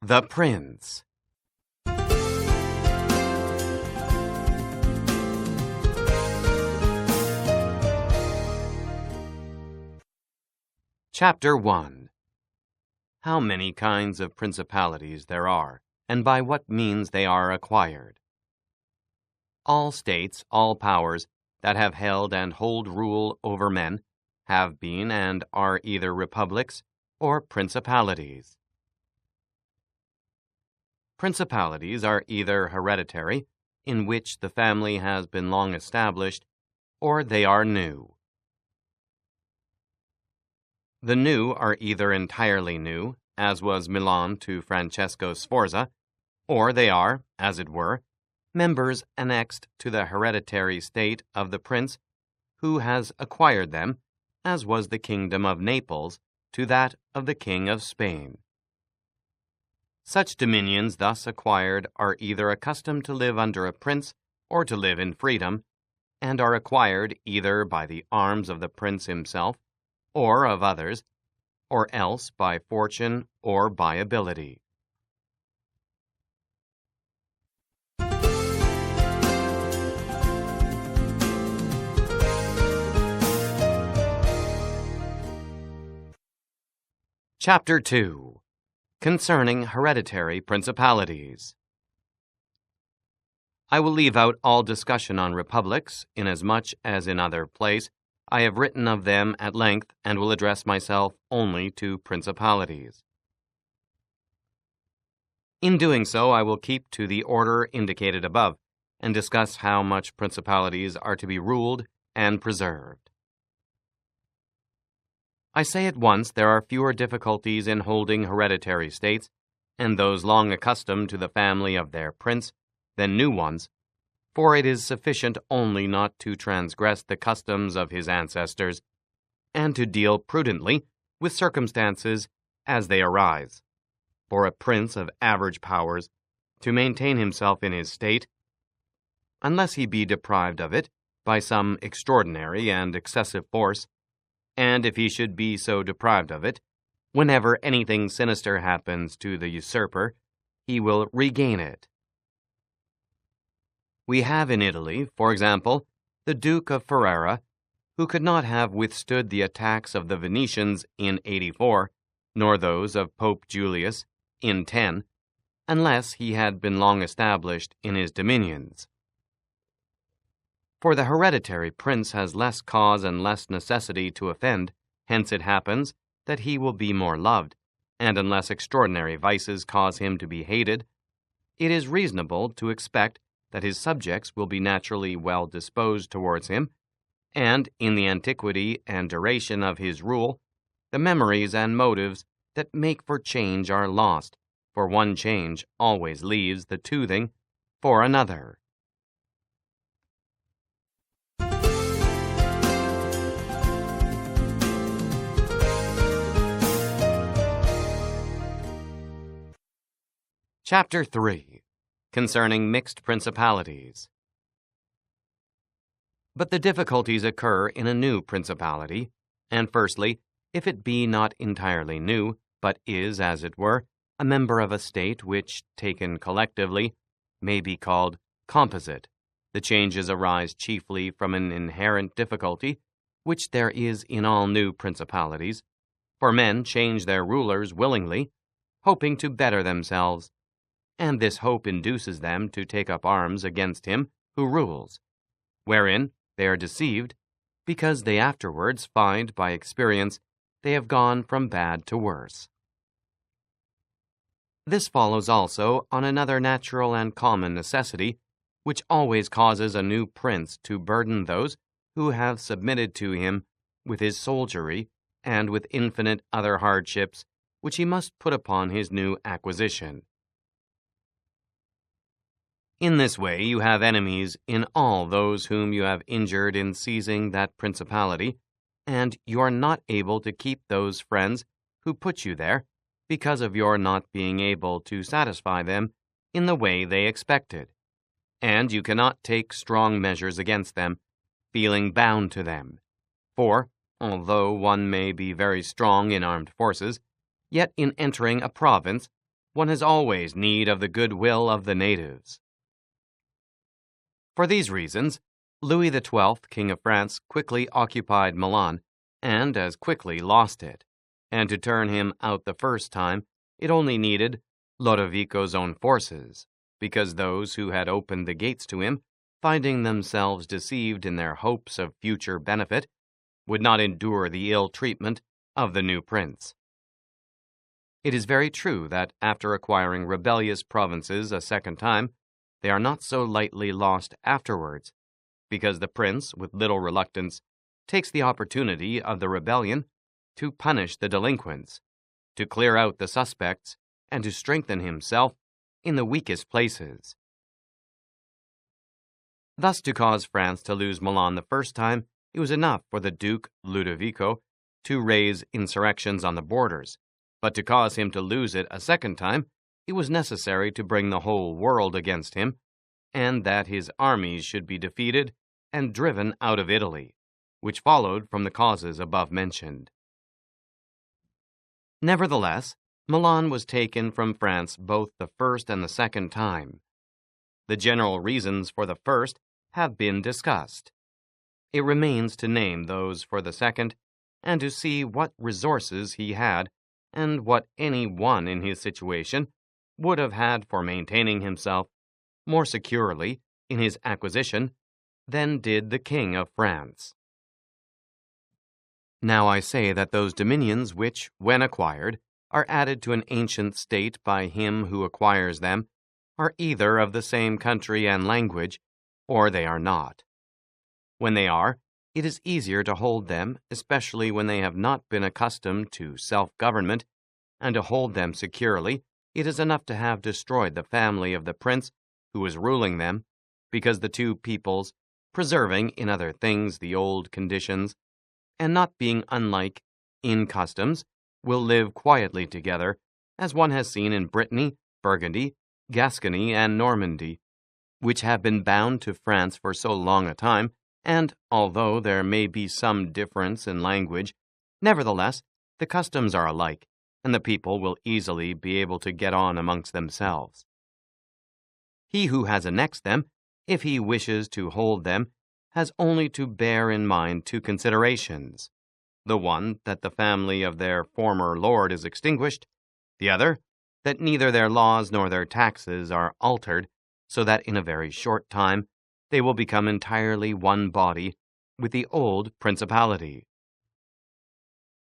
The Prince. Chapter 1. How many kinds of principalities there are, and by what means they are acquired. All states, all powers that have held and hold rule over men have been and are either republics or principalities. Principalities are either hereditary, in which the family has been long established, or they are new. The new are either entirely new, as was Milan to Francesco Sforza, or they are, as it were, members annexed to the hereditary state of the prince who has acquired them, as was the kingdom of Naples to that of the king of Spain. Such dominions thus acquired are either accustomed to live under a prince or to live in freedom, and are acquired either by the arms of the prince himself or of others, or else by fortune or by ability. Chapter 2. Concerning hereditary principalities. I will leave out all discussion on republics, inasmuch as in other place I have written of them at length, and will address myself only to principalities. In doing so, I will keep to the order indicated above, and discuss how much principalities are to be ruled and preserved. I say at once there are fewer difficulties in holding hereditary states, and those long accustomed to the family of their prince, than new ones, for it is sufficient only not to transgress the customs of his ancestors, and to deal prudently with circumstances as they arise. For a prince of average powers to maintain himself in his state, unless he be deprived of it by some extraordinary and excessive force, and if he should be so deprived of it, whenever anything sinister happens to the usurper, he will regain it. We have in Italy, for example, the Duke of Ferrara, who could not have withstood the attacks of the Venetians in 84, nor those of Pope Julius in 10, unless he had been long established in his dominions. For the hereditary prince has less cause and less necessity to offend, hence it happens that he will be more loved, and unless extraordinary vices cause him to be hated, it is reasonable to expect that his subjects will be naturally well disposed towards him, and in the antiquity and duration of his rule, the memories and motives that make for change are lost, for one change always leaves the toothing for another. Chapter 3. Concerning mixed principalities. But the difficulties occur in a new principality, and firstly, if it be not entirely new, but is, as it were, a member of a state which, taken collectively, may be called composite, the changes arise chiefly from an inherent difficulty, which there is in all new principalities, for men change their rulers willingly, hoping to better themselves, and this hope induces them to take up arms against him who rules, wherein they are deceived, because they afterwards find by experience they have gone from bad to worse. This follows also on another natural and common necessity, which always causes a new prince to burden those who have submitted to him with his soldiery and with infinite other hardships which he must put upon his new acquisition. In this way you have enemies in all those whom you have injured in seizing that principality, and you are not able to keep those friends who put you there, because of your not being able to satisfy them in the way they expected, and you cannot take strong measures against them, feeling bound to them. For, although one may be very strong in armed forces, yet in entering a province, one has always need of the goodwill of the natives. For these reasons, Louis XII, King of France, quickly occupied Milan and as quickly lost it, and to turn him out the first time, it only needed Lodovico's own forces, because those who had opened the gates to him, finding themselves deceived in their hopes of future benefit, would not endure the ill treatment of the new prince. It is very true that after acquiring rebellious provinces a second time, they are not so lightly lost afterwards, because the prince, with little reluctance, takes the opportunity of the rebellion to punish the delinquents, to clear out the suspects, and to strengthen himself in the weakest places. Thus, to cause France to lose Milan the first time, it was enough for the Duke Ludovico to raise insurrections on the borders, but to cause him to lose it a second time, it was necessary to bring the whole world against him, and that his armies should be defeated and driven out of Italy, which followed from the causes above mentioned. Nevertheless, Milan was taken from France both the first and the second time. The general reasons for the first have been discussed. It remains to name those for the second, and to see what resources he had, and what any one in his situation would have had for maintaining himself more securely in his acquisition than did the King of France. Now I say that those dominions which, when acquired, are added to an ancient state by him who acquires them, are either of the same country and language, or they are not. When they are, it is easier to hold them, especially when they have not been accustomed to self-government, and to hold them securely, it is enough to have destroyed the family of the prince who is ruling them, because the two peoples, preserving in other things the old conditions, and not being unlike in customs, will live quietly together, as one has seen in Brittany, Burgundy, Gascony, and Normandy, which have been bound to France for so long a time, and, although there may be some difference in language, nevertheless, the customs are alike, and the people will easily be able to get on amongst themselves. He who has annexed them, if he wishes to hold them, has only to bear in mind two considerations: the one, that the family of their former lord is extinguished; the other, that neither their laws nor their taxes are altered, so that in a very short time they will become entirely one body with the old principality.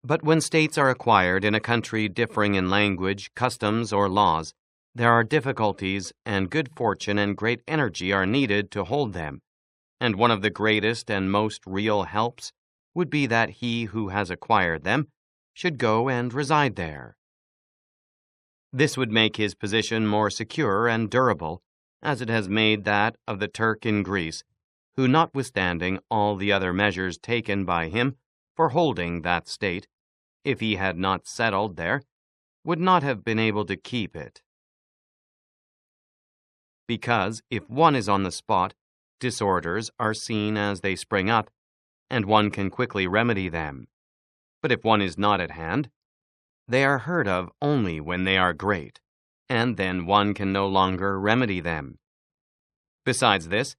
But when states are acquired in a country differing in language, customs, or laws, there are difficulties, and good fortune and great energy are needed to hold them, and one of the greatest and most real helps would be that he who has acquired them should go and reside there. This would make his position more secure and durable, as it has made that of the Turk in Greece, who, notwithstanding all the other measures taken by him for holding that state, if he had not settled there, would not have been able to keep it. Because if one is on the spot, disorders are seen as they spring up, and one can quickly remedy them. But if one is not at hand, they are heard of only when they are great, and then one can no longer remedy them. Besides this,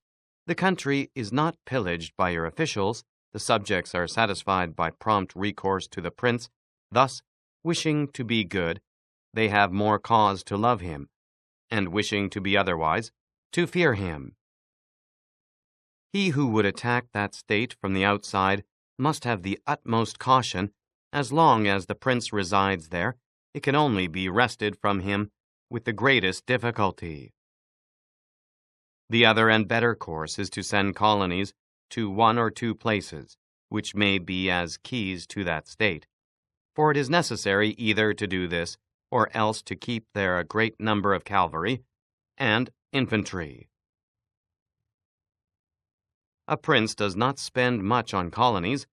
the country is not pillaged by your officials, the subjects are satisfied by prompt recourse to the prince, thus, wishing to be good, they have more cause to love him, and wishing to be otherwise, to fear him. He who would attack that state from the outside must have the utmost caution. As long as the prince resides there, it can only be wrested from him with the greatest difficulty. The other and better course is to send colonies to one or two places, which may be as keys to that state, for it is necessary either to do this, or else to keep there a great number of cavalry and infantry. A prince does not spend much on colonies,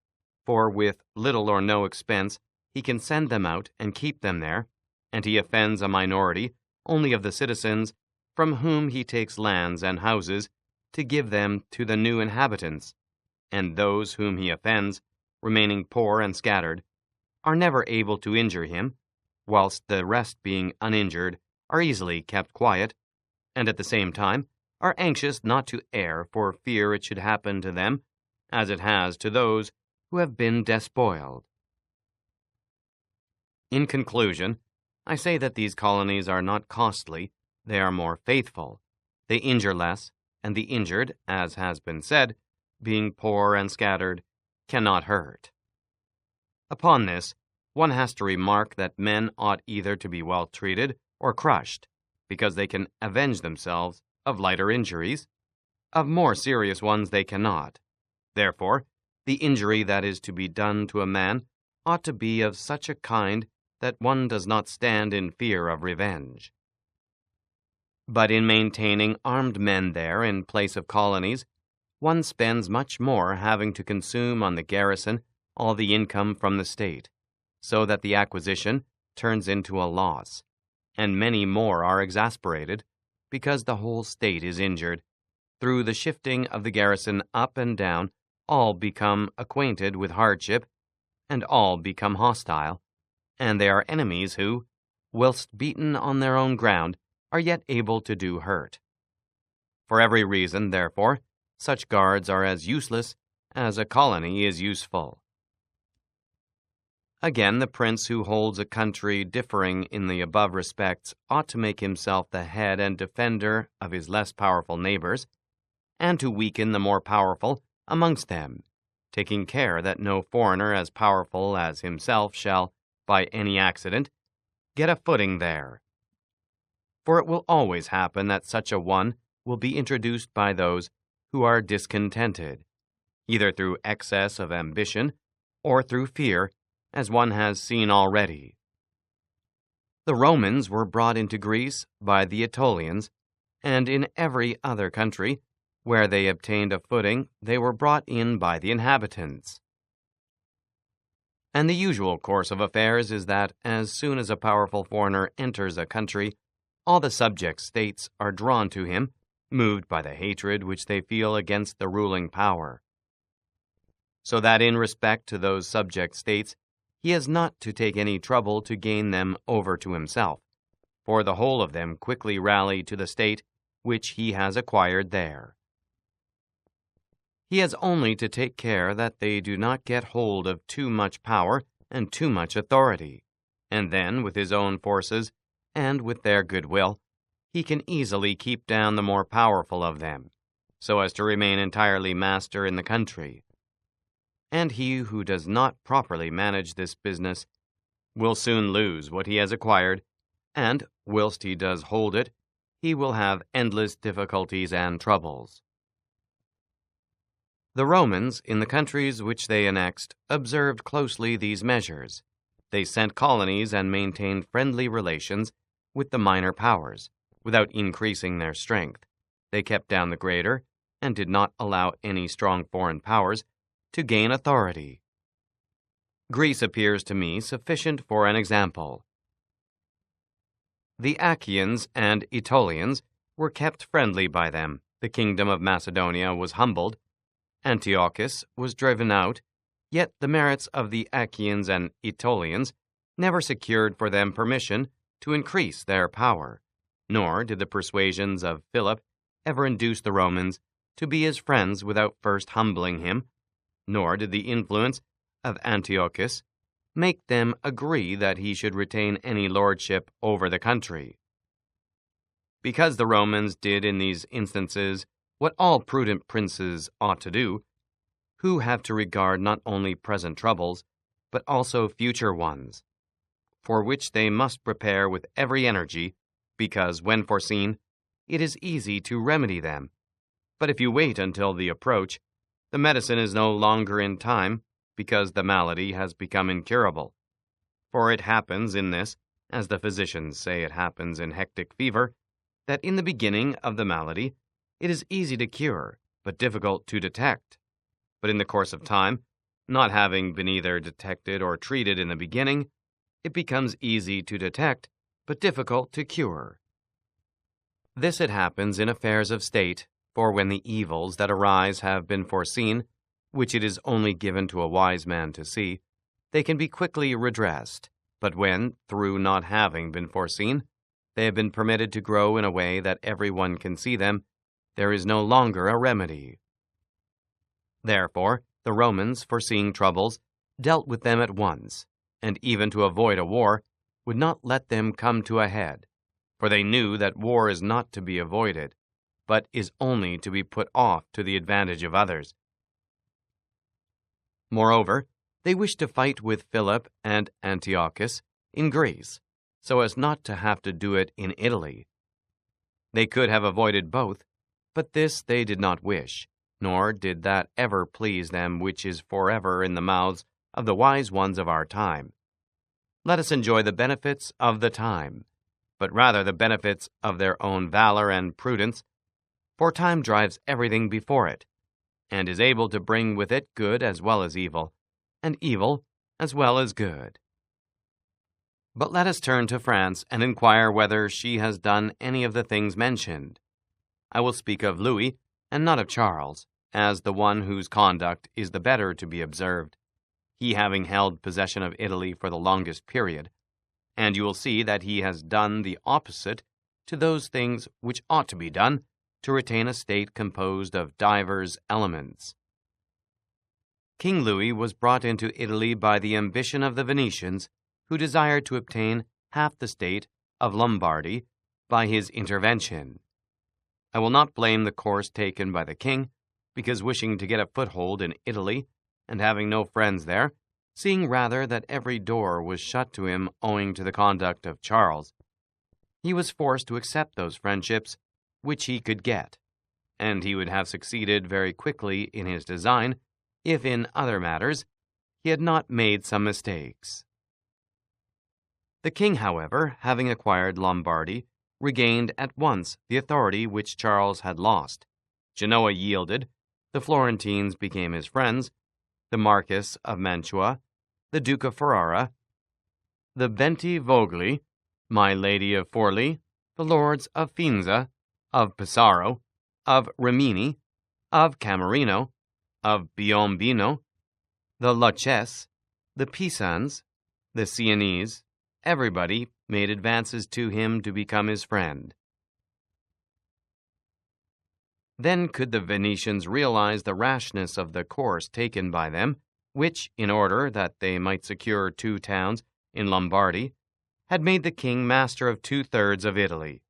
for with little or no expense he can send them out and keep them there, and he offends a minority only of the citizens, from whom he takes lands and houses to give them to the new inhabitants, and those whom he offends, remaining poor and scattered, are never able to injure him, whilst the rest being uninjured are easily kept quiet, and at the same time are anxious not to err for fear it should happen to them as it has to those who have been despoiled. In conclusion, I say that these colonies are not costly, they are more faithful, they injure less, and the injured, as has been said, being poor and scattered, cannot hurt. Upon this, one has to remark that men ought either to be well treated or crushed, because they can avenge themselves of lighter injuries, of more serious ones they cannot. Therefore, the injury that is to be done to a man ought to be of such a kind that one does not stand in fear of revenge. But in maintaining armed men there in place of colonies, one spends much more having to consume on the garrison all the income from the state, so that the acquisition turns into a loss, and many more are exasperated, because the whole state is injured. Through the shifting of the garrison up and down, all become acquainted with hardship, and all become hostile, and they are enemies who, whilst beaten on their own ground, are yet able to do hurt. For every reason, therefore, such guards are as useless as a colony is useful. Again, the prince who holds a country differing in the above respects ought to make himself the head and defender of his less powerful neighbors, and to weaken the more powerful amongst them, taking care that no foreigner as powerful as himself shall, by any accident, get a footing there. For it will always happen that such a one will be introduced by those who are discontented, either through excess of ambition or through fear, as one has seen already. The Romans were brought into Greece by the Aetolians, and in every other country where they obtained a footing they were brought in by the inhabitants. And the usual course of affairs is that as soon as a powerful foreigner enters a country, all the subject states are drawn to him, moved by the hatred which they feel against the ruling power. So that in respect to those subject states, he has not to take any trouble to gain them over to himself, for the whole of them quickly rally to the state which he has acquired there. He has only to take care that they do not get hold of too much power and too much authority, and then, with his own forces and with their goodwill, he can easily keep down the more powerful of them, so as to remain entirely master in the country. And he who does not properly manage this business will soon lose what he has acquired, and, whilst he does hold it, he will have endless difficulties and troubles. The Romans, in the countries which they annexed, observed closely these measures. They sent colonies and maintained friendly relations with the minor powers, without increasing their strength. They kept down the greater, and did not allow any strong foreign powers to gain authority. Greece appears to me sufficient for an example. The Achaeans and Aetolians were kept friendly by them. The kingdom of Macedonia was humbled. Antiochus was driven out, yet the merits of the Achaeans and Aetolians never secured for them permission to increase their power, nor did the persuasions of Philip ever induce the Romans to be his friends without first humbling him, nor did the influence of Antiochus make them agree that he should retain any lordship over the country. Because the Romans did in these instances what all prudent princes ought to do, who have to regard not only present troubles, but also future ones, for which they must prepare with every energy, because, when foreseen, it is easy to remedy them. But if you wait until the approach, the medicine is no longer in time, because the malady has become incurable. For it happens in this, as the physicians say it happens in hectic fever, that in the beginning of the malady it is easy to cure, but difficult to detect. But in the course of time, not having been either detected or treated in the beginning, it becomes easy to detect, but difficult to cure. This it happens in affairs of state, for when the evils that arise have been foreseen, which it is only given to a wise man to see, they can be quickly redressed. But when, through not having been foreseen, they have been permitted to grow in a way that everyone can see them, there is no longer a remedy. Therefore, the Romans, foreseeing troubles, dealt with them at once, and even to avoid a war, would not let them come to a head, for they knew that war is not to be avoided, but is only to be put off to the advantage of others. Moreover, they wished to fight with Philip and Antiochus in Greece, so as not to have to do it in Italy. They could have avoided both, but this they did not wish, nor did that ever please them which is forever in the mouths of the wise ones of our time. Let us enjoy the benefits of the time, but rather the benefits of their own valor and prudence, for time drives everything before it, and is able to bring with it good as well as evil, and evil as well as good. But let us turn to France and inquire whether she has done any of the things mentioned. I will speak of Louis, and not of Charles, as the one whose conduct is the better to be observed, he having held possession of Italy for the longest period, and you will see that he has done the opposite to those things which ought to be done to retain a state composed of divers elements. King Louis was brought into Italy by the ambition of the Venetians, who desired to obtain half the state of Lombardy by his intervention. I will not blame the course taken by the king, because wishing to get a foothold in Italy, and having no friends there, seeing rather that every door was shut to him owing to the conduct of Charles, he was forced to accept those friendships which he could get, and he would have succeeded very quickly in his design if in other matters he had not made some mistakes. The king, however, having acquired Lombardy, regained at once the authority which Charles had lost. Genoa yielded, the Florentines became his friends, the Marquis of Mantua, the Duke of Ferrara, the Bentivogli, my Lady of Forli, the lords of Finza, of Pesaro, of Rimini, of Camerino, of Piombino, the Lucchese, the Pisans, the Sienese, everybody made advances to him to become his friend. Then could the Venetians realize the rashness of the course taken by them, which, in order that they might secure 2 towns in Lombardy, had made the king master of 2/3 of Italy.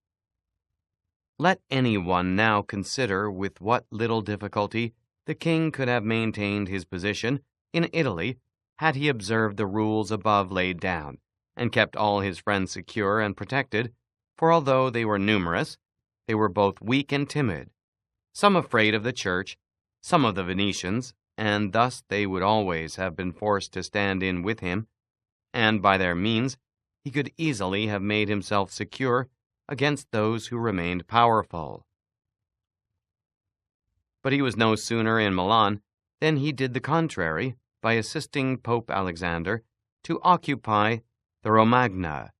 Let any one now consider with what little difficulty the king could have maintained his position in Italy had he observed the rules above laid down, and kept all his friends secure and protected, for although they were numerous, they were both weak and timid, some afraid of the church, some of the Venetians, and thus they would always have been forced to stand in with him, and by their means he could easily have made himself secure against those who remained powerful. But he was no sooner in Milan than he did the contrary by assisting Pope Alexander to occupy the Romagna.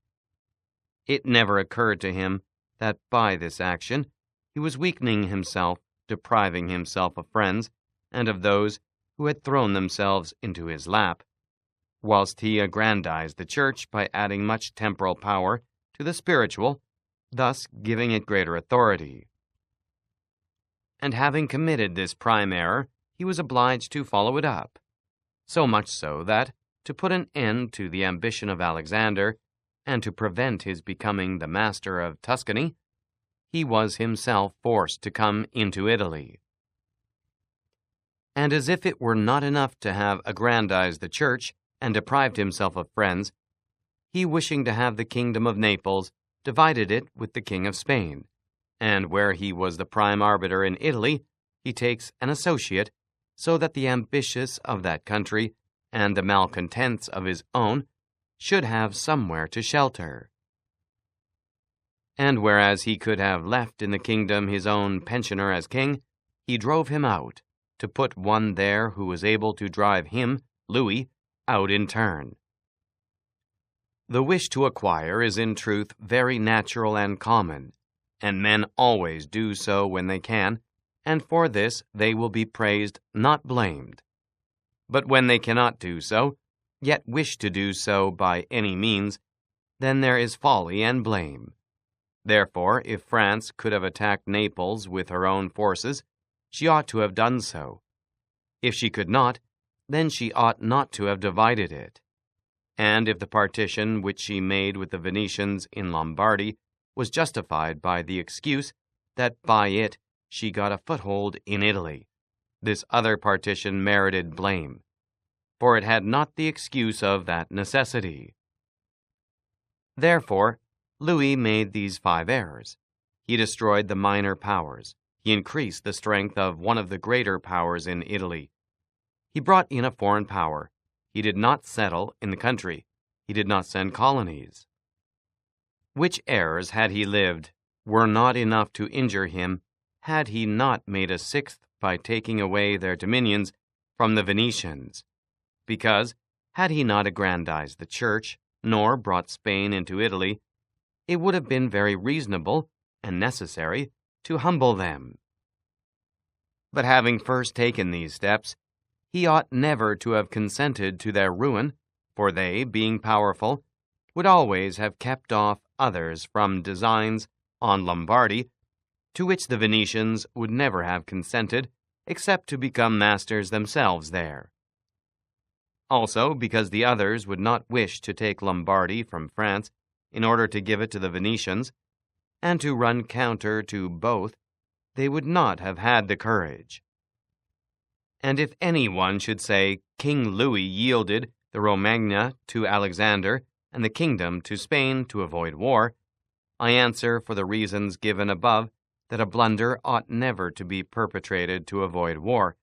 It never occurred to him that by this action he was weakening himself, depriving himself of friends and of those who had thrown themselves into his lap, whilst he aggrandized the church by adding much temporal power to the spiritual, thus giving it greater authority. And having committed this prime error, he was obliged to follow it up, so much so that, to put an end to the ambition of Alexander, and to prevent his becoming the master of Tuscany, he was himself forced to come into Italy. And as if it were not enough to have aggrandized the church and deprived himself of friends, he, wishing to have the kingdom of Naples, divided it with the king of Spain, and where he was the prime arbiter in Italy, he takes an associate, so that the ambitious of that country and the malcontents of his own should have somewhere to shelter. And whereas he could have left in the kingdom his own pensioner as king, he drove him out, to put one there who was able to drive him, Louis, out in turn. The wish to acquire is in truth very natural and common, and men always do so when they can, and for this they will be praised, not blamed. But when they cannot do so, yet wish to do so by any means, then there is folly and blame. Therefore, if France could have attacked Naples with her own forces, she ought to have done so. If she could not, then she ought not to have divided it. And if the partition which she made with the Venetians in Lombardy was justified by the excuse that by it she got a foothold in Italy, this other partition merited blame, for it had not the excuse of that necessity. Therefore, Louis made these 5 errors. He destroyed the minor powers. He increased the strength of one of the greater powers in Italy. He brought in a foreign power. He did not settle in the country. He did not send colonies. Which errors, had he lived, were not enough to injure him, had he not made a 6th by taking away their dominions from the Venetians. Because, had he not aggrandized the church, nor brought Spain into Italy, it would have been very reasonable and necessary to humble them. But having first taken these steps, he ought never to have consented to their ruin, for they, being powerful, would always have kept off others from designs on Lombardy, to which the Venetians would never have consented, except to become masters themselves there. Also, because the others would not wish to take Lombardy from France in order to give it to the Venetians, and to run counter to both, they would not have had the courage. And if anyone should say King Louis yielded the Romagna to Alexander and the kingdom to Spain to avoid war, I answer for the reasons given above that a blunder ought never to be perpetrated to avoid war,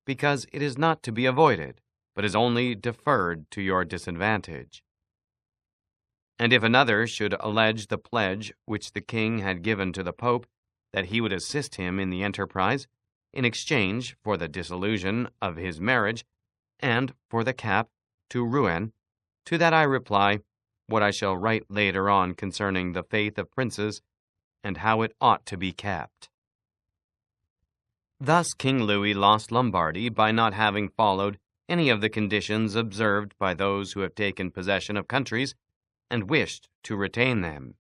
because it is not to be avoided, but is only deferred to your disadvantage. And if another should allege the pledge which the king had given to the Pope, that he would assist him in the enterprise, in exchange for the dissolution of his marriage, and for the cap to Rouen, to that I reply, what I shall write later on concerning the faith of princes, and how it ought to be kept. Thus King Louis lost Lombardy by not having followed any of the conditions observed by those who have taken possession of countries and wished to retain them.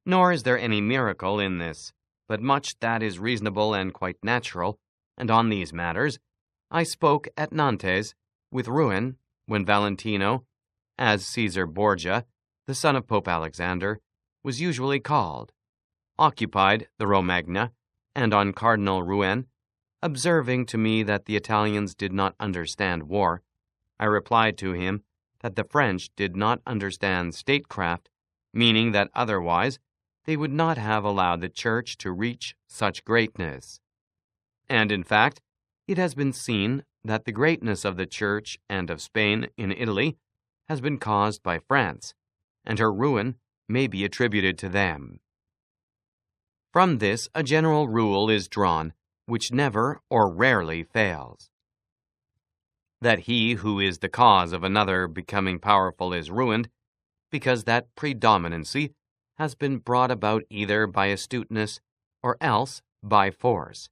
Nor is there any miracle in this, but much that is reasonable and quite natural, and on these matters I spoke at Nantes with Rouen when Valentino, as Caesar Borgia, the son of Pope Alexander, was usually called, occupied the Romagna, and on Cardinal Rouen, observing to me that the Italians did not understand war, I replied to him that the French did not understand statecraft, meaning that otherwise they would not have allowed the Church to reach such greatness. And in fact, it has been seen that the greatness of the Church and of Spain in Italy has been caused by France, and her ruin may be attributed to them. From this a general rule is drawn, which never or rarely fails: that he who is the cause of another becoming powerful is ruined, because that predominancy has been brought about either by astuteness or else by force,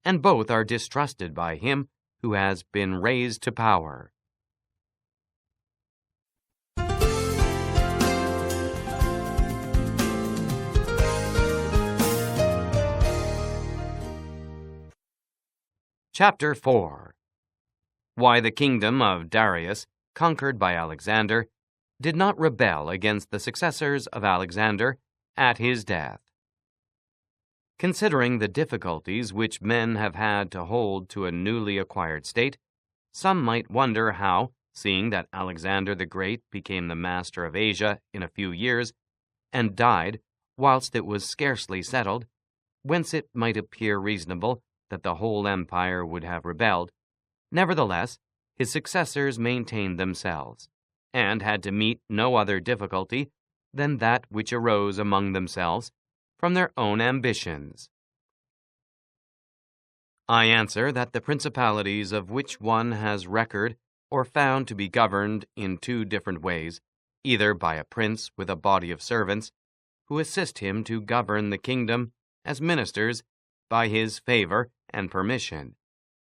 and both are distrusted by him who has been raised to power. Chapter 4. Why the kingdom of Darius, conquered by Alexander, did not rebel against the successors of Alexander at his death. Considering the difficulties which men have had to hold to a newly acquired state, some might wonder how, seeing that Alexander the Great became the master of Asia in a few years, and died whilst it was scarcely settled, whence it might appear reasonable that the whole empire would have rebelled, nevertheless his successors maintained themselves, and had to meet no other difficulty than that which arose among themselves from their own ambitions. I answer that the principalities of which one has record or found to be governed in 2 different ways, either by a prince with a body of servants, who assist him to govern the kingdom as ministers by his favor and permission,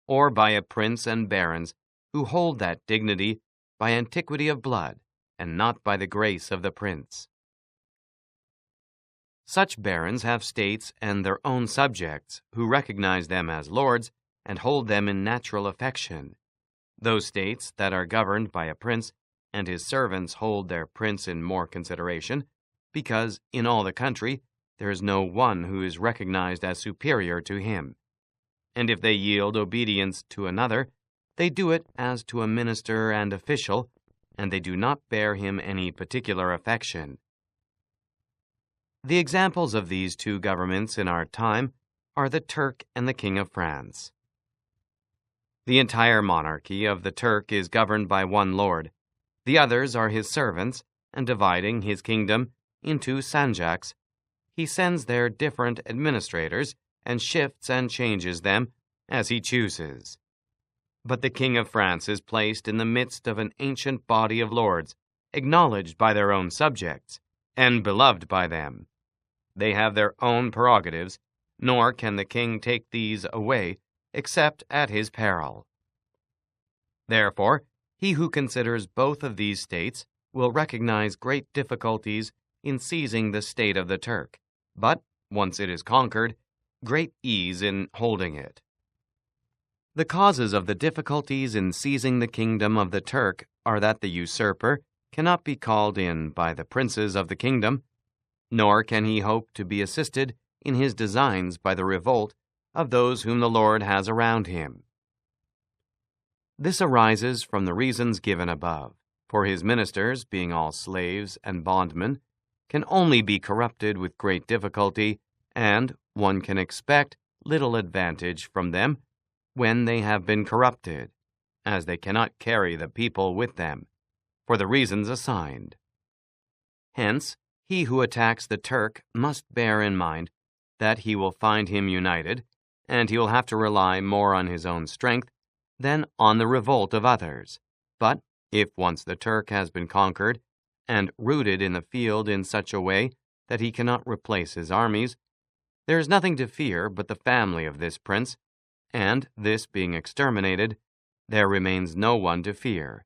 or by a prince and barons who hold that dignity by antiquity of blood, and not by the grace of the prince. Such barons have states and their own subjects who recognize them as lords and hold them in natural affection. Those states that are governed by a prince and his servants hold their prince in more consideration, because in all the country there is no one who is recognized as superior to him. And if they yield obedience to another, they do it as to a minister and official, and they do not bear him any particular affection. The examples of these two governments in our time are the Turk and the King of France. The entire monarchy of the Turk is governed by one lord. The others are his servants, and dividing his kingdom into sanjaks, he sends their different administrators and shifts and changes them as he chooses. But the King of France is placed in the midst of an ancient body of lords, acknowledged by their own subjects, and beloved by them. They have their own prerogatives, nor can the king take these away except at his peril. Therefore, he who considers both of these states will recognize great difficulties in seizing the state of the Turk, but, once it is conquered, great ease in holding it. The causes of the difficulties in seizing the kingdom of the Turk are that the usurper cannot be called in by the princes of the kingdom, nor can he hope to be assisted in his designs by the revolt of those whom the Lord has around him. This arises from the reasons given above, for his ministers, being all slaves and bondmen, can only be corrupted with great difficulty, and one can expect little advantage from them when they have been corrupted, as they cannot carry the people with them, for the reasons assigned. Hence, he who attacks the Turk must bear in mind that he will find him united, and he will have to rely more on his own strength than on the revolt of others. But if once the Turk has been conquered and rooted in the field in such a way that he cannot replace his armies, there is nothing to fear but the family of this prince, and this being exterminated, there remains no one to fear,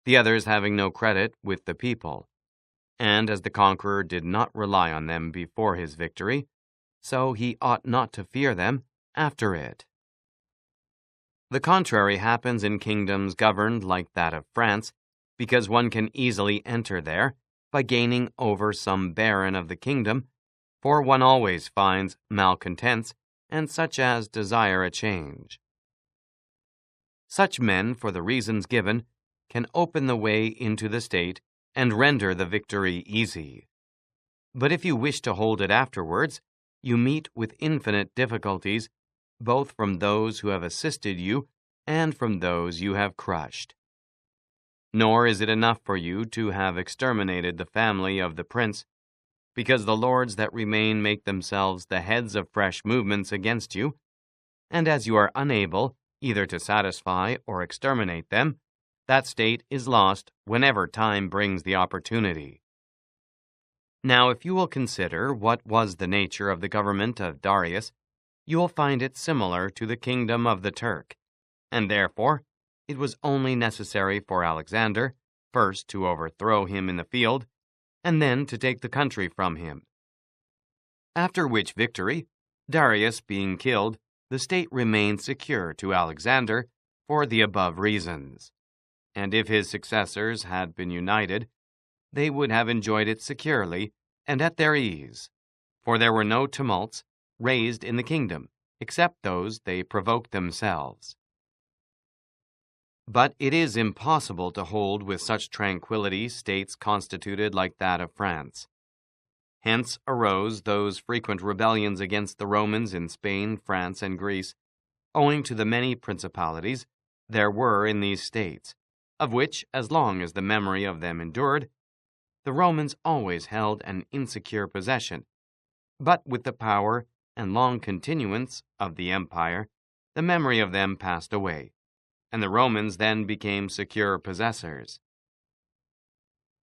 the others having no credit with the people. And as the conqueror did not rely on them before his victory, so he ought not to fear them after it. The contrary happens in kingdoms governed like that of France, because one can easily enter there by gaining over some baron of the kingdom, for one always finds malcontents and such as desire a change. Such men, for the reasons given, can open the way into the state and render the victory easy. But if you wish to hold it afterwards, you meet with infinite difficulties, both from those who have assisted you and from those you have crushed. Nor is it enough for you to have exterminated the family of the prince, because the lords that remain make themselves the heads of fresh movements against you, and as you are unable either to satisfy or exterminate them, that state is lost whenever time brings the opportunity. Now, if you will consider what was the nature of the government of Darius, you will find it similar to the kingdom of the Turk, and therefore it was only necessary for Alexander first to overthrow him in the field, and then to take the country from him. After which victory, Darius being killed, the state remained secure to Alexander for the above reasons. And if his successors had been united, they would have enjoyed it securely and at their ease, for there were no tumults raised in the kingdom, except those they provoked themselves. But it is impossible to hold with such tranquility states constituted like that of France. Hence arose those frequent rebellions against the Romans in Spain, France, and Greece, owing to the many principalities there were in these states, of which, as long as the memory of them endured, the Romans always held an insecure possession. But with the power and long continuance of the empire, the memory of them passed away, and the Romans then became secure possessors.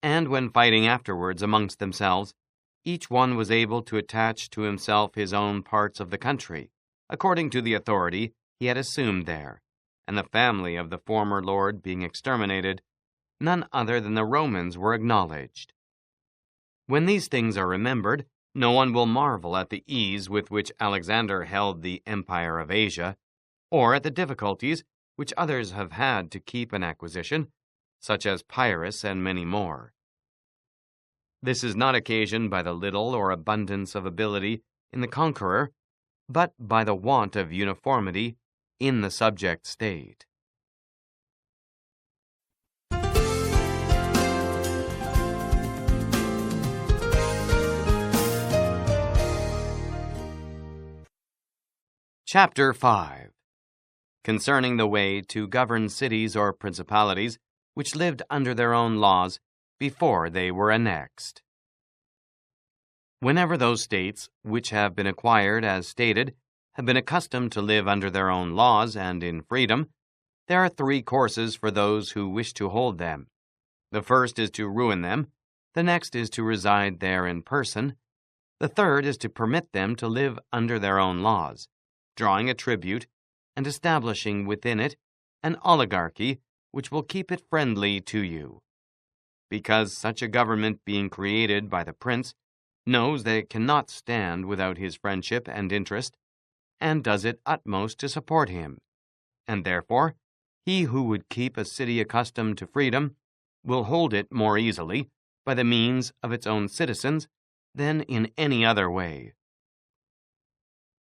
And when fighting afterwards amongst themselves, each one was able to attach to himself his own parts of the country, according to the authority he had assumed there, and the family of the former lord being exterminated, none other than the Romans were acknowledged. When these things are remembered, no one will marvel at the ease with which Alexander held the empire of Asia, or at the difficulties which others have had to keep an acquisition, such as Pyrrhus and many more. This is not occasioned by the little or abundance of ability in the conqueror, but by the want of uniformity in the subject state. Chapter 5. Concerning the way to govern cities or principalities which lived under their own laws before they were annexed. Whenever those states which have been acquired as stated have been accustomed to live under their own laws and in freedom, there are three courses for those who wish to hold them. The first is to ruin them, the next is to reside there in person, the third is to permit them to live under their own laws, drawing a tribute and establishing within it an oligarchy which will keep it friendly to you. Because such a government being created by the prince knows that it cannot stand without his friendship and interest, and does its utmost to support him. And therefore, he who would keep a city accustomed to freedom will hold it more easily by the means of its own citizens than in any other way.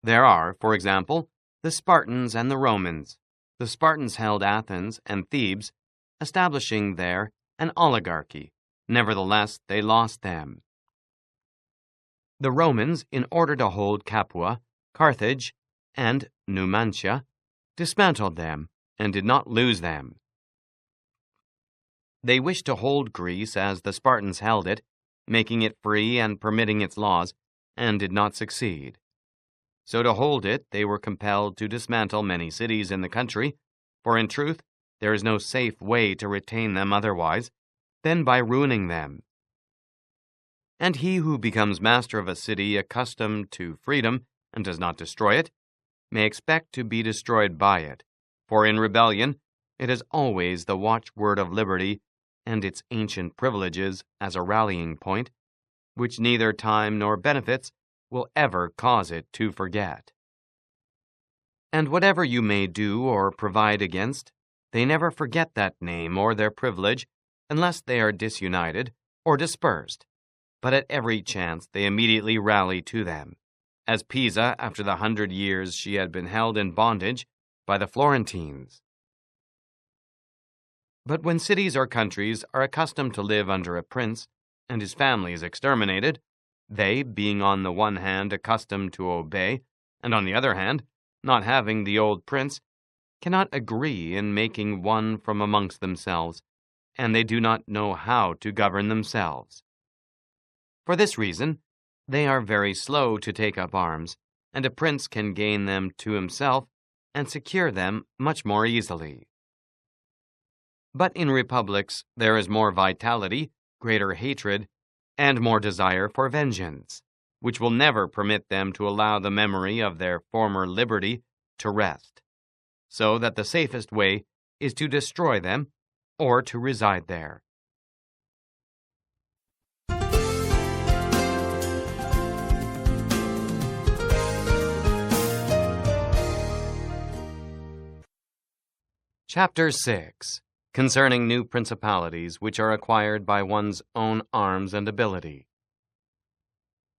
There are, for example, the Spartans and the Romans. The Spartans held Athens and Thebes, establishing there an oligarchy. Nevertheless, they lost them. The Romans, in order to hold Capua, Carthage, and Numantia, dismantled them and did not lose them. They wished to hold Greece as the Spartans held it, making it free and permitting its laws, and did not succeed. So to hold it, they were compelled to dismantle many cities in the country, for in truth, there is no safe way to retain them otherwise than by ruining them. And he who becomes master of a city accustomed to freedom and does not destroy it, may expect to be destroyed by it, for in rebellion it is always the watchword of liberty and its ancient privileges as a rallying point, which neither time nor benefits will ever cause it to forget. And whatever you may do or provide against, they never forget that name or their privilege unless they are disunited or dispersed, but at every chance they immediately rally to them, as Pisa after the 100 years she had been held in bondage by the Florentines. But when cities or countries are accustomed to live under a prince, and his family is exterminated, they, being on the one hand accustomed to obey, and on the other hand, not having the old prince, cannot agree in making one from amongst themselves, and they do not know how to govern themselves. For this reason, they are very slow to take up arms, and a prince can gain them to himself and secure them much more easily. But in republics there is more vitality, greater hatred, and more desire for vengeance, which will never permit them to allow the memory of their former liberty to rest, so that the safest way is to destroy them or to reside there. Chapter 6. Concerning new principalities which are acquired by one's own arms and ability.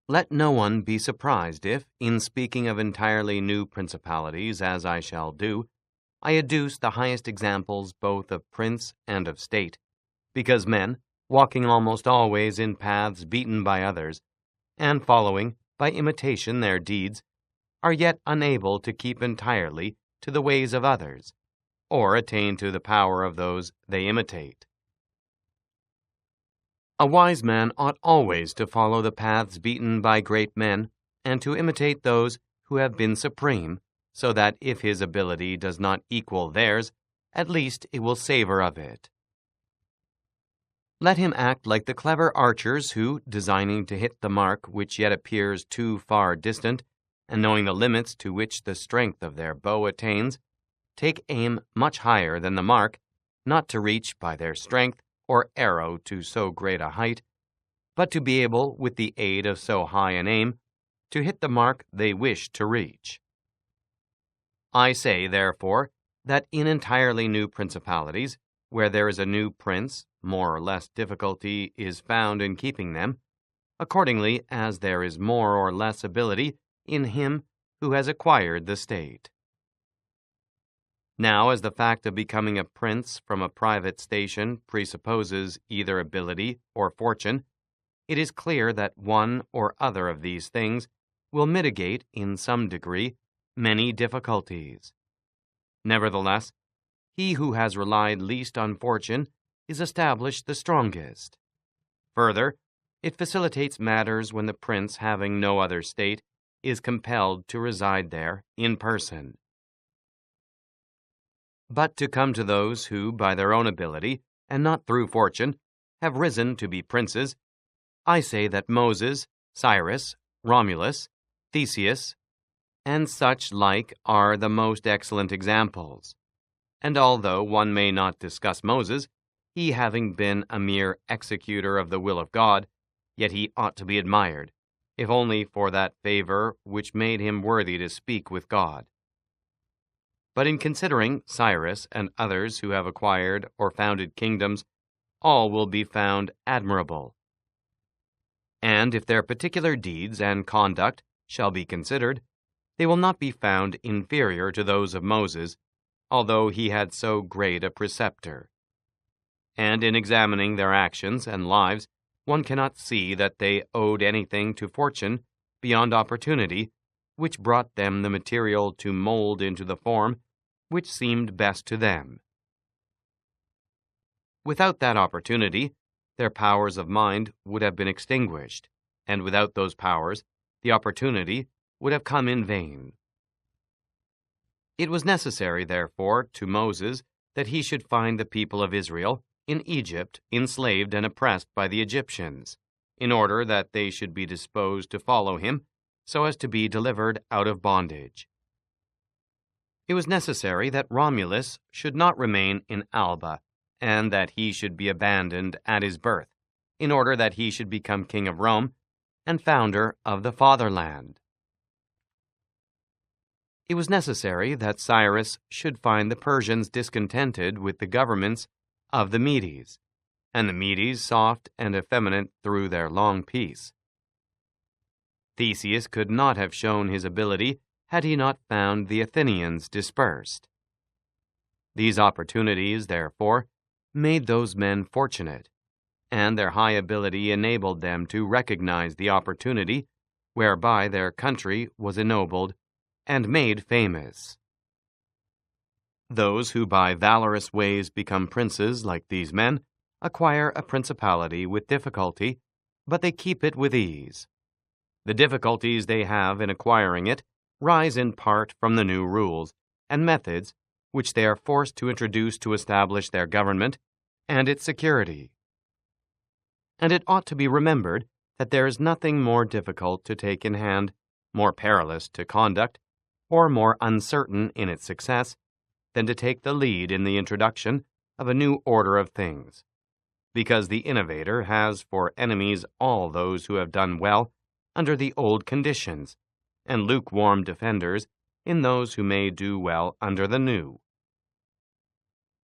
Let no one be surprised if, in speaking of entirely new principalities, as I shall do, I adduce the highest examples both of prince and of state, because men, walking almost always in paths beaten by others, and following, by imitation, their deeds, are yet unable to keep entirely to the ways of others, or attain to the power of those they imitate. A wise man ought always to follow the paths beaten by great men, and to imitate those who have been supreme, so that if his ability does not equal theirs, at least it will savor of it. Let him act like the clever archers who, designing to hit the mark which yet appears too far distant, and knowing the limits to which the strength of their bow attains, take aim much higher than the mark, not to reach by their strength or arrow to so great a height, but to be able, with the aid of so high an aim, to hit the mark they wish to reach. I say, therefore, that in entirely new principalities, where there is a new prince, more or less difficulty is found in keeping them, accordingly as there is more or less ability in him who has acquired the state. Now, as the fact of becoming a prince from a private station presupposes either ability or fortune, it is clear that one or other of these things will mitigate, in some degree, many difficulties. Nevertheless, he who has relied least on fortune is established the strongest. Further, it facilitates matters when the prince, having no other state, is compelled to reside there in person. But to come to those who, by their own ability, and not through fortune, have risen to be princes, I say that Moses, Cyrus, Romulus, Theseus, and such like are the most excellent examples. And although one may not discuss Moses, he having been a mere executor of the will of God, yet he ought to be admired, if only for that favor which made him worthy to speak with God. But in considering Cyrus and others who have acquired or founded kingdoms, all will be found admirable. And if their particular deeds and conduct shall be considered, they will not be found inferior to those of Moses, although he had so great a preceptor. And in examining their actions and lives, one cannot see that they owed anything to fortune beyond opportunity, which brought them the material to mold into the form which seemed best to them. Without that opportunity, their powers of mind would have been extinguished, and without those powers, the opportunity would have come in vain. It was necessary, therefore, to Moses that he should find the people of Israel in Egypt enslaved and oppressed by the Egyptians, in order that they should be disposed to follow him, so as to be delivered out of bondage. It was necessary that Romulus should not remain in Alba, and that he should be abandoned at his birth, in order that he should become king of Rome and founder of the fatherland. It was necessary that Cyrus should find the Persians discontented with the governments of the Medes, and the Medes soft and effeminate through their long peace. Theseus could not have shown his ability had he not found the Athenians dispersed. These opportunities, therefore, made those men fortunate, and their high ability enabled them to recognize the opportunity whereby their country was ennobled and made famous. Those who by valorous ways become princes like these men acquire a principality with difficulty, but they keep it with ease. The difficulties they have in acquiring it rise in part from the new rules and methods which they are forced to introduce to establish their government and its security. And it ought to be remembered that there is nothing more difficult to take in hand, more perilous to conduct, or more uncertain in its success than to take the lead in the introduction of a new order of things, because the innovator has for enemies all those who have done well under the old conditions, and lukewarm defenders in those who may do well under the new.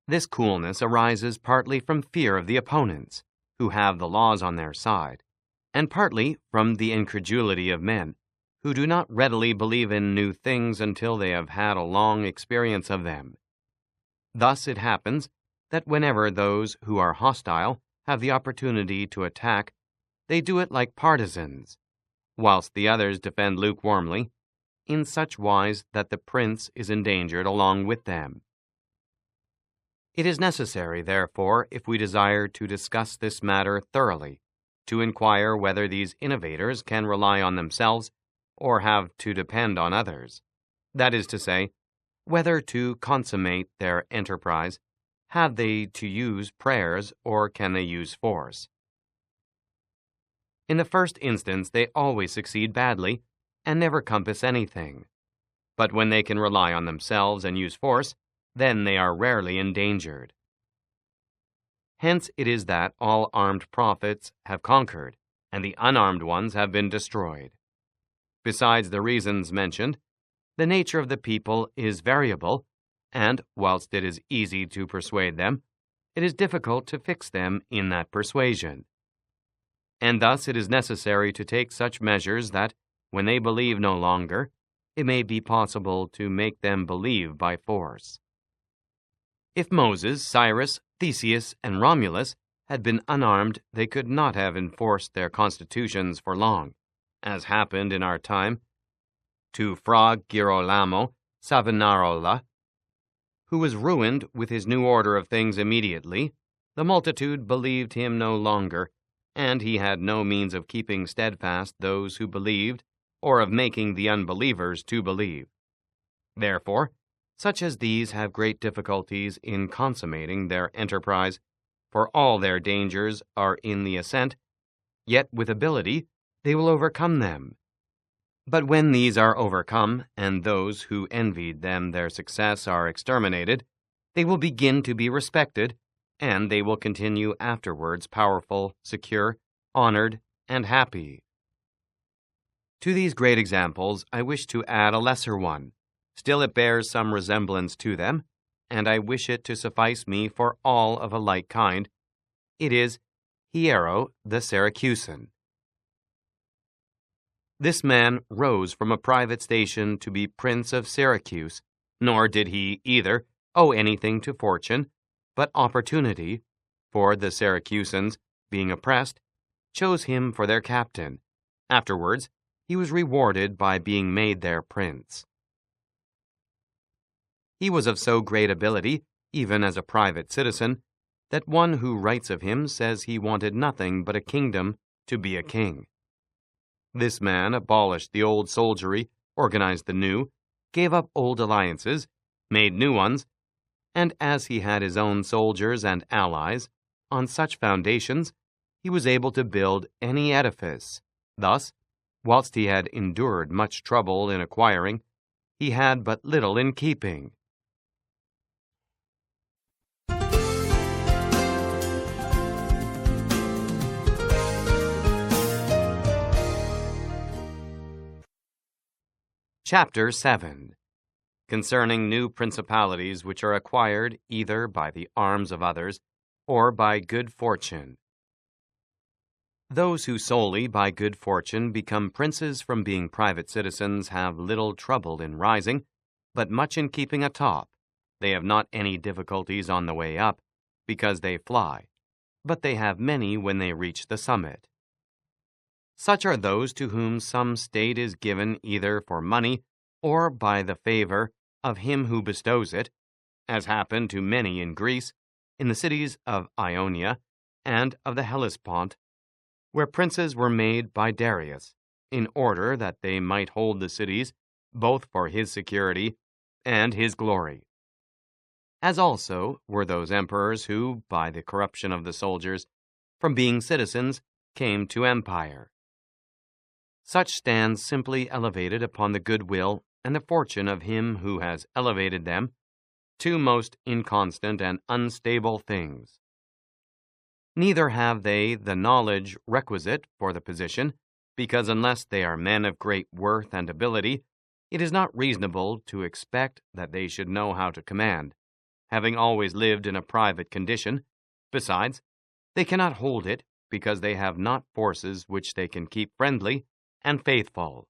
This coolness arises partly from fear of the opponents, who have the laws on their side, and partly from the incredulity of men, who do not readily believe in new things until they have had a long experience of them. Thus it happens that whenever those who are hostile have the opportunity to attack, they do it like partisans, whilst the others defend lukewarmly, in such wise that the prince is endangered along with them. It is necessary, therefore, if we desire to discuss this matter thoroughly, to inquire whether these innovators can rely on themselves or have to depend on others. That is to say, whether to consummate their enterprise, have they to use prayers or can they use force? In the first instance, they always succeed badly and never compass anything. But when they can rely on themselves and use force, then they are rarely endangered. Hence it is that all armed prophets have conquered, and the unarmed ones have been destroyed. Besides the reasons mentioned, the nature of the people is variable, and whilst it is easy to persuade them, it is difficult to fix them in that persuasion. And thus it is necessary to take such measures that, when they believe no longer, it may be possible to make them believe by force. If Moses, Cyrus, Theseus, and Romulus had been unarmed, they could not have enforced their constitutions for long, as happened in our time to Fra Girolamo Savonarola, who was ruined with his new order of things immediately. The multitude believed him no longer, and he had no means of keeping steadfast those who believed, or of making the unbelievers to believe. Therefore, such as these have great difficulties in consummating their enterprise, for all their dangers are in the ascent, yet with ability they will overcome them. But when these are overcome, and those who envied them their success are exterminated, they will begin to be respected, and they will continue afterwards powerful, secure, honored, and happy. To these great examples I wish to add a lesser one. Still it bears some resemblance to them, and I wish it to suffice me for all of a like kind. It is Hiero the Syracusan. This man rose from a private station to be Prince of Syracuse, nor did he either owe anything to fortune, but opportunity, for the Syracusans, being oppressed, chose him for their captain. Afterwards, he was rewarded by being made their prince. He was of so great ability, even as a private citizen, that one who writes of him says he wanted nothing but a kingdom to be a king. This man abolished the old soldiery, organized the new, gave up old alliances, made new ones, and as he had his own soldiers and allies, on such foundations he was able to build any edifice. Thus, whilst he had endured much trouble in acquiring, he had but little in keeping. Chapter 7. Concerning new principalities which are acquired either by the arms of others or by good fortune. Those who solely by good fortune become princes from being private citizens have little trouble in rising, but much in keeping atop. They have not any difficulties on the way up, because they fly, but they have many when they reach the summit. Such are those to whom some state is given either for money or by the favor of him who bestows it, as happened to many in Greece, in the cities of Ionia and of the Hellespont, where princes were made by Darius, in order that they might hold the cities both for his security and his glory. As also were those emperors who, by the corruption of the soldiers, from being citizens, came to empire. Such stands simply elevated upon the good will and the fortune of him who has elevated them, two most inconstant and unstable things. Neither have they the knowledge requisite for the position, because unless they are men of great worth and ability, it is not reasonable to expect that they should know how to command, having always lived in a private condition. Besides, they cannot hold it, because they have not forces which they can keep friendly and faithful.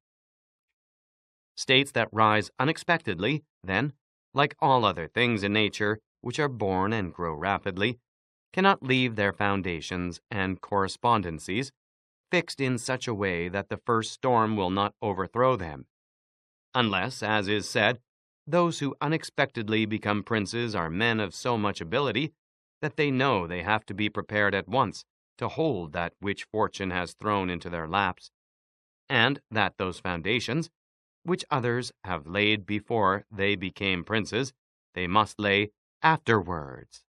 States that rise unexpectedly, then, like all other things in nature which are born and grow rapidly, cannot leave their foundations and correspondencies fixed in such a way that the first storm will not overthrow them, unless, as is said, those who unexpectedly become princes are men of so much ability that they know they have to be prepared at once to hold that which fortune has thrown into their laps, and that those foundations, which others have laid before they became princes, they must lay afterwards.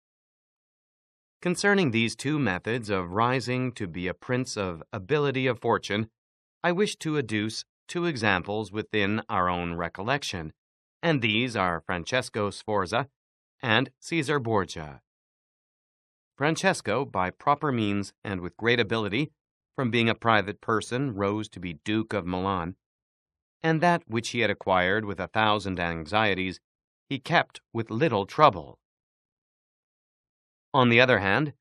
Concerning these two methods of rising to be a prince of ability of fortune, I wish to adduce two examples within our own recollection, and these are Francesco Sforza and Caesar Borgia. Francesco, by proper means and with great ability, from being a private person, rose to be Duke of Milan, and that which he had acquired with 1,000 anxieties, he kept with little trouble. On the other hand,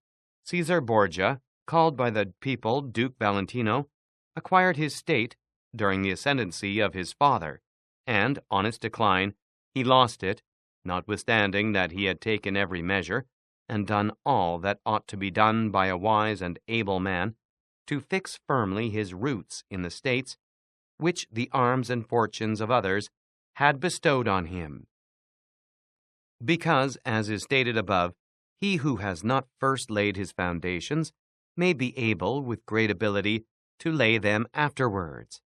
Caesar Borgia, called by the people Duke Valentino, acquired his state during the ascendancy of his father, and, on its decline, he lost it, notwithstanding that he had taken every measure, and done all that ought to be done by a wise and able man, to fix firmly his roots in the states which the arms and fortunes of others had bestowed on him. Because, as is stated above, he who has not first laid his foundations may be able with great ability to lay them afterwards,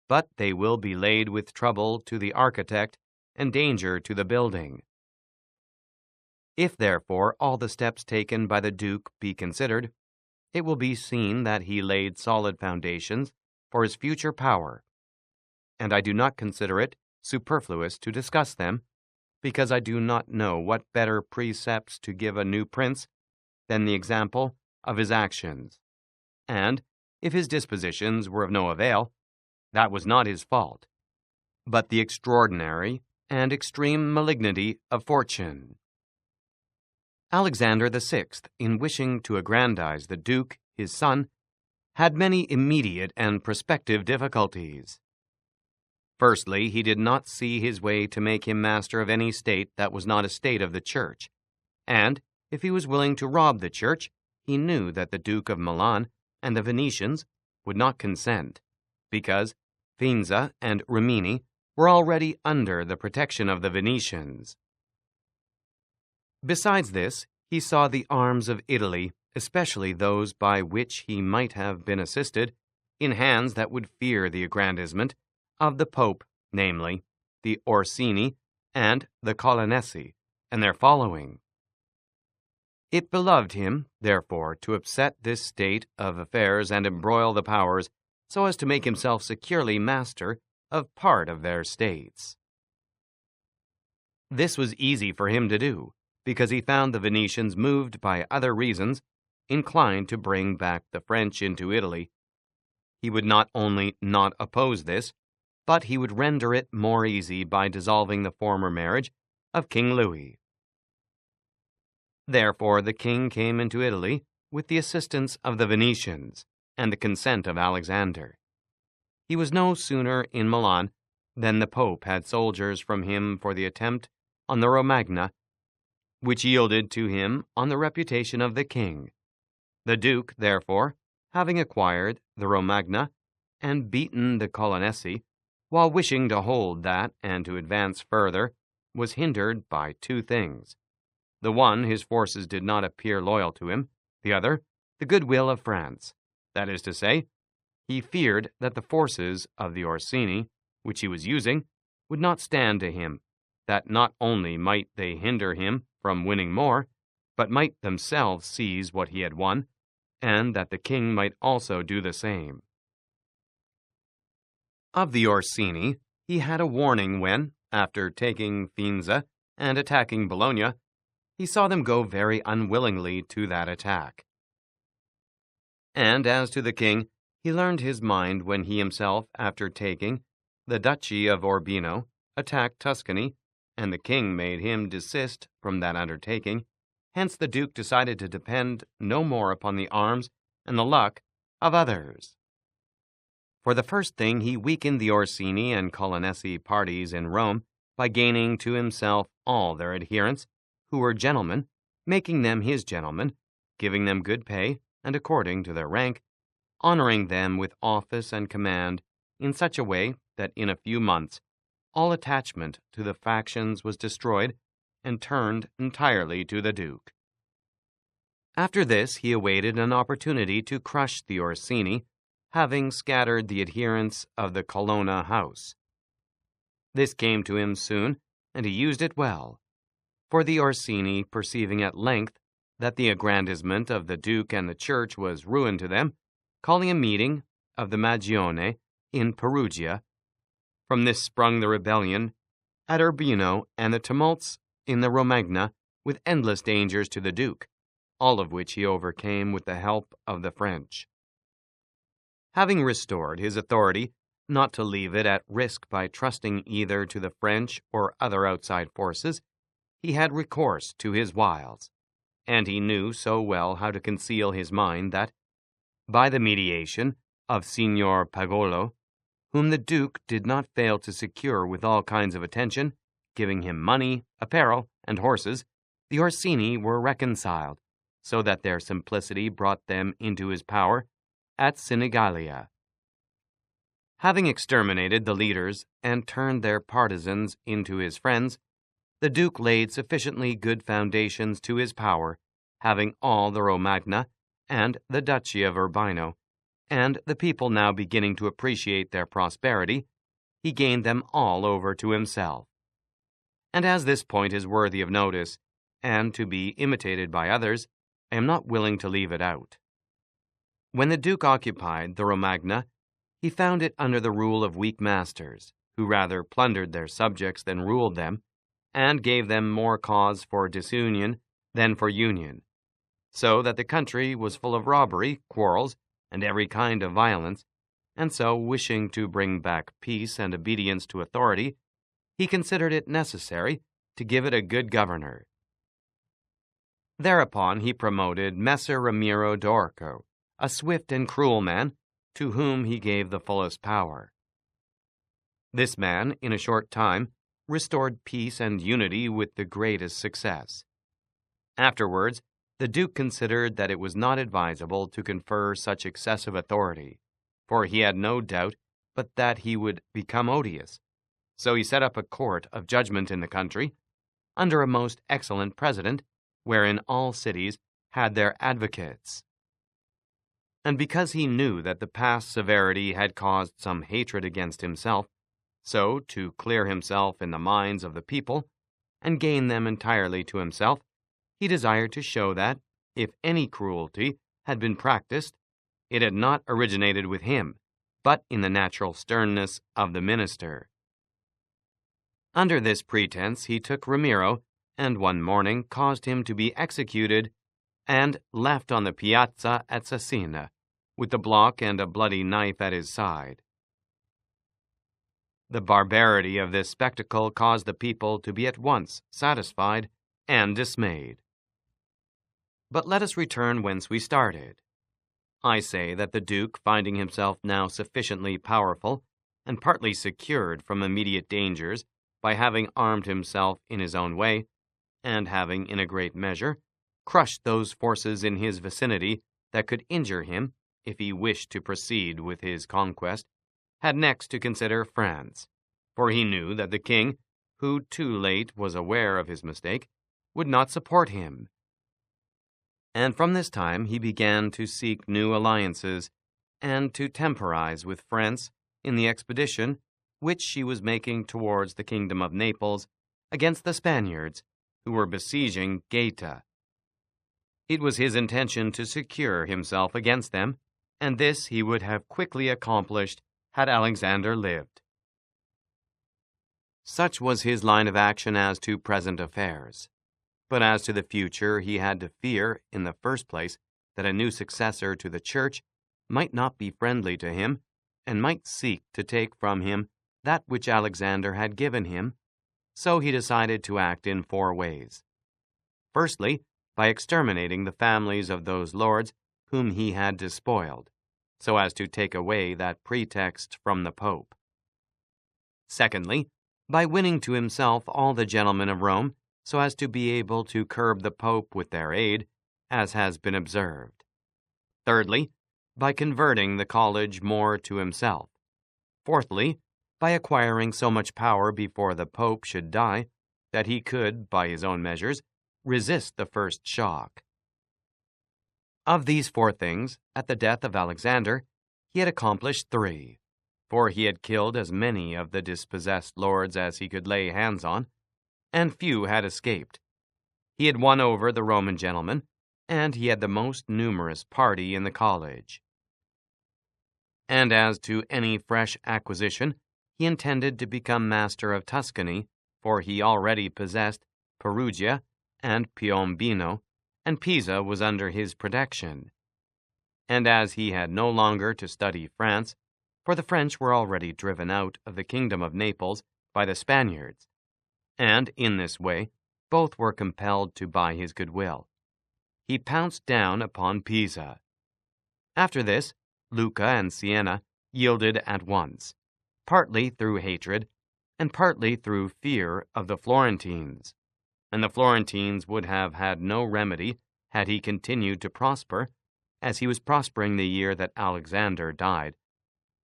but they will be laid with trouble to the architect and danger to the building. If, therefore, all the steps taken by the Duke be considered, it will be seen that he laid solid foundations for his future power, and I do not consider it superfluous to discuss them, because I do not know what better precepts to give a new prince than the example of his actions. And, if his dispositions were of no avail, that was not his fault, but the extraordinary and extreme malignity of fortune. Alexander VI, in wishing to aggrandize the Duke, his son, had many immediate and prospective difficulties. Firstly, he did not see his way to make him master of any state that was not a state of the Church, and, if he was willing to rob the Church, he knew that the Duke of Milan and the Venetians would not consent, because Faenza and Rimini were already under the protection of the Venetians. Besides this, he saw the arms of Italy, especially those by which he might have been assisted, in hands that would fear the aggrandizement of the Pope, namely, the Orsini and the Colonnesi, and their following. It beloved him, therefore, to upset this state of affairs and embroil the powers so as to make himself securely master of part of their states. This was easy for him to do, because he found the Venetians, moved by other reasons, inclined to bring back the French into Italy. He would not only not oppose this, but he would render it more easy by dissolving the former marriage of King Louis. Therefore the king came into Italy with the assistance of the Venetians and the consent of Alexander. He was no sooner in Milan than the Pope had soldiers from him for the attempt on the Romagna, which yielded to him on the reputation of the king. The Duke, therefore, having acquired the Romagna and beaten the Colonnesi, while wishing to hold that and to advance further, was hindered by two things. The one, his forces did not appear loyal to him; the other, the goodwill of France. That is to say, he feared that the forces of the Orsini, which he was using, would not stand to him, that not only might they hinder him from winning more, but might themselves seize what he had won, and that the king might also do the same. Of the Orsini, he had a warning when, after taking Faenza and attacking Bologna, he saw them go very unwillingly to that attack. And as to the king, he learned his mind when he himself, after taking the Duchy of Urbino, attacked Tuscany, and the king made him desist from that undertaking. Hence the Duke decided to depend no more upon the arms and the luck of others. For the first thing, he weakened the Orsini and Colonnesi parties in Rome by gaining to himself all their adherents, who were gentlemen, making them his gentlemen, giving them good pay, and according to their rank, honoring them with office and command in such a way that in a few months all attachment to the factions was destroyed and turned entirely to the Duke. After this, he awaited an opportunity to crush the Orsini, having scattered the adherents of the Colonna house. This came to him soon, and he used it well. For the Orsini, perceiving at length that the aggrandizement of the Duke and the Church was ruin to them, calling a meeting of the Magione in Perugia. From this sprung the rebellion at Urbino and the tumults in the Romagna, with endless dangers to the Duke, all of which he overcame with the help of the French. Having restored his authority, not to leave it at risk by trusting either to the French or other outside forces, he had recourse to his wiles, and he knew so well how to conceal his mind that, by the mediation of Signor Pagolo, whom the Duke did not fail to secure with all kinds of attention, giving him money, apparel, and horses, the Orsini were reconciled, so that their simplicity brought them into his power at Sinigalia. Having exterminated the leaders and turned their partisans into his friends, the Duke laid sufficiently good foundations to his power, having all the Romagna and the Duchy of Urbino, and the people now beginning to appreciate their prosperity, he gained them all over to himself. And as this point is worthy of notice, and to be imitated by others, I am not willing to leave it out. When the Duke occupied the Romagna, he found it under the rule of weak masters, who rather plundered their subjects than ruled them, and gave them more cause for disunion than for union, so that the country was full of robbery, quarrels, and every kind of violence, and so, wishing to bring back peace and obedience to authority, he considered it necessary to give it a good governor. Thereupon he promoted Messer Ramiro d'Orco, a swift and cruel man, to whom he gave the fullest power. This man, in a short time, restored peace and unity with the greatest success. Afterwards, the Duke considered that it was not advisable to confer such excessive authority, for he had no doubt but that he would become odious. So he set up a court of judgment in the country, under a most excellent president, wherein all cities had their advocates. And because he knew that the past severity had caused some hatred against himself, so, to clear himself in the minds of the people, and gain them entirely to himself, he desired to show that, if any cruelty had been practiced, it had not originated with him, but in the natural sternness of the minister. Under this pretense he took Ramiro, and one morning caused him to be executed and left on the piazza at Cesena, with the block and a bloody knife at his side. The barbarity of this spectacle caused the people to be at once satisfied and dismayed. But let us return whence we started. I say that the Duke, finding himself now sufficiently powerful, and partly secured from immediate dangers by having armed himself in his own way, and having, in a great measure, crushed those forces in his vicinity that could injure him if he wished to proceed with his conquest, had next to consider France, for he knew that the king, who too late was aware of his mistake, would not support him. And from this time he began to seek new alliances, and to temporize with France in the expedition which she was making towards the kingdom of Naples against the Spaniards, who were besieging Gaeta. It was his intention to secure himself against them, and this he would have quickly accomplished had Alexander lived. Such was his line of action as to present affairs. But as to the future, he had to fear, in the first place, that a new successor to the Church might not be friendly to him, and might seek to take from him that which Alexander had given him, so he decided to act in 4 ways. Firstly, by exterminating the families of those lords whom he had despoiled, so as to take away that pretext from the Pope. Secondly, by winning to himself all the gentlemen of Rome, so as to be able to curb the Pope with their aid, as has been observed. Thirdly, by converting the college more to himself. Fourthly, by acquiring so much power before the Pope should die that he could, by his own measures, resist the first shock. Of these 4 things, at the death of Alexander, he had accomplished 3, for he had killed as many of the dispossessed lords as he could lay hands on, and few had escaped. He had won over the Roman gentlemen, and he had the most numerous party in the college. And as to any fresh acquisition, he intended to become master of Tuscany, for he already possessed Perugia and Piombino, and Pisa was under his protection. and as he had no longer to study France, for the French were already driven out of the kingdom of Naples by the Spaniards, and in this way both were compelled to buy his goodwill. He pounced down upon Pisa. After this, Lucca and Siena yielded at once, partly through hatred and partly through fear of the Florentines, and the Florentines would have had no remedy had he continued to prosper, as he was prospering the year that Alexander died,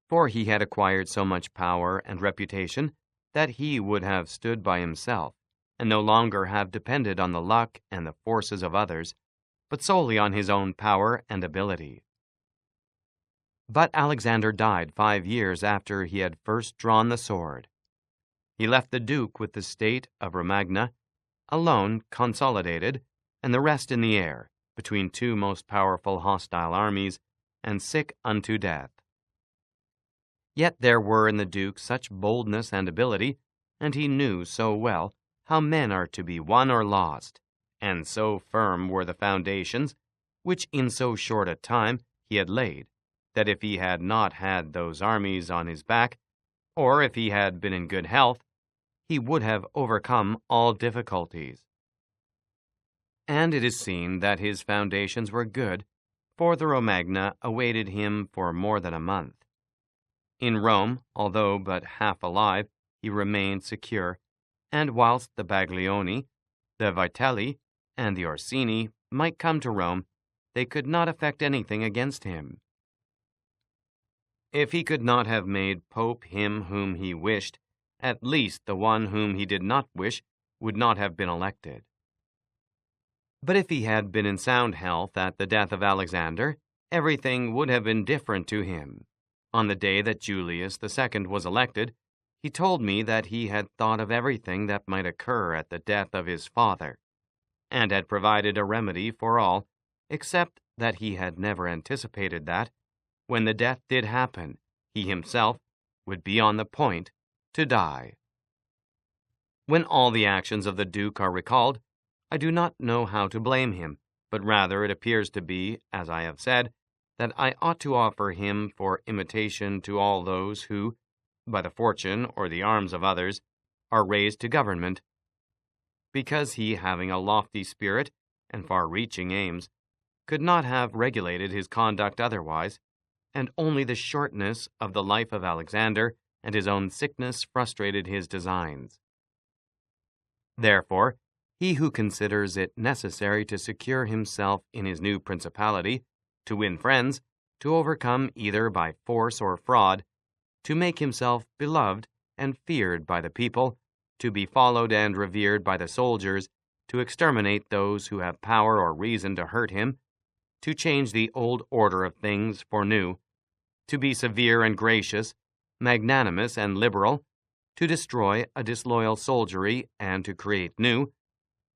for he had acquired so much power and reputation that he would have stood by himself, and no longer have depended on the luck and the forces of others, but solely on his own power and ability. But Alexander died 5 years after he had first drawn the sword. He left the Duke with the state of Romagna, alone consolidated, and the rest in the air, between two most powerful hostile armies, and sick unto death. Yet there were in the Duke such boldness and ability, and he knew so well how men are to be won or lost, and so firm were the foundations, which in so short a time he had laid, that if he had not had those armies on his back, or if he had been in good health, he would have overcome all difficulties. And it is seen that his foundations were good, for the Romagna awaited him for more than a month. In Rome, although but half alive, he remained secure, and whilst the Baglioni, the Vitelli, and the Orsini might come to Rome, they could not effect anything against him. If he could not have made Pope him whom he wished, at least the one whom he did not wish would not have been elected. But if he had been in sound health at the death of Alexander, everything would have been different to him. On the day that Julius II was elected, he told me that he had thought of everything that might occur at the death of his father, and had provided a remedy for all, except that he had never anticipated that, when the death did happen, he himself would be on the point to die. When all the actions of the Duke are recalled, I do not know how to blame him, but rather it appears to be, as I have said, that I ought to offer him for imitation to all those who, by the fortune or the arms of others, are raised to government, because he, having a lofty spirit and far-reaching aims, could not have regulated his conduct otherwise, and only the shortness of the life of Alexander and his own sickness frustrated his designs. Therefore, he who considers it necessary to secure himself in his new principality, to win friends, to overcome either by force or fraud, to make himself beloved and feared by the people, to be followed and revered by the soldiers, to exterminate those who have power or reason to hurt him, to change the old order of things for new, to be severe and gracious, magnanimous and liberal, to destroy a disloyal soldiery and to create new,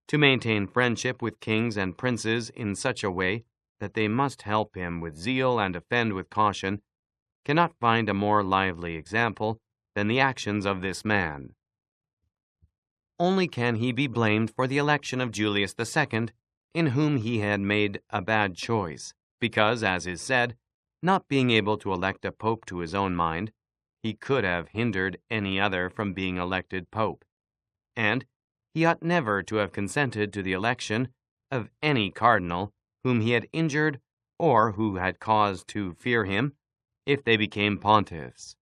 to maintain friendship with kings and princes in such a way that they must help him with zeal and offend with caution, cannot find a more lively example than the actions of this man. Only can he be blamed for the election of Julius II, in whom he had made a bad choice, because, as is said, not being able to elect a pope to his own mind, he could have hindered any other from being elected pope, and he ought never to have consented to the election of any cardinal whom he had injured or who had cause to fear him, if they became pontiffs.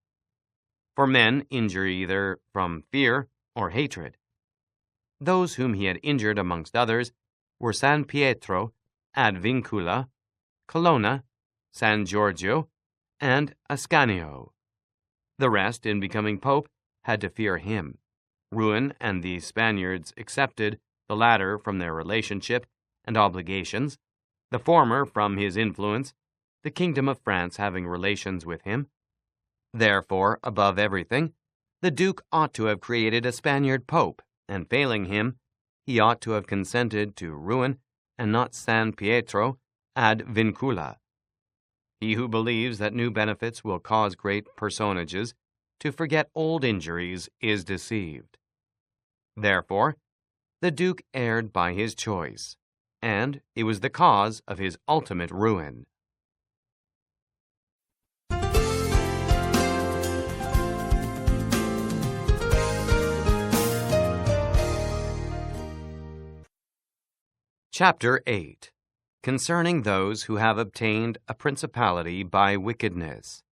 For men injure either from fear or hatred. Those whom he had injured, amongst others, were San Pietro, ad Vincula, Colonna, San Giorgio, and Ascanio. The rest, in becoming pope, had to fear him, Ruin and the Spaniards excepted, the latter from their relationship and obligations, the former from his influence, the kingdom of France having relations with him. Therefore, above everything, the Duke ought to have created a Spaniard pope, and failing him, he ought to have consented to Ruin and not San Pietro ad Vincula. He who believes that new benefits will cause great personages to forget old injuries is deceived. Therefore, the Duke erred by his choice, and it was the cause of his ultimate ruin. Chapter 8. Concerning those who have obtained a principality by wickedness.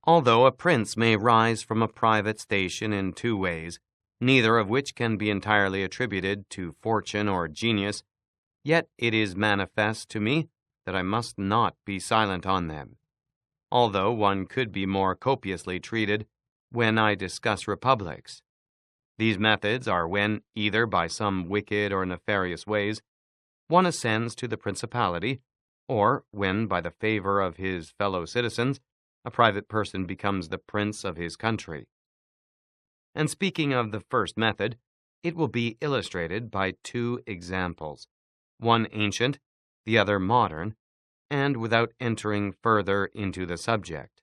Although a prince may rise from a private station in two ways, neither of which can be entirely attributed to fortune or genius, yet it is manifest to me that I must not be silent on them, although one could be more copiously treated when I discuss republics. These methods are when, either by some wicked or nefarious ways, one ascends to the principality, or when, by the favor of his fellow citizens, a private person becomes the prince of his country. And speaking of the first method, it will be illustrated by two examples, one ancient, the other modern, and without entering further into the subject.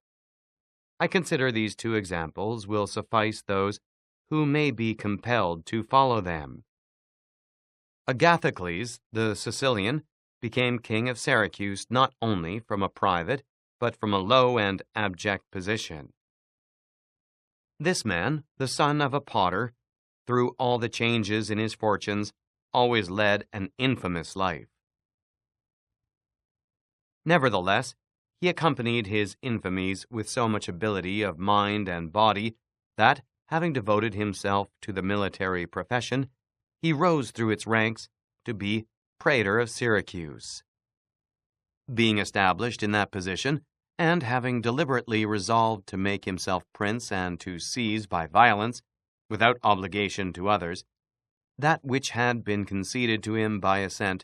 I consider these two examples will suffice those who may be compelled to follow them. Agathocles, the Sicilian, became king of Syracuse not only from a private, but from a low and abject position. This man, the son of a potter, through all the changes in his fortunes, always led an infamous life. Nevertheless, he accompanied his infamies with so much ability of mind and body that, having devoted himself to the military profession, he rose through its ranks to be praetor of Syracuse. Being established in that position, and having deliberately resolved to make himself prince and to seize by violence, without obligation to others, that which had been conceded to him by assent,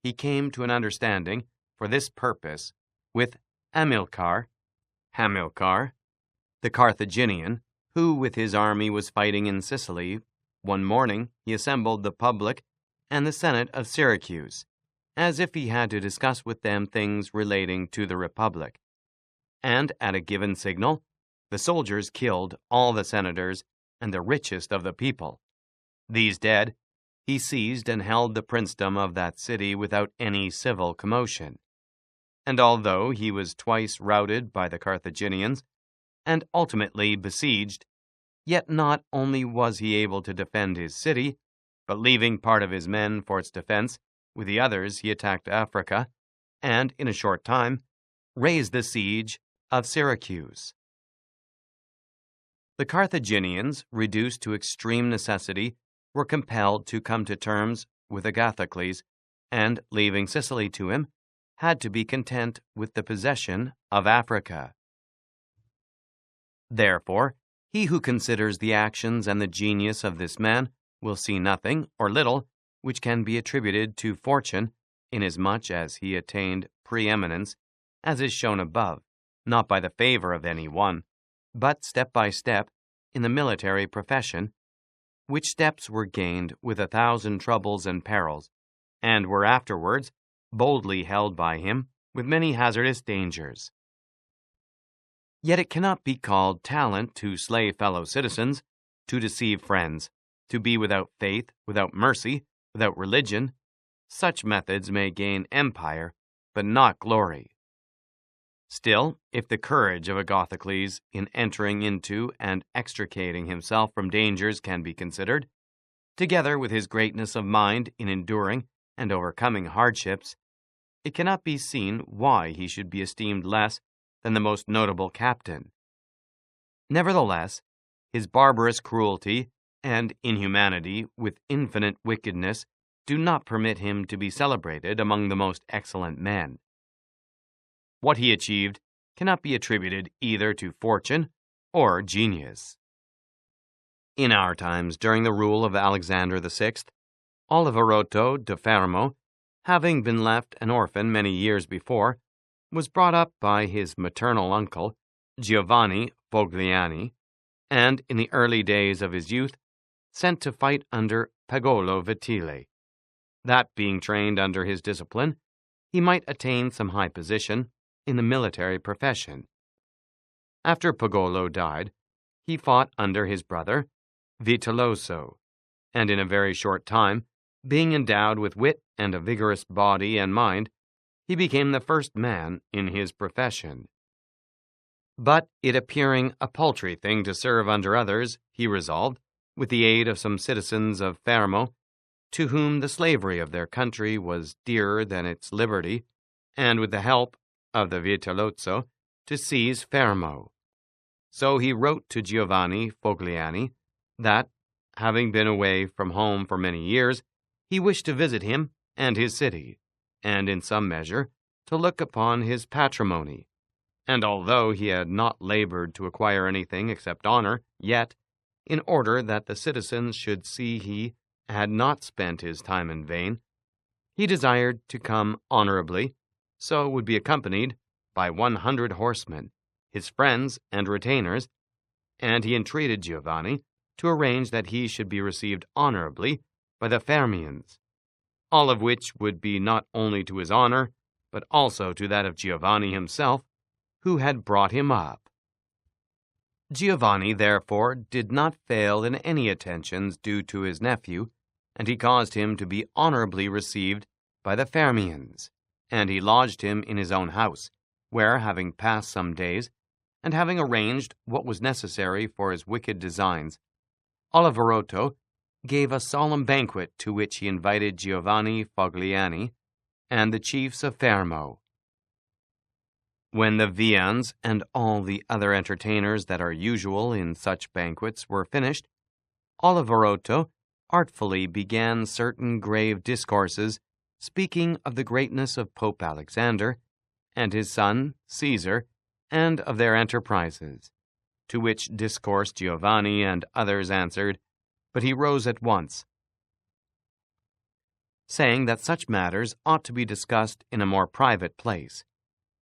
he came to an understanding for this purpose with Hamilcar, the Carthaginian, who with his army was fighting in Sicily. One morning he assembled the public and the Senate of Syracuse, as if he had to discuss with them things relating to the Republic. And at a given signal, the soldiers killed all the senators and the richest of the people. These dead, he seized and held the princedom of that city without any civil commotion. And although he was twice routed by the Carthaginians, and ultimately besieged, yet not only was he able to defend his city, but leaving part of his men for its defense, with the others he attacked Africa, and in a short time raised the siege of Syracuse. The Carthaginians, reduced to extreme necessity, were compelled to come to terms with Agathocles, and, leaving Sicily to him, had to be content with the possession of Africa. Therefore, he who considers the actions and the genius of this man will see nothing or little which can be attributed to fortune, inasmuch as he attained preeminence, as is shown above, not by the favor of any one, but step by step in the military profession, which steps were gained with 1,000 troubles and perils, and were afterwards boldly held by him with many hazardous dangers. Yet it cannot be called talent to slay fellow citizens, to deceive friends, to be without faith, without mercy, without religion. Such methods may gain empire, but not glory. Still, if the courage of Agathocles in entering into and extricating himself from dangers can be considered, together with his greatness of mind in enduring and overcoming hardships, it cannot be seen why he should be esteemed less than the most notable captain. Nevertheless, his barbarous cruelty and inhumanity with infinite wickedness do not permit him to be celebrated among the most excellent men. What he achieved cannot be attributed either to fortune or genius. In our times, during the rule of Alexander VI, Oliverotto da Fermo, having been left an orphan many years before, was brought up by his maternal uncle, Giovanni Fogliani, and in the early days of his youth, sent to fight under Pagolo Vitile, that being trained under his discipline, he might attain some high position in the military profession. After Pagolo died, he fought under his brother, Vitelloso, and in a very short time, being endowed with wit and a vigorous body and mind, he became the first man in his profession. But it appearing a paltry thing to serve under others, he resolved, with the aid of some citizens of Fermo, to whom the slavery of their country was dearer than its liberty, and with the help of the Vitellozzo, to seize Fermo. So he wrote to Giovanni Fogliani that, having been away from home for many years, he wished to visit him and his city, and in some measure to look upon his patrimony. And although he had not labored to acquire anything except honor, yet, in order that the citizens should see he had not spent his time in vain, he desired to come honorably, so would be accompanied by 100 horsemen, his friends and retainers, and he entreated Giovanni to arrange that he should be received honorably by the Fermians, all of which would be not only to his honor, but also to that of Giovanni himself, who had brought him up. Giovanni, therefore, did not fail in any attentions due to his nephew, and he caused him to be honorably received by the Fermians, and he lodged him in his own house, where, having passed some days, and having arranged what was necessary for his wicked designs, Oliverotto gave a solemn banquet to which he invited Giovanni Fogliani and the chiefs of Fermo. When the viands and all the other entertainers that are usual in such banquets were finished, Oliverotto artfully began certain grave discourses speaking of the greatness of Pope Alexander and his son Caesar, and of their enterprises, to which discourse Giovanni and others answered, but he rose at once, saying that such matters ought to be discussed in a more private place,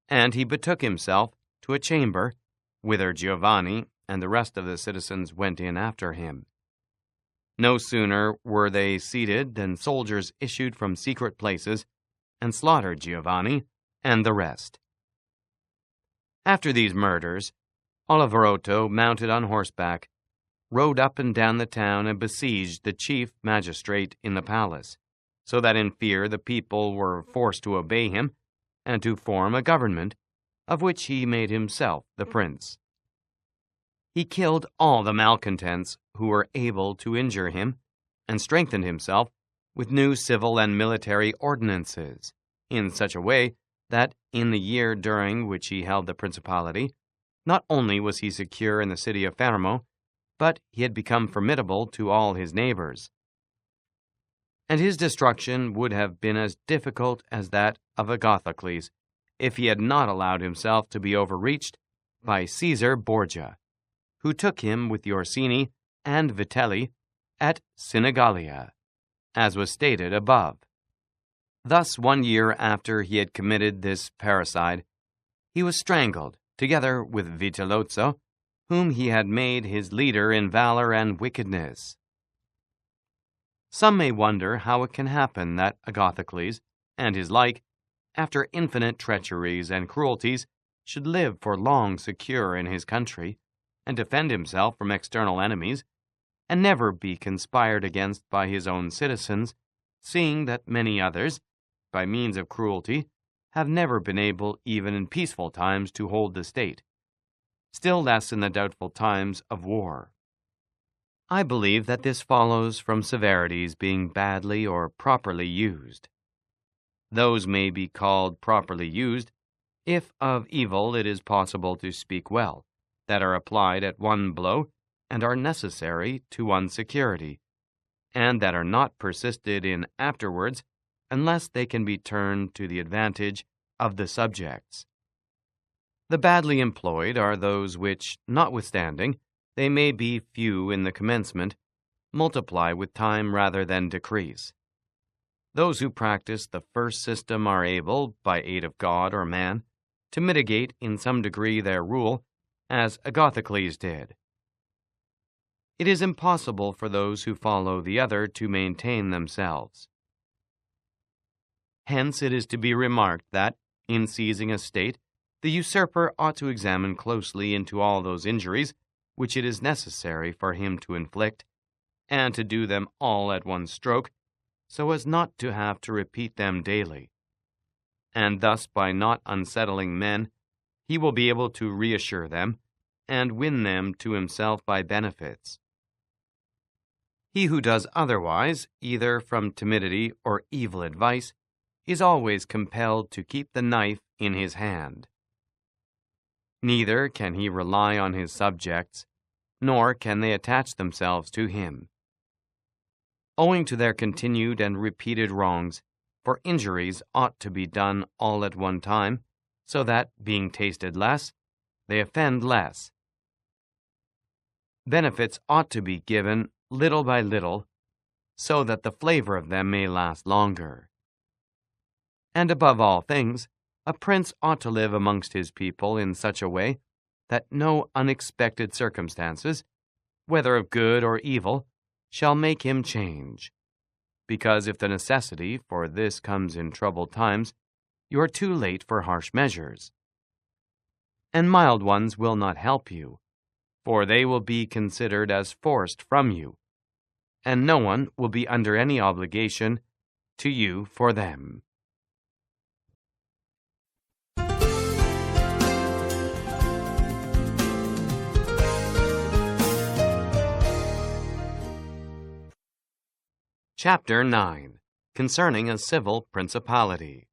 and he betook himself to a chamber, whither Giovanni and the rest of the citizens went in after him. No sooner were they seated than soldiers issued from secret places and slaughtered Giovanni and the rest. After these murders, Oliverotto, mounted on horseback, rode up and down the town and besieged the chief magistrate in the palace, so that in fear the people were forced to obey him and to form a government, of which he made himself the prince. He killed all the malcontents who were able to injure him, and strengthened himself with new civil and military ordinances, in such a way that, in the year during which he held the principality, not only was he secure in the city of Fermo, but he had become formidable to all his neighbors. And his destruction would have been as difficult as that of Agathocles, if he had not allowed himself to be overreached by Caesar Borgia, who took him with the Orsini and Vitelli at Sinigalia, as was stated above. Thus, 1 year after he had committed this parricide, he was strangled, together with Vitellozzo, whom he had made his leader in valor and wickedness. Some may wonder how it can happen that Agathocles and his like, after infinite treacheries and cruelties, should live for long secure in his country, and defend himself from external enemies, and never be conspired against by his own citizens, seeing that many others, by means of cruelty, have never been able even in peaceful times to hold the state, still less in the doubtful times of war. I believe that this follows from severities being badly or properly used. Those may be called properly used, if of evil it is possible to speak well, that are applied at one blow and are necessary to one's security, and that are not persisted in afterwards unless they can be turned to the advantage of the subjects. The badly employed are those which, notwithstanding they may be few in the commencement, multiply with time rather than decrease. Those who practice the first system are able, by aid of God or man, to mitigate in some degree their rule, as Agathocles did. It is impossible for those who follow the other to maintain themselves. Hence it is to be remarked that, in seizing a state, the usurper ought to examine closely into all those injuries which it is necessary for him to inflict, and to do them all at one stroke, so as not to have to repeat them daily. And thus, by not unsettling men, he will be able to reassure them, and win them to himself by benefits. He who does otherwise, either from timidity or evil advice, is always compelled to keep the knife in his hand. Neither can he rely on his subjects, nor can they attach themselves to him. Owing to their continued and repeated wrongs, for injuries ought to be done all at one time, so that, being tasted less, they offend less. Benefits ought to be given little by little, so that the flavor of them may last longer. And above all things, a prince ought to live amongst his people in such a way that no unexpected circumstances, whether of good or evil, shall make him change. Because if the necessity for this comes in troubled times, you are too late for harsh measures. And mild ones will not help you, for they will be considered as forced from you, and no one will be under any obligation to you for them. Chapter 9. Concerning a Civil Principality.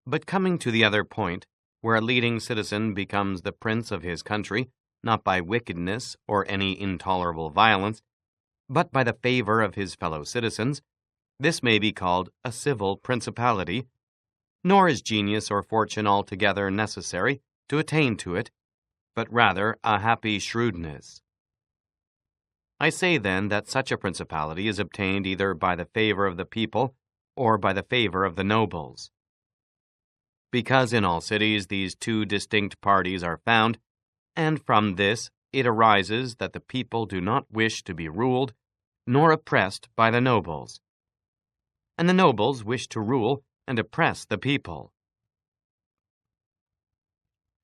But coming to the other point, where a leading citizen becomes the prince of his country, not by wickedness or any intolerable violence, but by the favor of his fellow citizens, this may be called a civil principality, nor is genius or fortune altogether necessary to attain to it, but rather a happy shrewdness. I say then that such a principality is obtained either by the favor of the people or by the favor of the nobles. Because in all cities these two distinct parties are found, and from this it arises that the people do not wish to be ruled nor oppressed by the nobles, and the nobles wish to rule and oppress the people.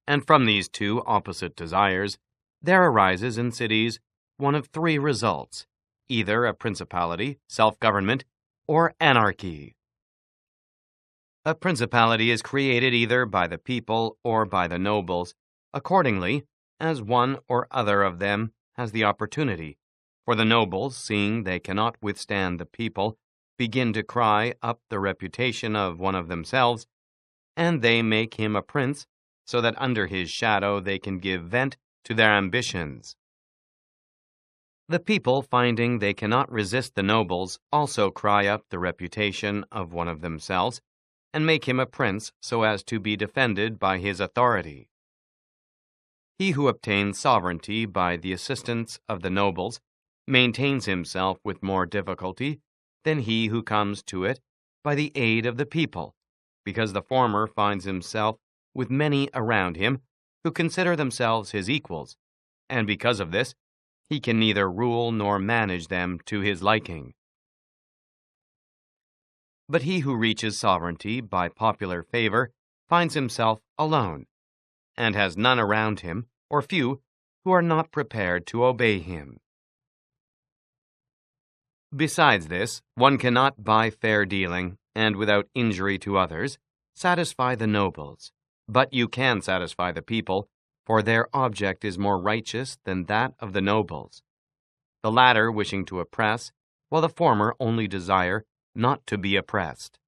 And from these two opposite desires there arises in cities one of three results, either a principality, self-government, or anarchy. A principality is created either by the people or by the nobles, accordingly as one or other of them has the opportunity, for the nobles, seeing they cannot withstand the people, begin to cry up the reputation of one of themselves, and they make him a prince, so that under his shadow they can give vent to their ambitions. The people, finding they cannot resist the nobles, also cry up the reputation of one of themselves, and make him a prince so as to be defended by his authority. He who obtains sovereignty by the assistance of the nobles maintains himself with more difficulty than he who comes to it by the aid of the people, because the former finds himself with many around him who consider themselves his equals, and because of this, he can neither rule nor manage them to his liking. But he who reaches sovereignty by popular favor finds himself alone, and has none around him, or few, who are not prepared to obey him. Besides this, one cannot by fair dealing, and without injury to others, satisfy the nobles, but you can satisfy the people, for their object is more righteous than that of the nobles, the latter wishing to oppress, while the former only desire not to be oppressed.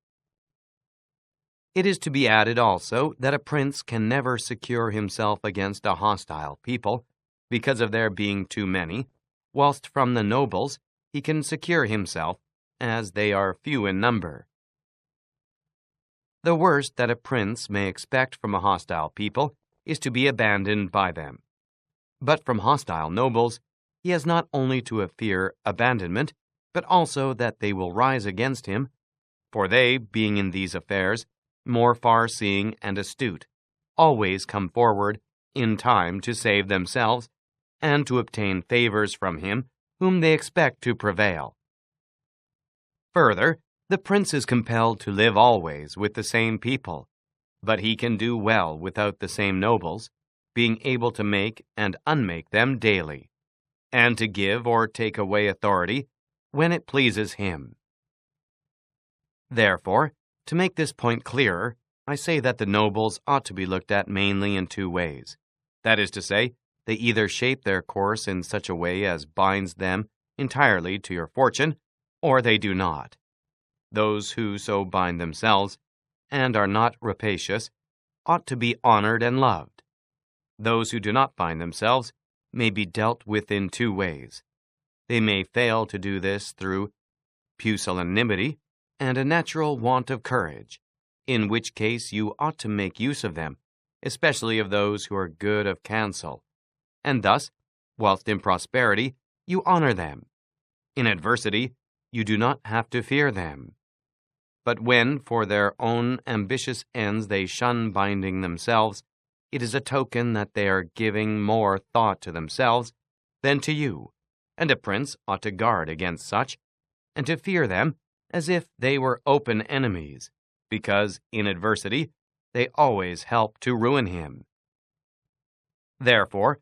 It is to be added also that a prince can never secure himself against a hostile people, because of their being too many, whilst from the nobles he can secure himself, as they are few in number. The worst that a prince may expect from a hostile people is to be abandoned by them. But from hostile nobles, he has not only to fear abandonment, but also that they will rise against him, for they, being in these affairs, more far-seeing and astute, always come forward in time to save themselves, and to obtain favors from him whom they expect to prevail. Further, the prince is compelled to live always with the same people, but he can do well without the same nobles, being able to make and unmake them daily, and to give or take away authority when it pleases him. Therefore, to make this point clearer, I say that the nobles ought to be looked at mainly in two ways. That is to say, They either shape their course in such a way as binds them entirely to your fortune, or they do not. Those who so bind themselves, and are not rapacious, ought to be honored and loved. Those who do not bind themselves may be dealt with in two ways. They may fail to do this through pusillanimity and a natural want of courage, in which case you ought to make use of them, especially of those who are good of counsel, and thus, whilst in prosperity, you honor them. In adversity, you do not have to fear them. But when, for their own ambitious ends, they shun binding themselves, it is a token that they are giving more thought to themselves than to you, and a prince ought to guard against such, and to fear them as if they were open enemies, because in adversity they always help to ruin him. Therefore,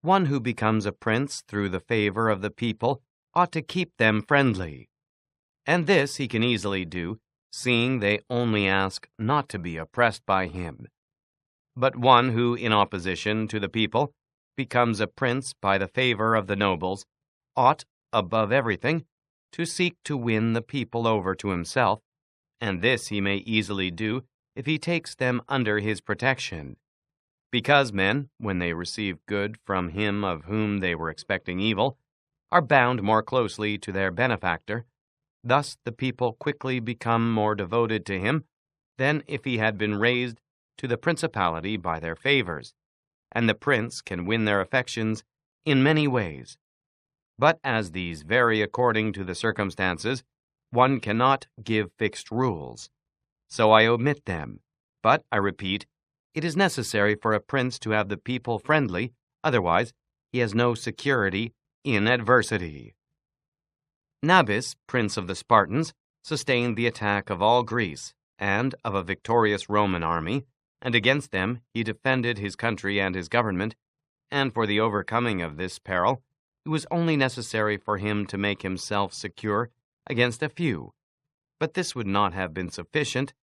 one who becomes a prince through the favor of the people ought to keep them friendly. And this he can easily do, seeing they only ask not to be oppressed by him. But one who, in opposition to the people, becomes a prince by the favor of the nobles, ought, above everything, to seek to win the people over to himself, and this he may easily do if he takes them under his protection. Because men, when they receive good from him of whom they were expecting evil, are bound more closely to their benefactor. Thus the people quickly become more devoted to him than if he had been raised to the principality by their favors, and the prince can win their affections in many ways. But as these vary according to the circumstances, one cannot give fixed rules. So I omit them. But, I repeat, it is necessary for a prince to have the people friendly, otherwise he has no security in adversity. Nabis, prince of the Spartans, sustained the attack of all Greece and of a victorious Roman army, and against them he defended his country and his government, and for the overcoming of this peril it was only necessary for him to make himself secure against a few, but this would not have been sufficient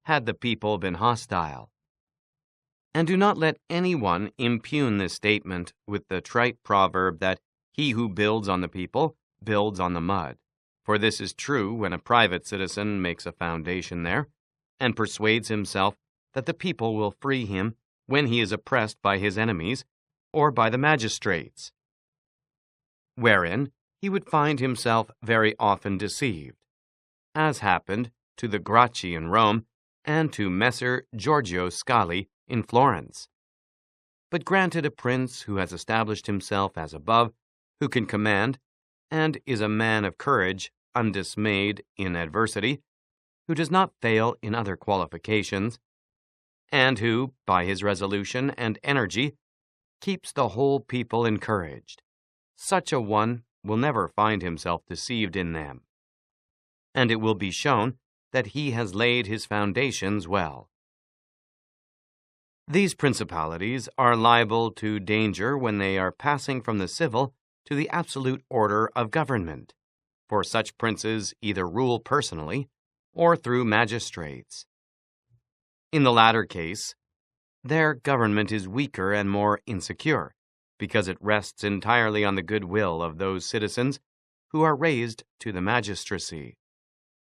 had the people been hostile. And do not let anyone impugn this statement with the trite proverb that he who builds on the people builds on the mud, for this is true when a private citizen makes a foundation there, and persuades himself that the people will free him when he is oppressed by his enemies or by the magistrates, wherein he would find himself very often deceived, as happened to the Gracchi in Rome and to Messer Giorgio Scali in Florence. But granted a prince who has established himself as above, who can command, and is a man of courage, undismayed in adversity, who does not fail in other qualifications, and who, by his resolution and energy, keeps the whole people encouraged. Such a one will never find himself deceived in them, and it will be shown that he has laid his foundations well. These principalities are liable to danger when they are passing from the civil to the absolute order of government, for such princes either rule personally or through magistrates. In the latter case, their government is weaker and more insecure, because it rests entirely on the good will of those citizens who are raised to the magistracy,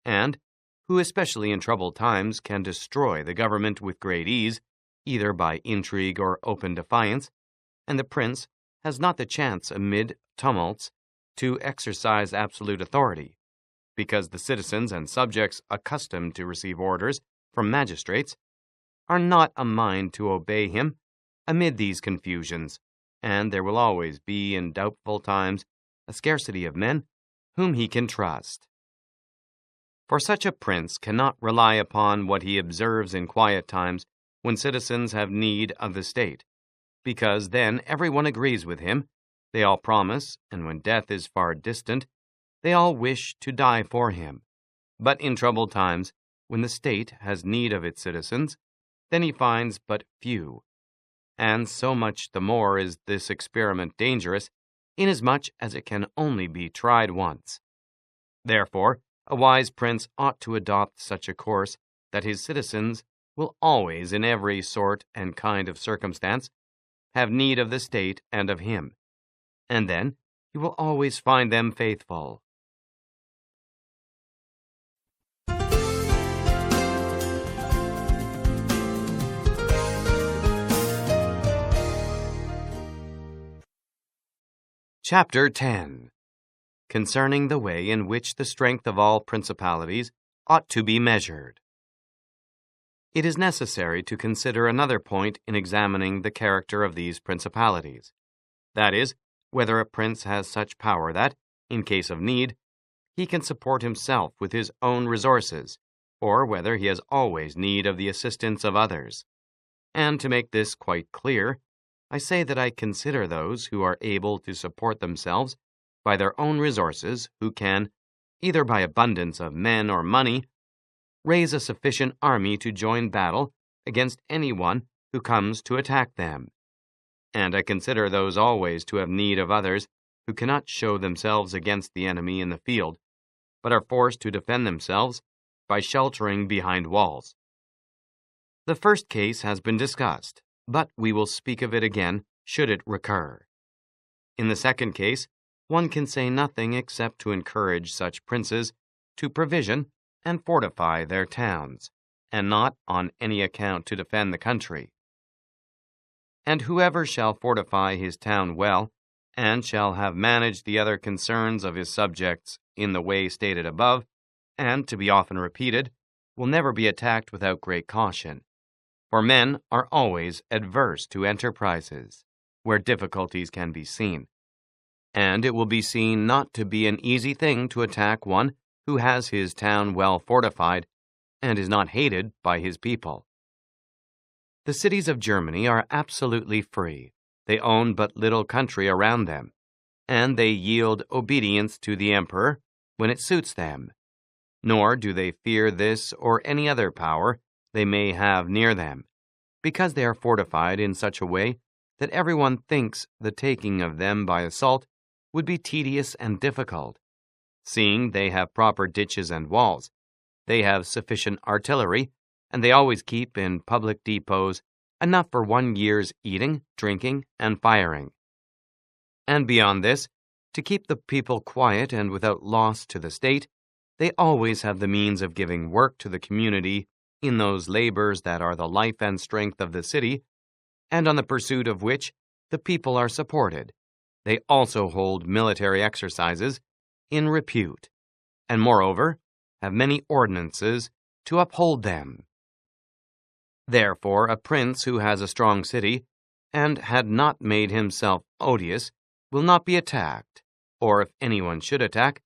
and who, especially in troubled times, can destroy the government with great ease, either by intrigue or open defiance, and the prince has not the chance amid tumults to exercise absolute authority, because the citizens and subjects accustomed to receive orders from magistrates are not a mind to obey him amid these confusions, and there will always be in doubtful times a scarcity of men whom he can trust. For such a prince cannot rely upon what he observes in quiet times when citizens have need of the state, because then everyone agrees with him, they all promise, and when death is far distant, they all wish to die for him. But in troubled times, when the state has need of its citizens, then he finds but few. And so much the more is this experiment dangerous, inasmuch as it can only be tried once. Therefore, a wise prince ought to adopt such a course that his citizens will always, in every sort and kind of circumstance, have need of the state and of him, and then he will always find them faithful. Chapter 10. Concerning the way in which the strength of all principalities ought to be measured. It is necessary to consider another point in examining the character of these principalities. That is, whether a prince has such power that, in case of need, he can support himself with his own resources, or whether he has always need of the assistance of others. And to make this quite clear, I say that I consider those who are able to support themselves by their own resources, who can, either by abundance of men or money, raise a sufficient army to join battle against anyone who comes to attack them. And I consider those always to have need of others who cannot show themselves against the enemy in the field, but are forced to defend themselves by sheltering behind walls. The first case has been discussed, but we will speak of it again should it recur. In the second case, one can say nothing except to encourage such princes to provision and fortify their towns, and not on any account to defend the country. And whoever shall fortify his town well, and shall have managed the other concerns of his subjects in the way stated above, and to be often repeated, will never be attacked without great caution. For men are always adverse to enterprises where difficulties can be seen, and it will be seen not to be an easy thing to attack one who has his town well fortified and is not hated by his people. The cities of Germany are absolutely free. They own but little country around them, and they yield obedience to the emperor when it suits them. Nor do they fear this or any other power they may have near them, because they are fortified in such a way that everyone thinks the taking of them by assault would be tedious and difficult. Seeing they have proper ditches and walls, they have sufficient artillery, and they always keep in public depots enough for 1 year's eating, drinking, and firing. And beyond this, to keep the people quiet and without loss to the state, they always have the means of giving work to the community in those labors that are the life and strength of the city, and on the pursuit of which the people are supported. They also hold military exercises in repute, and moreover have many ordinances to uphold them. Therefore, a prince who has a strong city, and had not made himself odious, will not be attacked, or if anyone should attack,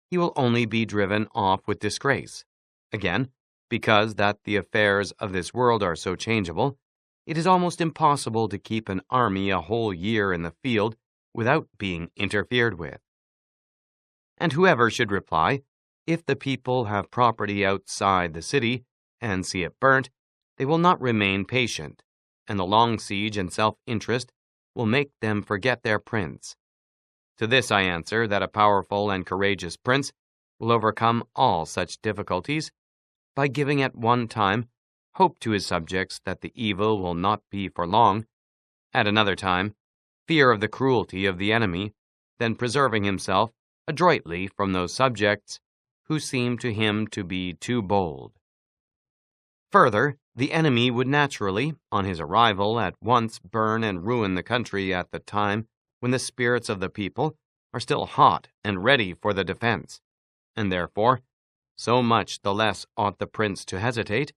he will only be driven off with disgrace. Again, because that the affairs of this world are so changeable, it is almost impossible to keep an army a whole year in the field without being interfered with. And whoever should reply, if the people have property outside the city and see it burnt, they will not remain patient, and the long siege and self-interest will make them forget their prince. To this I answer that a powerful and courageous prince will overcome all such difficulties by giving at one time hope to his subjects that the evil will not be for long, at another time fear of the cruelty of the enemy, then preserving himself adroitly from those subjects who seem to him to be too bold. Further, the enemy would naturally, on his arrival, at once burn and ruin the country at the time when the spirits of the people are still hot and ready for the defense, and therefore so much the less ought the prince to hesitate,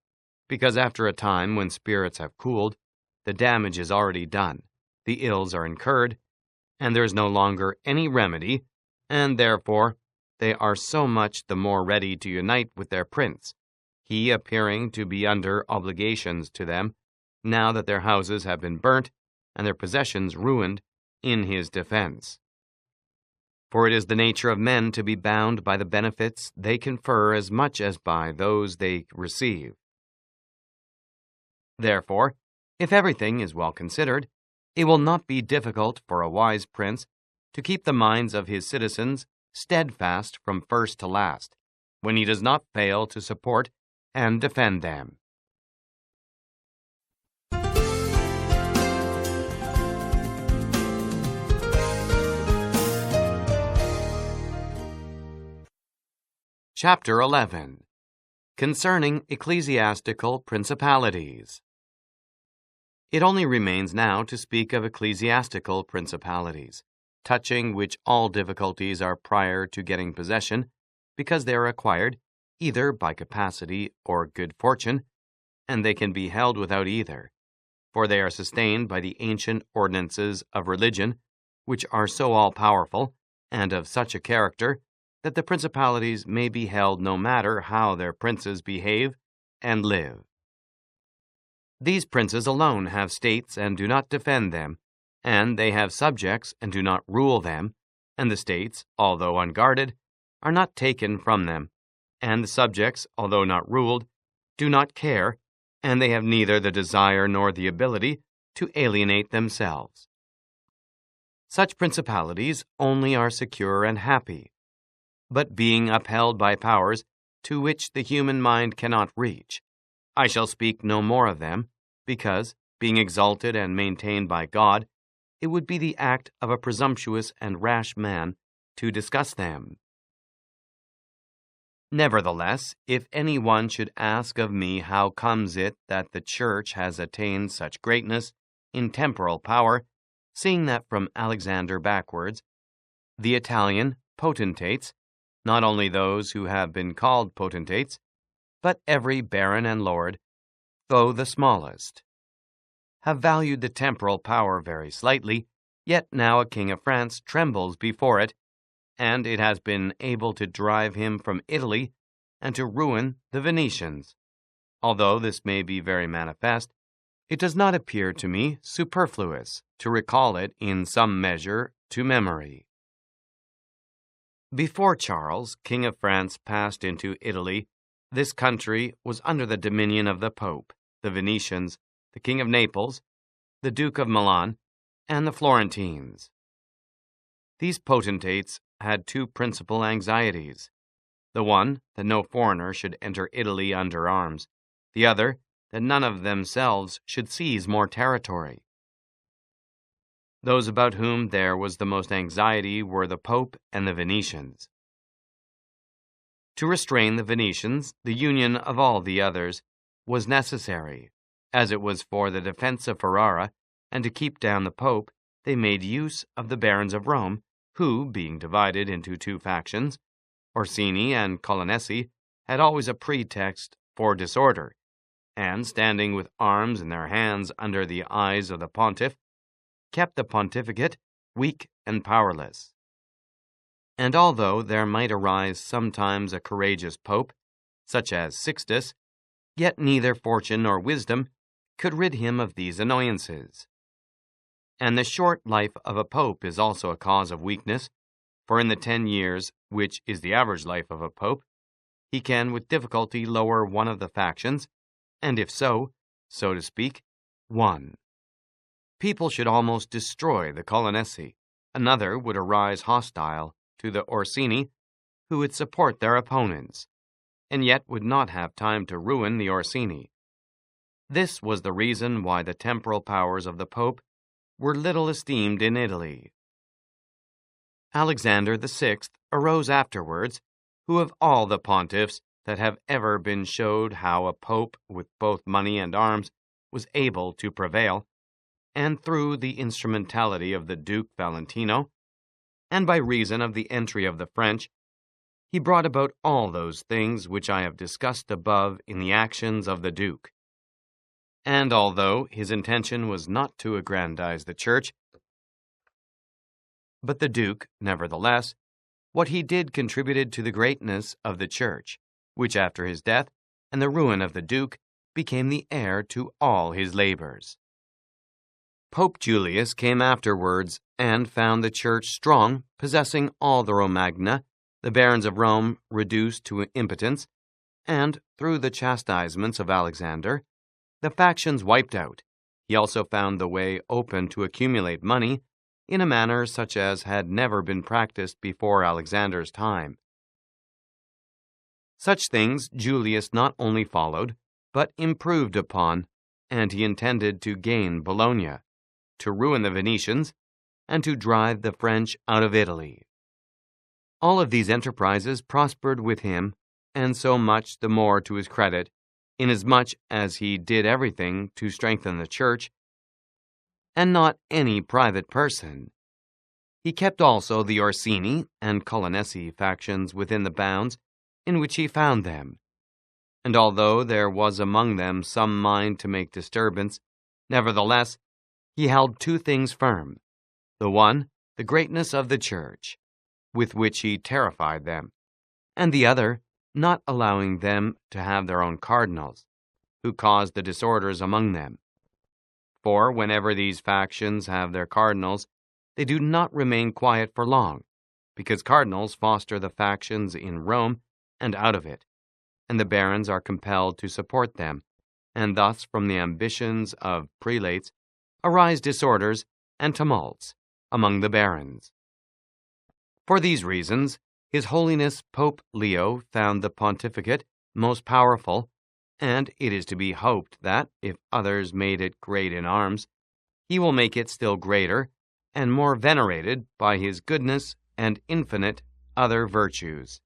because after a time when spirits have cooled, the damage is already done, the ills are incurred, and there is no longer any remedy, and therefore they are so much the more ready to unite with their prince, he appearing to be under obligations to them, now that their houses have been burnt and their possessions ruined in his defense. For it is the nature of men to be bound by the benefits they confer as much as by those they receive. Therefore, if everything is well considered, it will not be difficult for a wise prince to keep the minds of his citizens steadfast from first to last, when he does not fail to support and defend them. Chapter 11. Concerning Ecclesiastical Principalities. It only remains now to speak of ecclesiastical principalities, touching which all difficulties are prior to getting possession, because they are acquired either by capacity or good fortune, and they can be held without either, for they are sustained by the ancient ordinances of religion, which are so all-powerful, and of such a character, that the principalities may be held no matter how their princes behave and live. These princes alone have states and do not defend them, and they have subjects and do not rule them, and the states, although unguarded, are not taken from them, and the subjects, although not ruled, do not care, and they have neither the desire nor the ability to alienate themselves. Such principalities only are secure and happy, but being upheld by powers to which the human mind cannot reach, I shall speak no more of them, because, being exalted and maintained by God, it would be the act of a presumptuous and rash man to discuss them. Nevertheless, if any one should ask of me how comes it that the Church has attained such greatness in temporal power, seeing that from Alexander backwards, the Italian potentates, not only those who have been called potentates, but every baron and lord, though the smallest, have valued the temporal power very slightly, yet now a king of France trembles before it, and it has been able to drive him from Italy and to ruin the Venetians. Although this may be very manifest, it does not appear to me superfluous to recall it in some measure to memory. Before Charles, King of France, passed into Italy, this country was under the dominion of the Pope, the Venetians, the King of Naples, the Duke of Milan, and the Florentines. These potentates had two principal anxieties: the one, that no foreigner should enter Italy under arms; the other, that none of themselves should seize more territory. Those about whom there was the most anxiety were the Pope and the Venetians. To restrain the Venetians, the union of all the others was necessary, as it was for the defense of Ferrara, and to keep down the Pope, they made use of the barons of Rome, who, being divided into two factions, Orsini and Colonnesi, had always a pretext for disorder, and, standing with arms in their hands under the eyes of the pontiff, kept the pontificate weak and powerless. And although there might arise sometimes a courageous pope, such as Sixtus, yet neither fortune nor wisdom could rid him of these annoyances. And the short life of a pope is also a cause of weakness, for in the 10 years, which is the average life of a pope, he can with difficulty lower one of the factions, and if so to speak, one. People should almost destroy the Colonnesi. Another would arise hostile to the Orsini, who would support their opponents, and yet would not have time to ruin the Orsini. This was the reason why the temporal powers of the Pope were little esteemed in Italy. Alexander VI arose afterwards, who of all the pontiffs that have ever been showed how a pope with both money and arms was able to prevail, and through the instrumentality of the Duke Valentino, and by reason of the entry of the French, he brought about all those things which I have discussed above in the actions of the Duke. And although his intention was not to aggrandize the Church, but the Duke, nevertheless, what he did contributed to the greatness of the Church, which after his death and the ruin of the Duke became the heir to all his labors. Pope Julius came afterwards and found the Church strong, possessing all the Romagna, the barons of Rome reduced to impotence, and, through the chastisements of Alexander, the factions wiped out. He also found the way open to accumulate money in a manner such as had never been practiced before Alexander's time. Such things Julius not only followed, but improved upon, and he intended to gain Bologna, to ruin the Venetians, and to drive the French out of Italy. All of these enterprises prospered with him, and so much the more to his credit, inasmuch as he did everything to strengthen the church, and not any private person. He kept also the Orsini and Colonnesi factions within the bounds in which he found them, and although there was among them some mind to make disturbance, nevertheless he held two things firm: the one, the greatness of the church, with which he terrified them, and the other, not allowing them to have their own cardinals, who caused the disorders among them. For whenever these factions have their cardinals, they do not remain quiet for long, because cardinals foster the factions in Rome and out of it, and the barons are compelled to support them, and thus from the ambitions of prelates arise disorders and tumults among the barons. For these reasons, His Holiness Pope Leo found the pontificate most powerful, and it is to be hoped that, if others made it great in arms, he will make it still greater and more venerated by his goodness and infinite other virtues.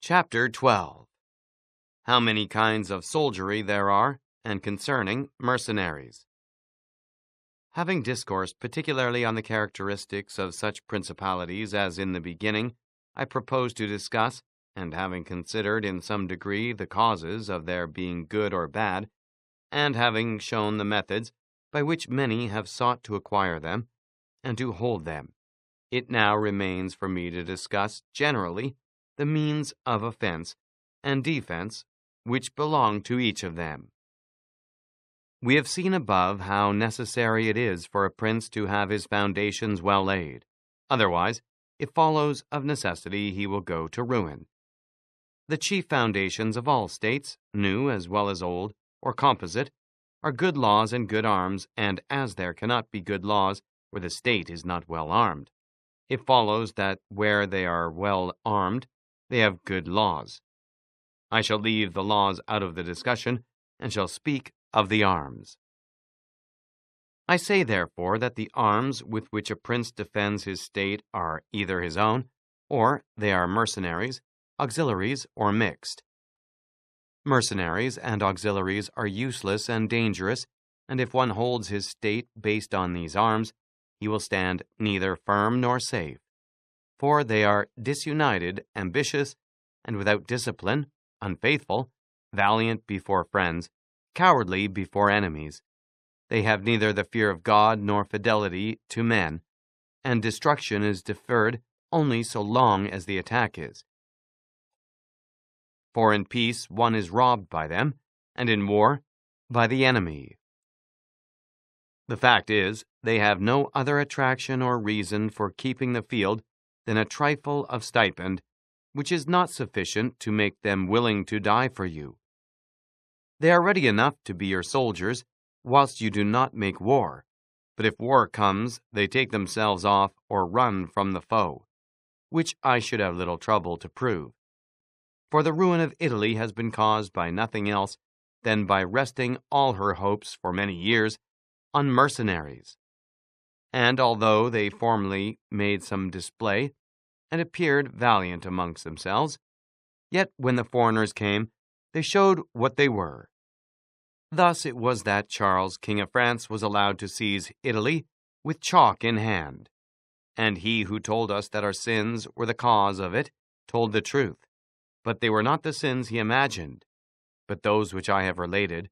Chapter 12. How many kinds of soldiery there are, and concerning mercenaries. Having discoursed particularly on the characteristics of such principalities as in the beginning I propose to discuss, and having considered in some degree the causes of their being good or bad, and having shown the methods by which many have sought to acquire them and to hold them, it now remains for me to discuss generally the means of offense and defense which belong to each of them. We have seen above how necessary it is for a prince to have his foundations well laid. Otherwise, it follows of necessity he will go to ruin. The chief foundations of all states, new as well as old, or composite, are good laws and good arms, and as there cannot be good laws where the state is not well armed, it follows that where they are well armed, they have good laws. I shall leave the laws out of the discussion, and shall speak of the arms. I say, therefore, that the arms with which a prince defends his state are either his own, or they are mercenaries, auxiliaries, or mixed. Mercenaries and auxiliaries are useless and dangerous, and if one holds his state based on these arms, he will stand neither firm nor safe, for they are disunited, ambitious, and without discipline, unfaithful, valiant before friends, cowardly before enemies. They have neither the fear of God nor fidelity to men, and destruction is deferred only so long as the attack is. For in peace one is robbed by them, and in war by the enemy. The fact is, they have no other attraction or reason for keeping the field than a trifle of stipend, which is not sufficient to make them willing to die for you. They are ready enough to be your soldiers, whilst you do not make war, but if war comes, they take themselves off or run from the foe, which I should have little trouble to prove. For the ruin of Italy has been caused by nothing else than by resting all her hopes for many years on mercenaries. And although they formerly made some display, and appeared valiant amongst themselves, yet when the foreigners came, they showed what they were. Thus it was that Charles, King of France, was allowed to seize Italy with chalk in hand, and he who told us that our sins were the cause of it told the truth, but they were not the sins he imagined, but those which I have related,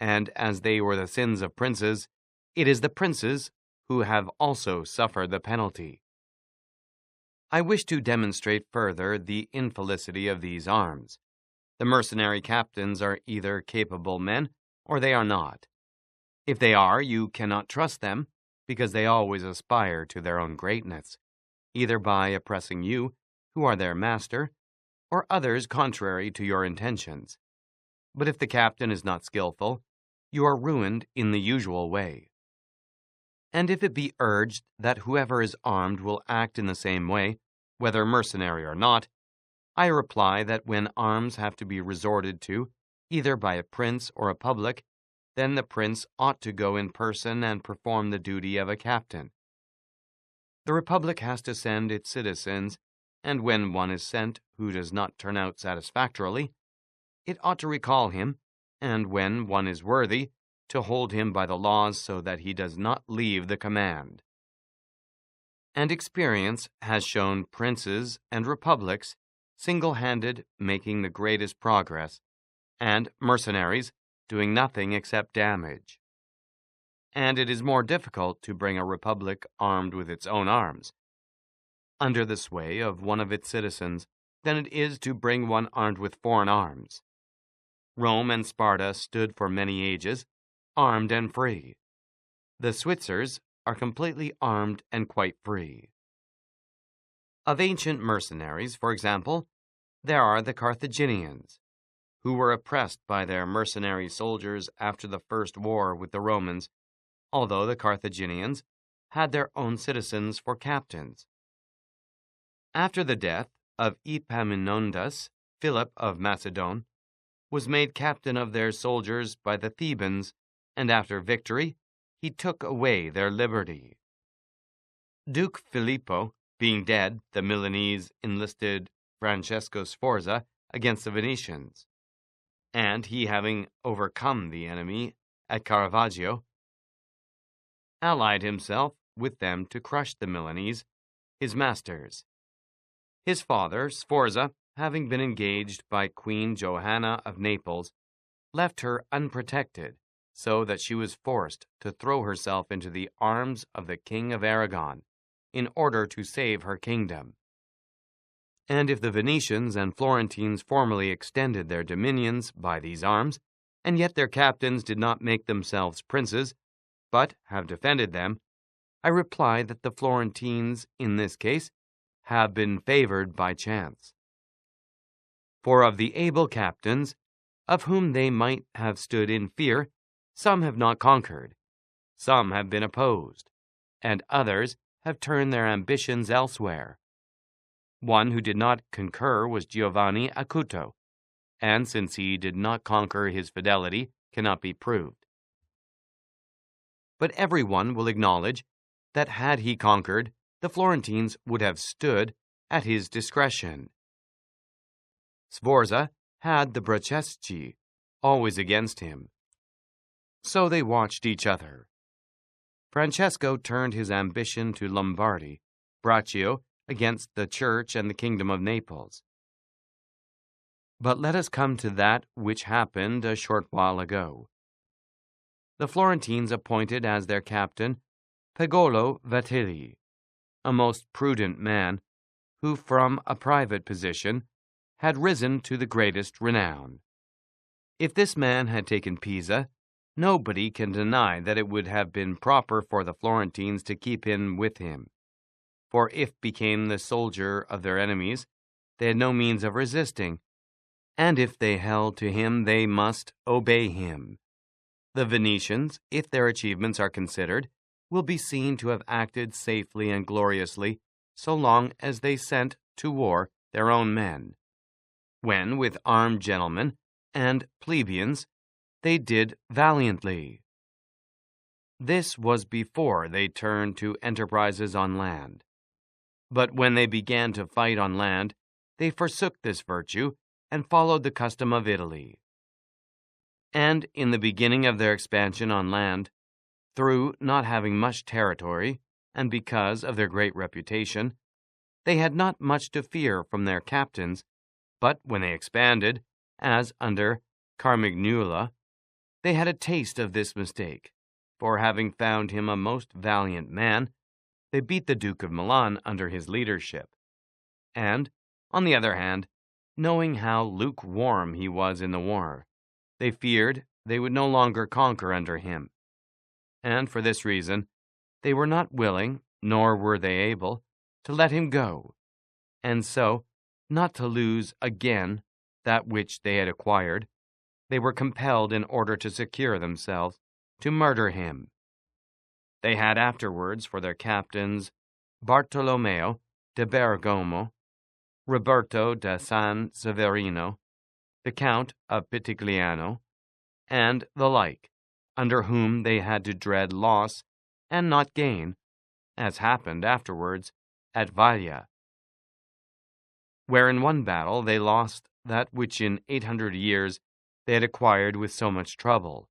and as they were the sins of princes, it is the princes who have also suffered the penalty. I wish to demonstrate further the infelicity of these arms. The mercenary captains are either capable men, or they are not. If they are, you cannot trust them, because they always aspire to their own greatness, either by oppressing you, who are their master, or others contrary to your intentions. But if the captain is not skillful, you are ruined in the usual way. And if it be urged that whoever is armed will act in the same way, whether mercenary or not, I reply that when arms have to be resorted to, either by a prince or a public, then the prince ought to go in person and perform the duty of a captain. The republic has to send its citizens, and when one is sent who does not turn out satisfactorily, it ought to recall him, and when one is worthy, to hold him by the laws so that he does not leave the command. And experience has shown princes and republics single-handed making the greatest progress, and mercenaries doing nothing except damage. And it is more difficult to bring a republic armed with its own arms, under the sway of one of its citizens, than it is to bring one armed with foreign arms. Rome and Sparta stood for many ages, armed and free. The Switzers are completely armed and quite free. Of ancient mercenaries, for example, there are the Carthaginians, who were oppressed by their mercenary soldiers after the first war with the Romans, although the Carthaginians had their own citizens for captains. After the death of Epaminondas, Philip of Macedon was made captain of their soldiers by the Thebans, and after victory he took away their liberty. Duke Filippo being dead, the Milanese enlisted Francesco Sforza against the Venetians, and he having overcome the enemy at Caravaggio, allied himself with them to crush the Milanese, his masters. His father, Sforza, having been engaged by Queen Johanna of Naples, left her unprotected, so that she was forced to throw herself into the arms of the King of Aragon, in order to save her kingdom. And if the Venetians and Florentines formerly extended their dominions by these arms, and yet their captains did not make themselves princes, but have defended them, I reply that the Florentines, in this case, have been favored by chance. For of the able captains, of whom they might have stood in fear, some have not conquered, some have been opposed, and others have turned their ambitions elsewhere. One who did not concur was Giovanni Acuto, and since he did not conquer, his fidelity cannot be proved. But everyone will acknowledge that had he conquered, the Florentines would have stood at his discretion. Sforza had the Bracceschi always against him. So they watched each other. Francesco turned his ambition to Lombardy, Braccio against the Church and the Kingdom of Naples. But let us come to that which happened a short while ago. The Florentines appointed as their captain Pagolo Vitelli, a most prudent man, who from a private position had risen to the greatest renown. If this man had taken Pisa, nobody can deny that it would have been proper for the Florentines to keep him with him. For if became the soldier of their enemies, they had no means of resisting, and if they held to him, they must obey him. The Venetians, if their achievements are considered, will be seen to have acted safely and gloriously so long as they sent to war their own men, when with armed gentlemen and plebeians they did valiantly. This was before they turned to enterprises on land. But when they began to fight on land, they forsook this virtue and followed the custom of Italy. And in the beginning of their expansion on land, through not having much territory, and because of their great reputation, they had not much to fear from their captains, but when they expanded, as under Carmignuola, they had a taste of this mistake, for having found him a most valiant man, they beat the Duke of Milan under his leadership. And, on the other hand, knowing how lukewarm he was in the war, they feared they would no longer conquer under him. And for this reason, they were not willing, nor were they able, to let him go, and so, not to lose again that which they had acquired, they were compelled, in order to secure themselves, to murder him. They had afterwards for their captains Bartolomeo de Bergomo, Roberto da San Severino, the Count of Pitigliano, and the like, under whom they had to dread loss and not gain, as happened afterwards at Vaglia, where in one battle they lost that which in 800 years they had acquired with so much trouble.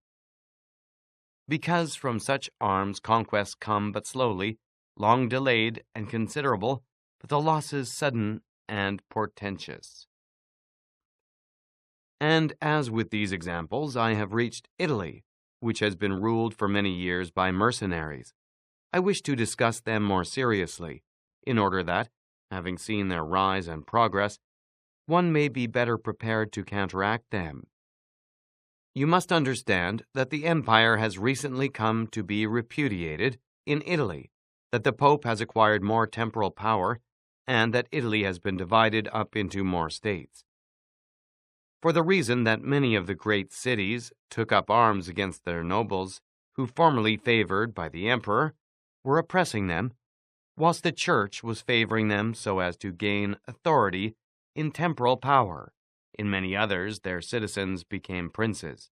Because from such arms conquests come but slowly, long delayed and considerable, but the losses sudden and portentous. And as with these examples, I have reached Italy, which has been ruled for many years by mercenaries. I wish to discuss them more seriously, in order that, having seen their rise and progress, one may be better prepared to counteract them. You must understand that the empire has recently come to be repudiated in Italy, that the Pope has acquired more temporal power, and that Italy has been divided up into more states. For the reason that many of the great cities took up arms against their nobles, who formerly favored by the emperor, were oppressing them, whilst the church was favoring them so as to gain authority in temporal power. In many others, their citizens became princes.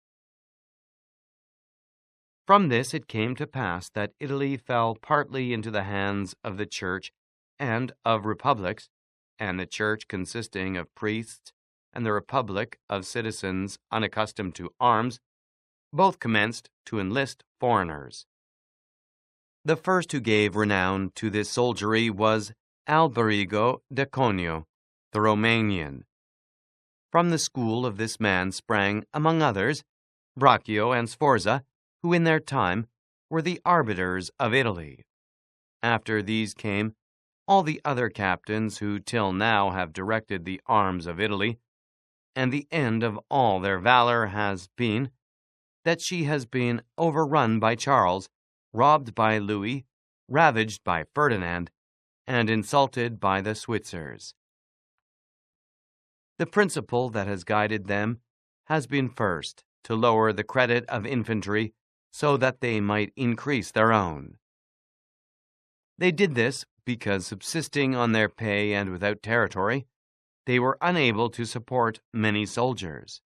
From this it came to pass that Italy fell partly into the hands of the church and of republics, and the church consisting of priests, and the republic of citizens unaccustomed to arms, both commenced to enlist foreigners. The first who gave renown to this soldiery was Alberigo da Conio, the Romanian. From the school of this man sprang, among others, Braccio and Sforza, who in their time were the arbiters of Italy. After these came all the other captains who till now have directed the arms of Italy, and the end of all their valor has been that she has been overrun by Charles, robbed by Louis, ravaged by Ferdinand, and insulted by the Switzers. The principle that has guided them has been first to lower the credit of infantry so that they might increase their own. They did this because, subsisting on their pay and without territory, they were unable to support many soldiers,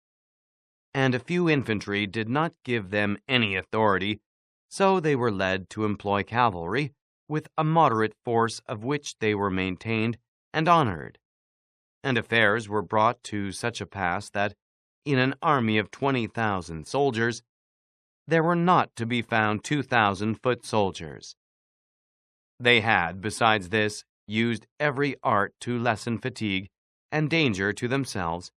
and a few infantry did not give them any authority, so they were led to employ cavalry with a moderate force of which they were maintained and honored, and affairs were brought to such a pass that, in an army of 20,000 soldiers, there were not to be found 2,000 foot soldiers. They had, besides this, used every art to lessen fatigue and danger to themselves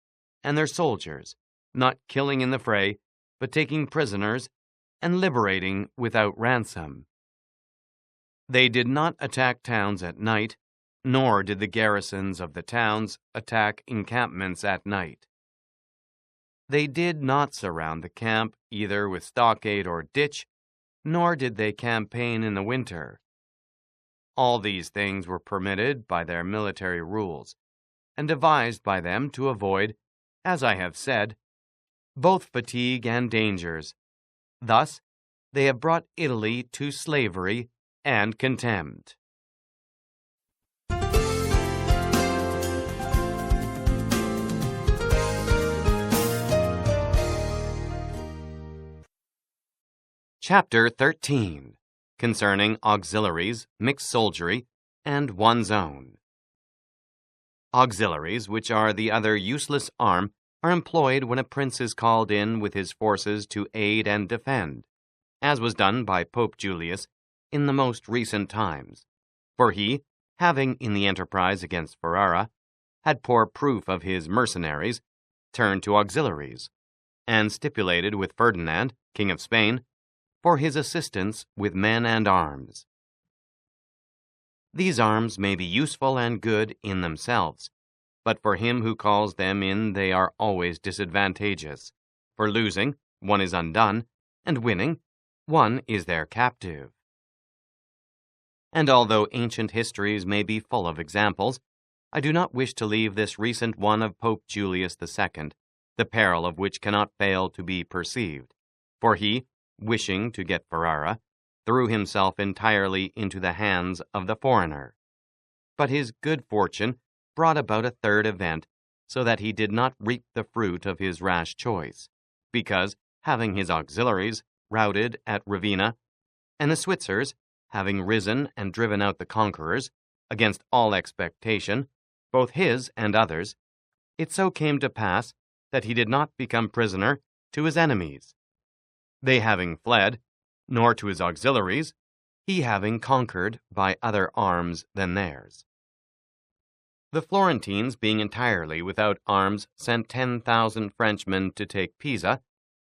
and their soldiers, not killing in the fray, but taking prisoners and liberating without ransom. They did not attack towns at night, nor did the garrisons of the towns attack encampments at night. They did not surround the camp either with stockade or ditch, nor did they campaign in the winter. All these things were permitted by their military rules, and devised by them to avoid, as I have said, both fatigue and dangers. Thus, they have brought Italy to slavery and contempt. Chapter 13, concerning auxiliaries, mixed soldiery, and one's own. Auxiliaries, which are the other useless arm, are employed when a prince is called in with his forces to aid and defend, as was done by Pope Julius in the most recent times. For he, having in the enterprise against Ferrara had poor proof of his mercenaries, turned to auxiliaries, and stipulated with Ferdinand, King of Spain, for his assistance with men and arms. These arms may be useful and good in themselves, but for him who calls them in they are always disadvantageous. For losing, one is undone, and winning, one is their captive. And although ancient histories may be full of examples, I do not wish to leave this recent one of Pope Julius II, the peril of which cannot fail to be perceived, for he, wishing to get Ferrara, threw himself entirely into the hands of the foreigner. But his good fortune brought about a third event so that he did not reap the fruit of his rash choice, because, having his auxiliaries routed at Ravenna, and the Switzers, having risen and driven out the conquerors, against all expectation, both his and others, it so came to pass that he did not become prisoner to his enemies, they having fled, nor to his auxiliaries, he having conquered by other arms than theirs. The Florentines, being entirely without arms, sent 10,000 Frenchmen to take Pisa,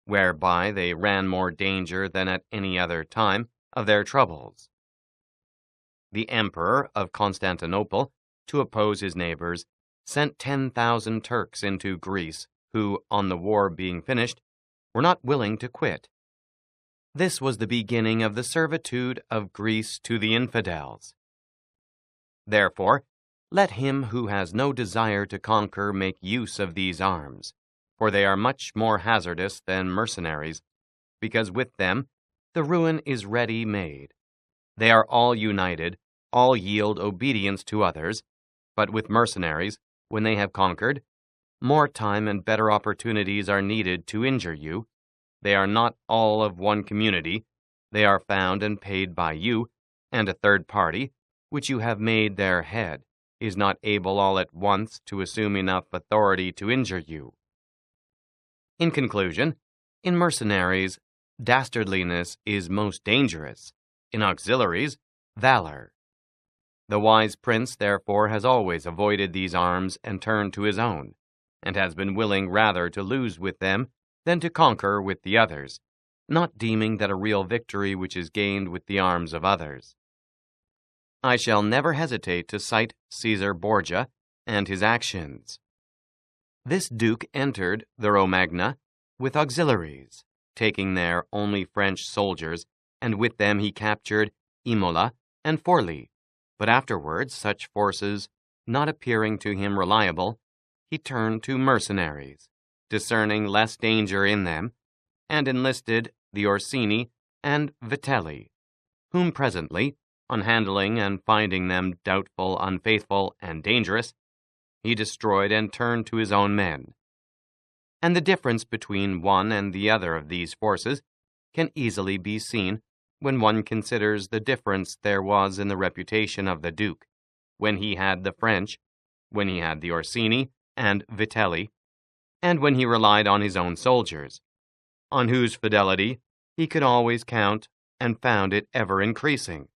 whereby they ran more danger than at any other time of their troubles. The Emperor of Constantinople, to oppose his neighbors, sent 10,000 Turks into Greece, who, on the war being finished, were not willing to quit. This was the beginning of the servitude of Greece to the infidels. Therefore, let him who has no desire to conquer make use of these arms, for they are much more hazardous than mercenaries, because with them the ruin is ready made. They are all united, all yield obedience to others, but with mercenaries, when they have conquered, more time and better opportunities are needed to injure you. They are not all of one community. They are found and paid by you, and a third party, which you have made their head, is not able all at once to assume enough authority to injure you. In conclusion, in mercenaries, dastardliness is most dangerous. In auxiliaries, valor. The wise prince, therefore, has always avoided these arms and turned to his own, and has been willing rather to lose with them than to conquer with the others, not deeming that a real victory which is gained with the arms of others. I shall never hesitate to cite Caesar Borgia and his actions. This duke entered the Romagna with auxiliaries, taking there only French soldiers, and with them he captured Imola and Forli. But afterwards, such forces not appearing to him reliable, he turned to mercenaries, discerning less danger in them, and enlisted the Orsini and Vitelli, whom presently, on handling and finding them doubtful, unfaithful, and dangerous, he destroyed and turned to his own men. And the difference between one and the other of these forces can easily be seen when one considers the difference there was in the reputation of the Duke, when he had the French, when he had the Orsini and Vitelli, and when he relied on his own soldiers, on whose fidelity he could always count and found it ever increasing.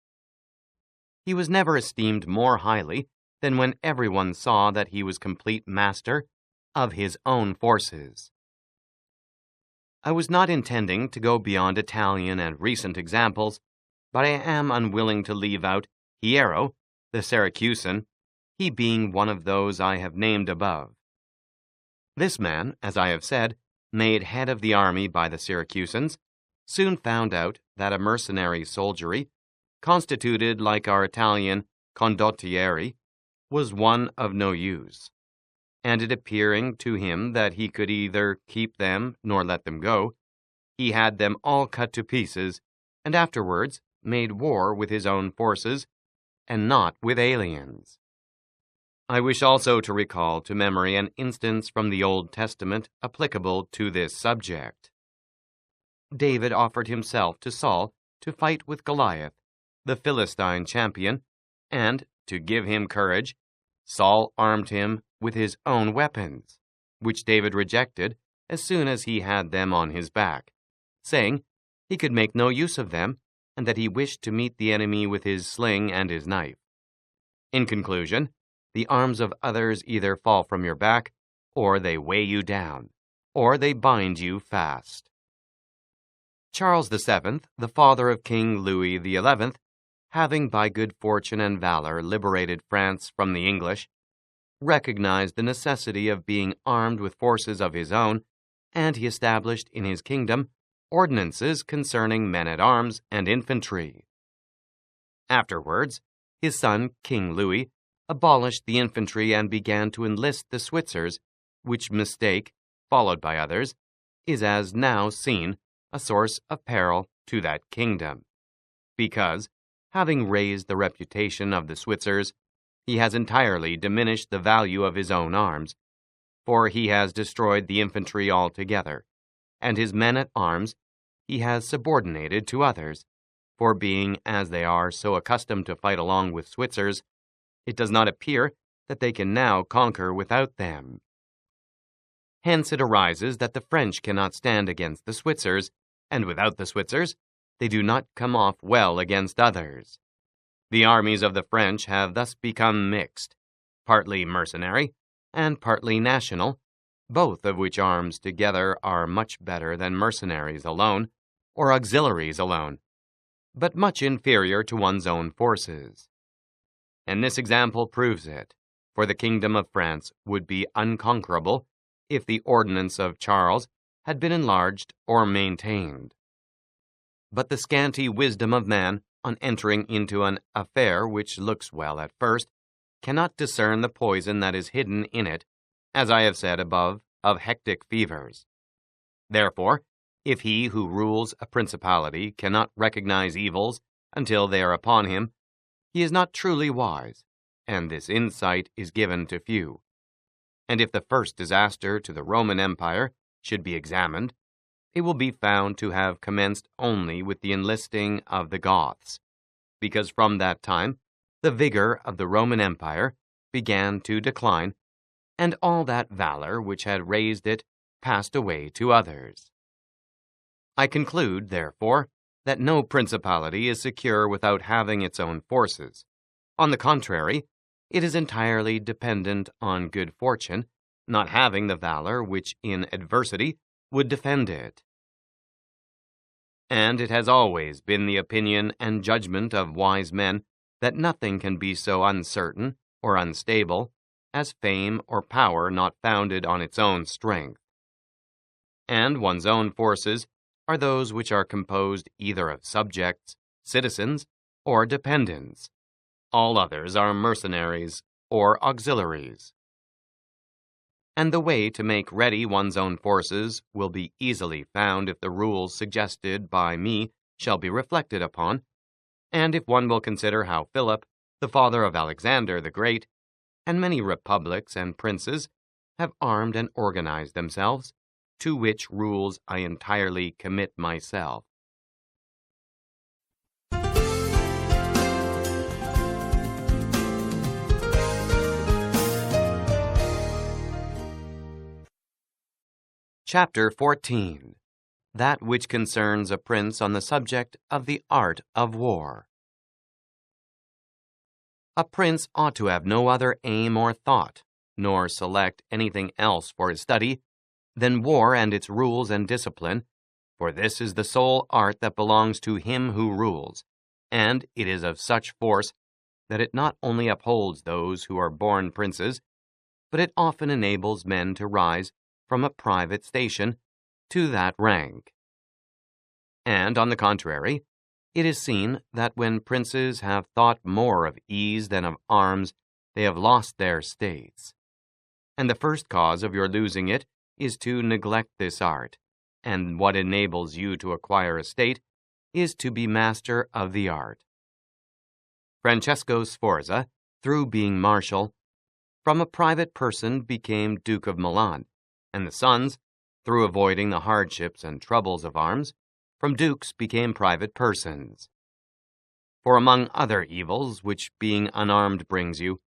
He was never esteemed more highly than when everyone saw that he was complete master of his own forces. I was not intending to go beyond Italian and recent examples, but I am unwilling to leave out Hiero, the Syracusan, he being one of those I have named above. This man, as I have said, made head of the army by the Syracusans, soon found out that a mercenary soldiery, constituted like our Italian condottieri, was one of no use, and it appearing to him that he could either keep them nor let them go, he had them all cut to pieces, and afterwards made war with his own forces, and not with aliens. I wish also to recall to memory an instance from the Old Testament applicable to this subject. David offered himself to Saul to fight with Goliath, the Philistine champion, and, to give him courage, Saul armed him with his own weapons, which David rejected as soon as he had them on his back, saying he could make no use of them, and that he wished to meet the enemy with his sling and his knife. In conclusion, the arms of others either fall from your back, or they weigh you down, or they bind you fast. Charles VII, the father of King Louis XI, having by good fortune and valor liberated France from the English, recognized the necessity of being armed with forces of his own, and he established in his kingdom ordinances concerning men-at-arms and infantry. Afterwards, his son, King Louis, abolished the infantry and began to enlist the Switzers, which mistake, followed by others, is as now seen a source of peril to that kingdom, because, having raised the reputation of the Switzers, he has entirely diminished the value of his own arms, for he has destroyed the infantry altogether, and his men-at-arms he has subordinated to others, for being, as they are, so accustomed to fight along with Switzers, it does not appear that they can now conquer without them. Hence it arises that the French cannot stand against the Switzers, and without the Switzers, they do not come off well against others. The armies of the French have thus become mixed, partly mercenary and partly national, both of which arms together are much better than mercenaries alone, or auxiliaries alone, but much inferior to one's own forces. And this example proves it, for the kingdom of France would be unconquerable if the ordinance of Charles had been enlarged or maintained. But the scanty wisdom of man, on entering into an affair which looks well at first, cannot discern the poison that is hidden in it, as I have said above, of hectic fevers. Therefore, if he who rules a principality cannot recognize evils until they are upon him, he is not truly wise, and this insight is given to few. And if the first disaster to the Roman Empire should be examined, it will be found to have commenced only with the enlisting of the Goths, because from that time the vigor of the Roman Empire began to decline, and all that valor which had raised it passed away to others. I conclude, therefore, that no principality is secure without having its own forces. On the contrary, it is entirely dependent on good fortune, not having the valor which in adversity would defend it. And it has always been the opinion and judgment of wise men that nothing can be so uncertain or unstable as fame or power not founded on its own strength. And one's own forces are those which are composed either of subjects, citizens, or dependents. All others are mercenaries or auxiliaries. And the way to make ready one's own forces will be easily found if the rules suggested by me shall be reflected upon, and if one will consider how Philip, the father of Alexander the Great, and many republics and princes have armed and organized themselves, to which rules I entirely commit myself. Chapter 14. That which concerns a prince on the subject of the art of war. A prince ought to have no other aim or thought, nor select anything else for his study, than war and its rules and discipline, for this is the sole art that belongs to him who rules, and it is of such force that it not only upholds those who are born princes, but it often enables men to rise from a private station to that rank. And, on the contrary, it is seen that when princes have thought more of ease than of arms, they have lost their states. And the first cause of your losing it is to neglect this art, and what enables you to acquire a state is to be master of the art. Francesco Sforza, through being marshal, from a private person became Duke of Milan, and the sons, through avoiding the hardships and troubles of arms, from dukes became private persons. For among other evils which being unarmed brings you,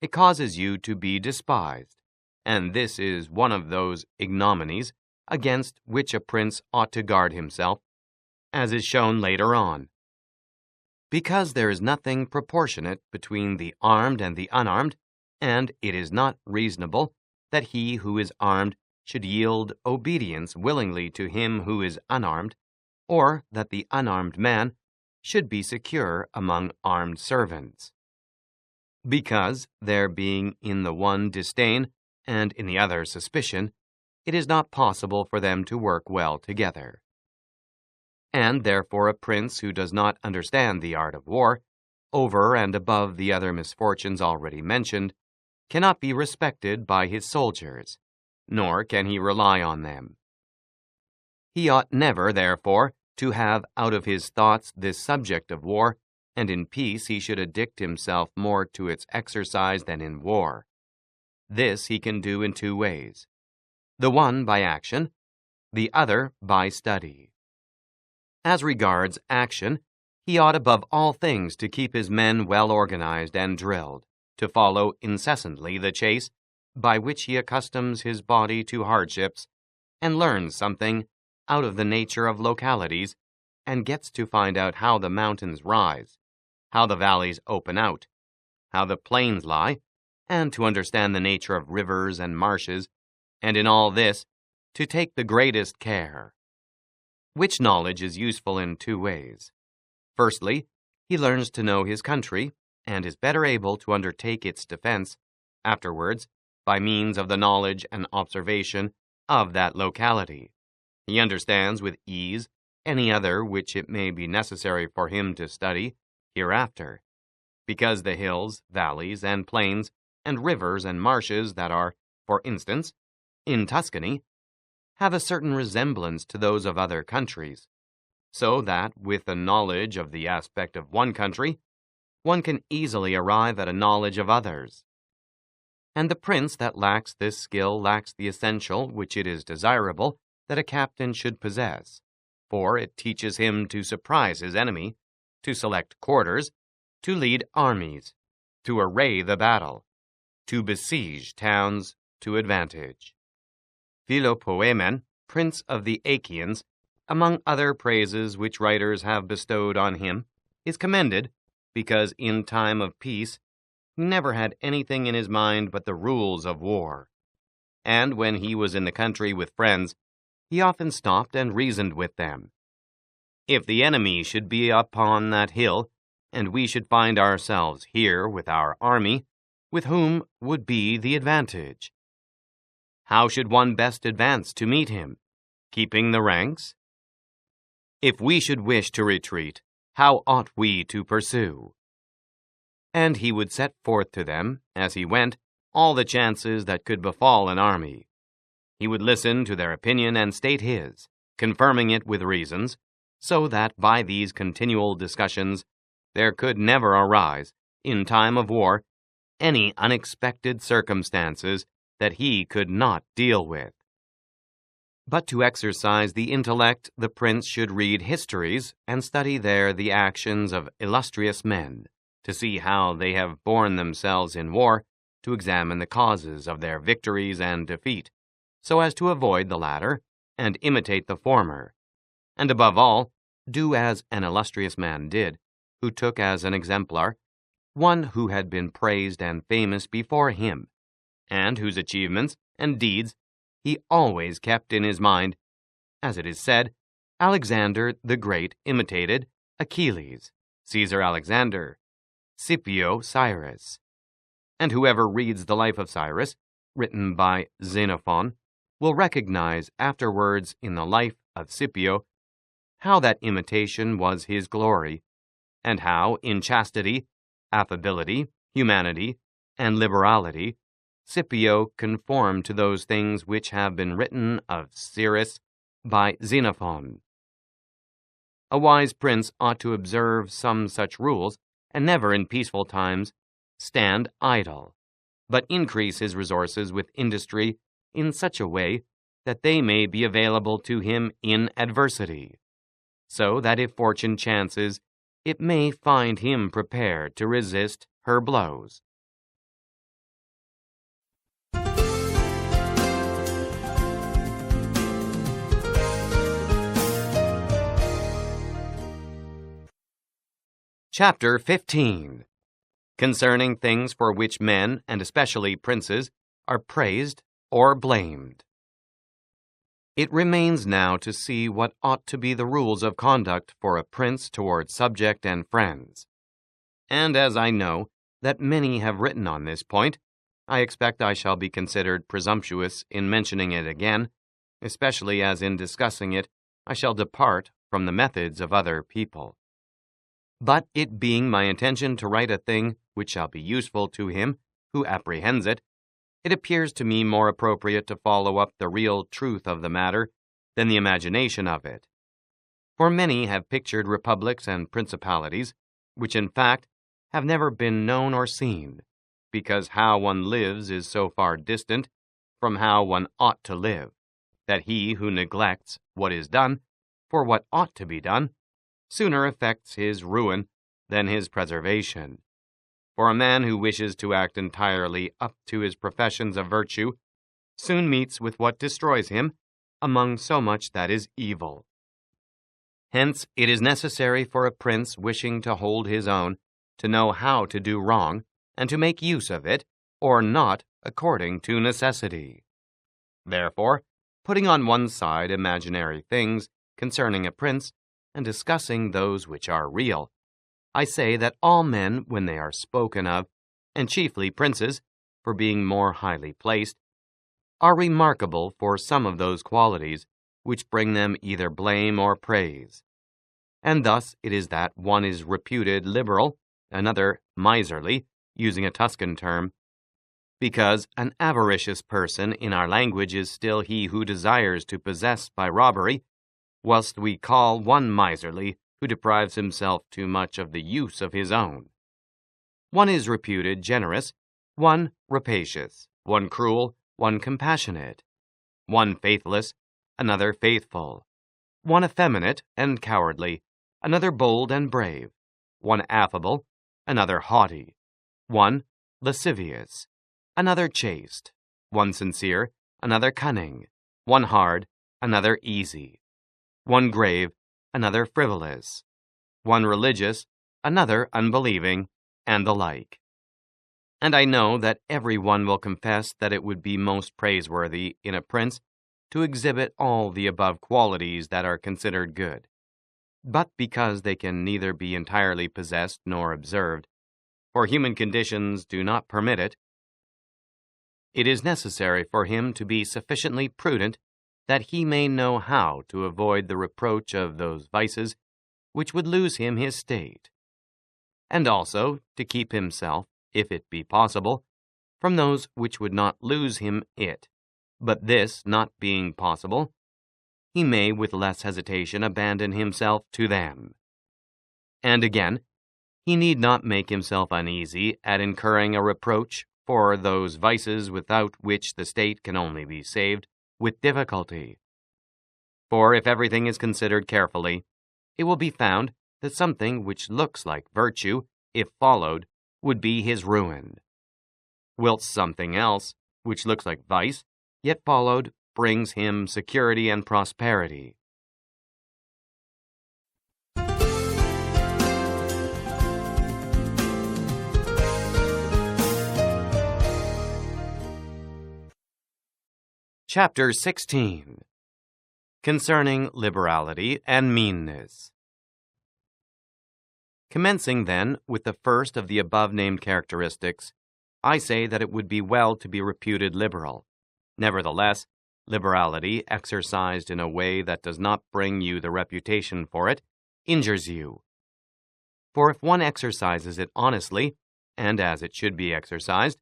it causes you to be despised, and this is one of those ignominies against which a prince ought to guard himself, as is shown later on. Because there is nothing proportionate between the armed and the unarmed, and it is not reasonable that he who is armed should yield obedience willingly to him who is unarmed, or that the unarmed man should be secure among armed servants. Because, there being in the one disdain and in the other suspicion, it is not possible for them to work well together. And therefore a prince who does not understand the art of war, over and above the other misfortunes already mentioned, cannot be respected by his soldiers, nor can he rely on them. He ought never, therefore, to have out of his thoughts this subject of war, and in peace he should addict himself more to its exercise than in war. This he can do in two ways. The one by action, the other by study. As regards action, he ought above all things to keep his men well organized and drilled, to follow incessantly the chase, by which he accustoms his body to hardships, and learns something out of the nature of localities, and gets to find out how the mountains rise, how the valleys open out, how the plains lie, and to understand the nature of rivers and marshes, and in all this to take the greatest care. Which knowledge is useful in two ways. Firstly, he learns to know his country, and is better able to undertake its defense afterwards by means of the knowledge and observation of that locality. He understands with ease any other which it may be necessary for him to study hereafter, because the hills, valleys, and plains, and rivers and marshes that are, for instance, in Tuscany, have a certain resemblance to those of other countries, so that with a knowledge of the aspect of one country, one can easily arrive at a knowledge of others. And the prince that lacks this skill lacks the essential which it is desirable that a captain should possess, for it teaches him to surprise his enemy, to select quarters, to lead armies, to array the battle, to besiege towns to advantage. Philopoemen, prince of the Achaeans, among other praises which writers have bestowed on him, is commended because in time of peace he never had anything in his mind but the rules of war. And when he was in the country with friends, he often stopped and reasoned with them. If the enemy should be upon that hill, and we should find ourselves here with our army, with whom would be the advantage? How should one best advance to meet him? Keeping the ranks? If we should wish to retreat, how ought we to pursue? And he would set forth to them, as he went, all the chances that could befall an army. He would listen to their opinion and state his, confirming it with reasons, so that by these continual discussions there could never arise, in time of war, any unexpected circumstances that he could not deal with. But to exercise the intellect, the prince should read histories and study there the actions of illustrious men, to see how they have borne themselves in war, to examine the causes of their victories and defeat, so as to avoid the latter and imitate the former, and above all, do as an illustrious man did, who took as an exemplar one who had been praised and famous before him, and whose achievements and deeds he always kept in his mind. As it is said, Alexander the Great imitated Achilles, Caesar Alexander, Scipio Cyrus. And whoever reads the life of Cyrus, written by Xenophon, will recognize afterwards in the life of Scipio how that imitation was his glory, and how in chastity, affability, humanity, and liberality, Scipio conformed to those things which have been written of Cyrus by Xenophon. A wise prince ought to observe some such rules, and never in peaceful times stand idle, but increase his resources with industry in such a way that they may be available to him in adversity, so that if fortune chances, it may find him prepared to resist her blows. Chapter 15. Concerning things for which men, and especially princes, are praised or blamed. It remains now to see what ought to be the rules of conduct for a prince toward subject and friends. And as I know that many have written on this point, I expect I shall be considered presumptuous in mentioning it again, especially as in discussing it I shall depart from the methods of other people. But it being my intention to write a thing which shall be useful to him who apprehends it, it appears to me more appropriate to follow up the real truth of the matter than the imagination of it. For many have pictured republics and principalities, which in fact have never been known or seen, because how one lives is so far distant from how one ought to live, that he who neglects what is done for what ought to be done sooner effects his ruin than his preservation. For a man who wishes to act entirely up to his professions of virtue soon meets with what destroys him among so much that is evil. Hence, it is necessary for a prince wishing to hold his own to know how to do wrong and to make use of it, or not, according to necessity. Therefore, putting on one side imaginary things concerning a prince and discussing those which are real, I say that all men, when they are spoken of, and chiefly princes, for being more highly placed, are remarkable for some of those qualities which bring them either blame or praise. And thus it is that one is reputed liberal, another miserly, using a Tuscan term, because an avaricious person in our language is still he who desires to possess by robbery, whilst we call one miserly who deprives himself too much of the use of his own. One is reputed generous, one rapacious, one cruel, one compassionate, one faithless, another faithful, one effeminate and cowardly, another bold and brave, one affable, another haughty, one lascivious, another chaste, one sincere, another cunning, one hard, another easy, one grave, another frivolous, one religious, another unbelieving, and the like. And I know that every one will confess that it would be most praiseworthy in a prince to exhibit all the above qualities that are considered good. But because they can neither be entirely possessed nor observed, for human conditions do not permit it, it is necessary for him to be sufficiently prudent that he may know how to avoid the reproach of those vices which would lose him his state, and also to keep himself, if it be possible, from those which would not lose him it. But this not being possible, he may with less hesitation abandon himself to them. And again, he need not make himself uneasy at incurring a reproach for those vices without which the state can only be saved with difficulty. For if everything is considered carefully, it will be found that something which looks like virtue, if followed, would be his ruin, whilst something else, which looks like vice, yet followed, brings him security and prosperity. Chapter 16. Concerning liberality and meanness. Commencing, then, with the first of the above-named characteristics, I say that it would be well to be reputed liberal. Nevertheless, liberality, exercised in a way that does not bring you the reputation for it, injures you. For if one exercises it honestly, and as it should be exercised,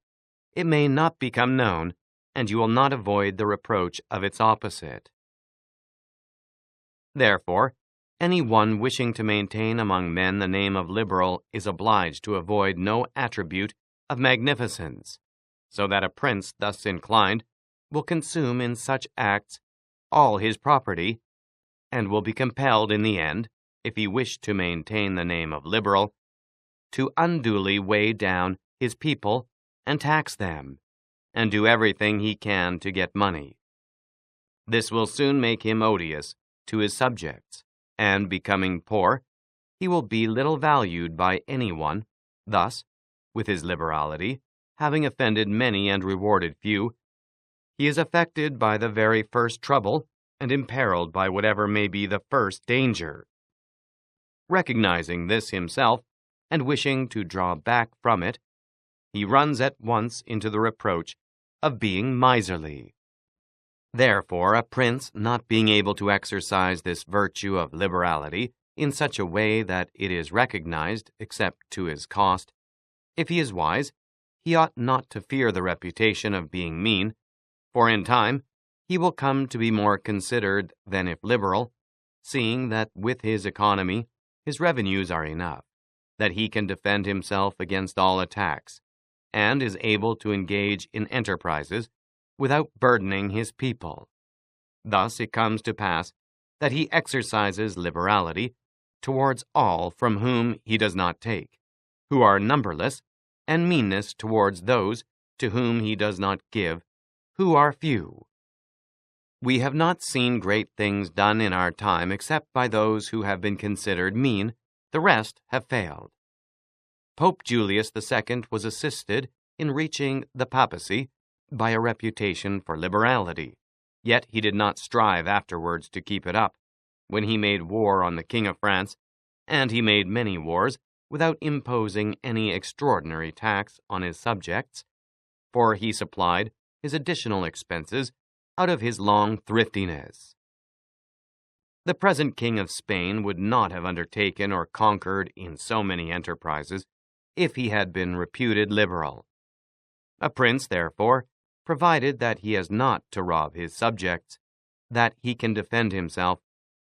it may not become known, and you will not avoid the reproach of its opposite. Therefore, any one wishing to maintain among men the name of liberal is obliged to avoid no attribute of magnificence, so that a prince thus inclined will consume in such acts all his property, and will be compelled in the end, if he wish to maintain the name of liberal, to unduly weigh down his people and tax them, and do everything he can to get money. This will soon make him odious to his subjects, and becoming poor, he will be little valued by anyone. Thus, with his liberality, having offended many and rewarded few, he is affected by the very first trouble and imperiled by whatever may be the first danger. Recognizing this himself, and wishing to draw back from it, he runs at once into the reproach of being miserly. Therefore, a prince, not being able to exercise this virtue of liberality in such a way that it is recognized except to his cost, if he is wise, he ought not to fear the reputation of being mean, for in time he will come to be more considered than if liberal, seeing that with his economy his revenues are enough, that he can defend himself against all attacks, and is able to engage in enterprises without burdening his people. Thus it comes to pass that he exercises liberality towards all from whom he does not take, who are numberless, and meanness towards those to whom he does not give, who are few. We have not seen great things done in our time except by those who have been considered mean. The rest have failed. Pope Julius II was assisted in reaching the papacy by a reputation for liberality, yet he did not strive afterwards to keep it up when he made war on the King of France, and he made many wars without imposing any extraordinary tax on his subjects, for he supplied his additional expenses out of his long thriftiness. The present King of Spain would not have undertaken or conquered in so many enterprises if he had been reputed liberal. A prince, therefore, provided that he has not to rob his subjects, that he can defend himself,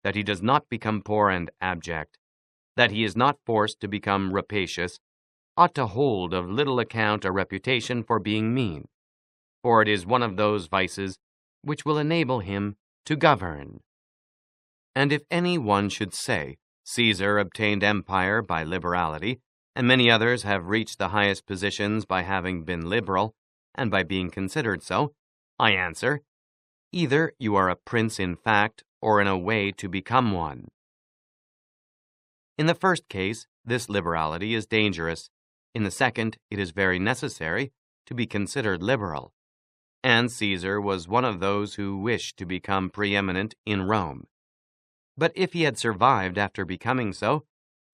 that he does not become poor and abject, that he is not forced to become rapacious, ought to hold of little account a reputation for being mean, for it is one of those vices which will enable him to govern. And if any one should say, Caesar obtained empire by liberality, and many others have reached the highest positions by having been liberal, and by being considered so, I answer, either you are a prince in fact, or in a way to become one. In the first case, this liberality is dangerous. In the second, it is very necessary to be considered liberal. And Caesar was one of those who wished to become preeminent in Rome. But if he had survived after becoming so,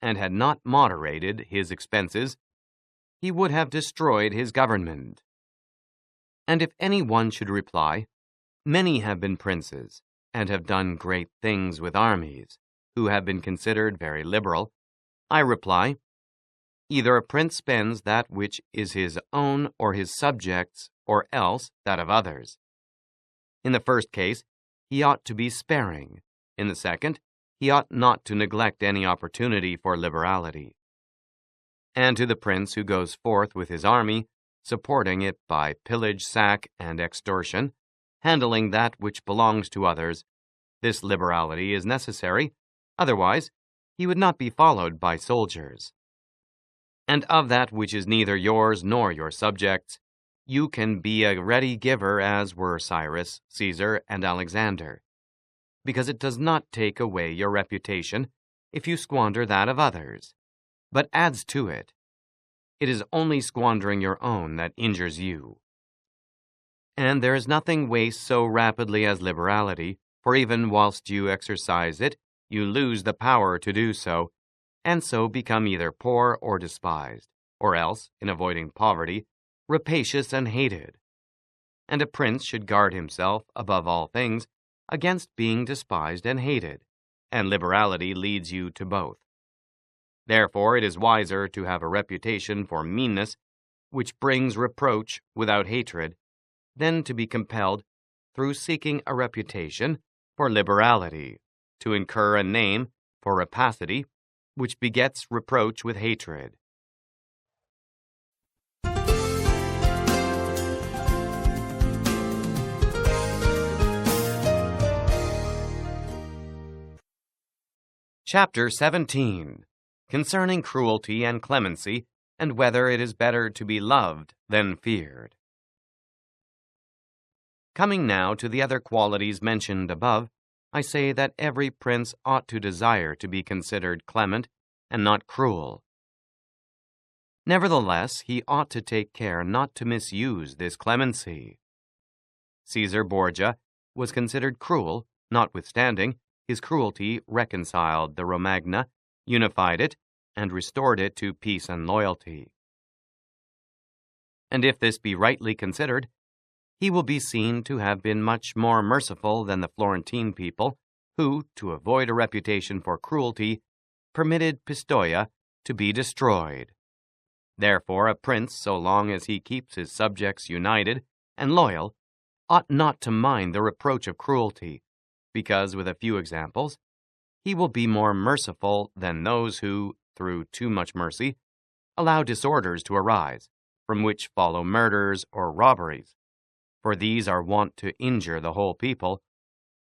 and had not moderated his expenses, he would have destroyed his government. And if any one should reply, many have been princes, and have done great things with armies, who have been considered very liberal, I reply, either a prince spends that which is his own or his subjects', or else that of others. In the first case, he ought to be sparing. In the second, he ought not to neglect any opportunity for liberality. And to the prince who goes forth with his army, supporting it by pillage, sack, and extortion, handling that which belongs to others, this liberality is necessary, otherwise he would not be followed by soldiers. And of that which is neither yours nor your subjects, you can be a ready giver as were Cyrus, Caesar, and Alexander, because it does not take away your reputation if you squander that of others, but adds to it. It is only squandering your own that injures you. And there is nothing wastes so rapidly as liberality, for even whilst you exercise it, you lose the power to do so, and so become either poor or despised, or else, in avoiding poverty, rapacious and hated. And a prince should guard himself, above all things, against being despised and hated, and liberality leads you to both. Therefore it is wiser to have a reputation for meanness, which brings reproach without hatred, than to be compelled, through seeking a reputation for liberality, to incur a name for rapacity, which begets reproach with hatred. Chapter 17. Concerning cruelty and clemency, and whether it is better to be loved than feared. Coming now to the other qualities mentioned above, I say that every prince ought to desire to be considered clement and not cruel. Nevertheless, he ought to take care not to misuse this clemency. Caesar Borgia was considered cruel, notwithstanding his cruelty reconciled the Romagna, unified it, and restored it to peace and loyalty. And if this be rightly considered, he will be seen to have been much more merciful than the Florentine people, who, to avoid a reputation for cruelty, permitted Pistoia to be destroyed. Therefore, a prince, so long as he keeps his subjects united and loyal, ought not to mind the reproach of cruelty, because, with a few examples, he will be more merciful than those who, through too much mercy, allow disorders to arise, from which follow murders or robberies, for these are wont to injure the whole people,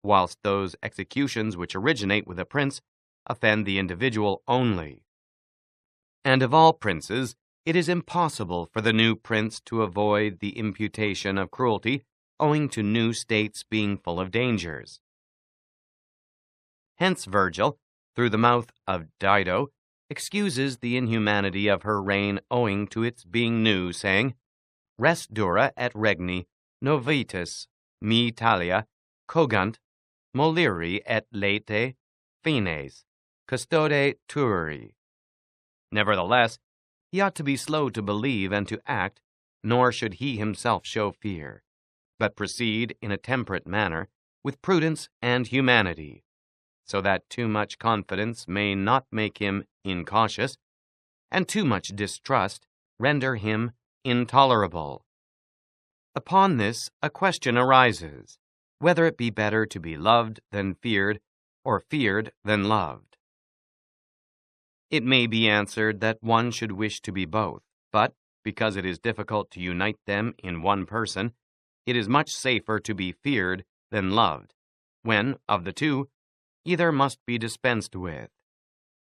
whilst those executions which originate with a prince offend the individual only. And of all princes, it is impossible for the new prince to avoid the imputation of cruelty owing to new states being full of dangers. Hence Virgil, through the mouth of Dido, excuses the inhumanity of her reign owing to its being new, saying, Res dura et regni novitus mi talia cogunt moliri et late fines custode tueri. Nevertheless, he ought to be slow to believe and to act, nor should he himself show fear, but proceed in a temperate manner, with prudence and humanity, so that too much confidence may not make him incautious, and too much distrust render him intolerable. Upon this, a question arises, whether it be better to be loved than feared, or feared than loved. It may be answered that one should wish to be both, but, because it is difficult to unite them in one person, it is much safer to be feared than loved, when, of the two, either must be dispensed with,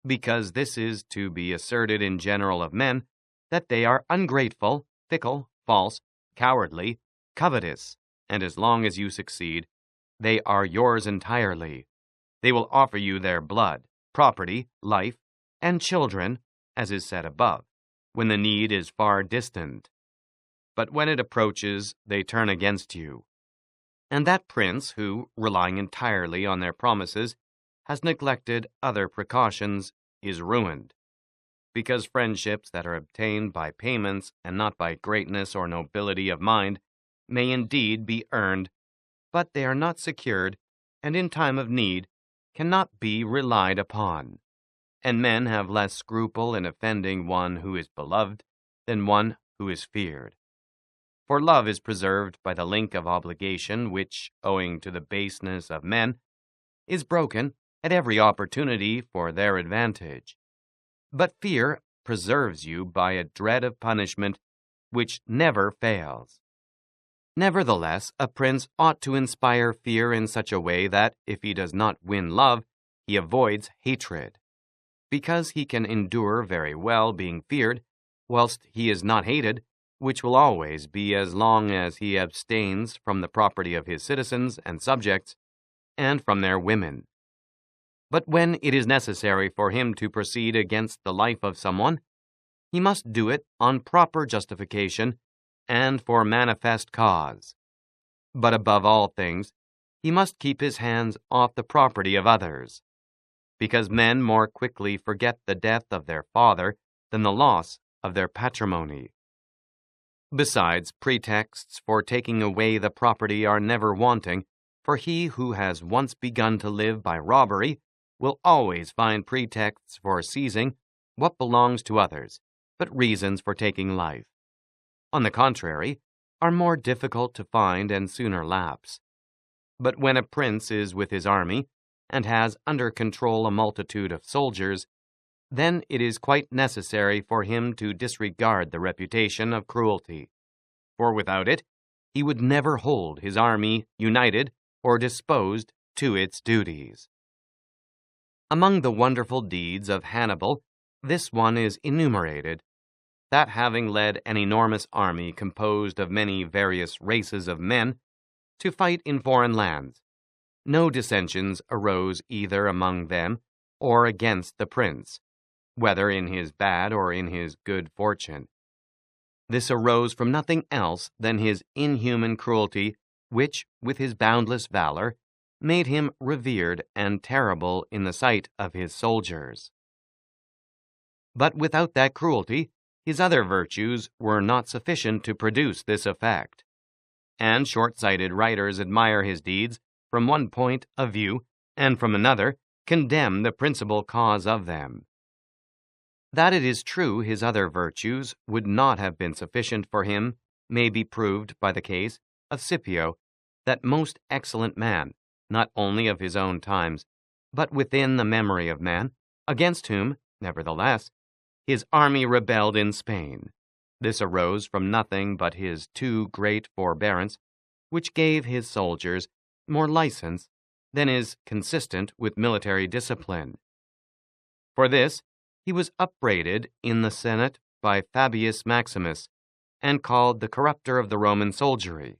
because this is to be asserted in general of men, that they are ungrateful, fickle, false, cowardly, covetous, and as long as you succeed, they are yours entirely. They will offer you their blood, property, life, and children, as is said above, when the need is far distant. But when it approaches, they turn against you. And that prince who, relying entirely on their promises, has neglected other precautions, is ruined, because friendships that are obtained by payments and not by greatness or nobility of mind may indeed be earned, but they are not secured, and in time of need cannot be relied upon. And men have less scruple in offending one who is beloved than one who is feared. For love is preserved by the link of obligation which, owing to the baseness of men, is broken at every opportunity for their advantage. But fear preserves you by a dread of punishment which never fails. Nevertheless, a prince ought to inspire fear in such a way that, if he does not win love, he avoids hatred, because he can endure very well being feared, whilst he is not hated, which will always be as long as he abstains from the property of his citizens and subjects, and from their women. But when it is necessary for him to proceed against the life of someone, he must do it on proper justification and for manifest cause. But above all things, he must keep his hands off the property of others, because men more quickly forget the death of their father than the loss of their patrimony. Besides, pretexts for taking away the property are never wanting, for he who has once begun to live by robbery will always find pretexts for seizing what belongs to others, but reasons for taking life, on the contrary, are more difficult to find and sooner lapse. But when a prince is with his army, and has under control a multitude of soldiers, then it is quite necessary for him to disregard the reputation of cruelty, for without it he would never hold his army united or disposed to its duties. Among the wonderful deeds of Hannibal, this one is enumerated, that having led an enormous army composed of many various races of men to fight in foreign lands, no dissensions arose either among them or against the prince, whether in his bad or in his good fortune. This arose from nothing else than his inhuman cruelty, which, with his boundless valor, made him revered and terrible in the sight of his soldiers. But without that cruelty, his other virtues were not sufficient to produce this effect, and short-sighted writers admire his deeds from one point of view, and from another condemn the principal cause of them. That it is true his other virtues would not have been sufficient for him may be proved by the case of Scipio, that most excellent man, not only of his own times, but within the memory of man, against whom, nevertheless, his army rebelled in Spain, This arose from nothing but his too great forbearance, which gave his soldiers more license than is consistent with military discipline. For this, he was upbraided in the Senate by Fabius Maximus, and called the corrupter of the Roman soldiery.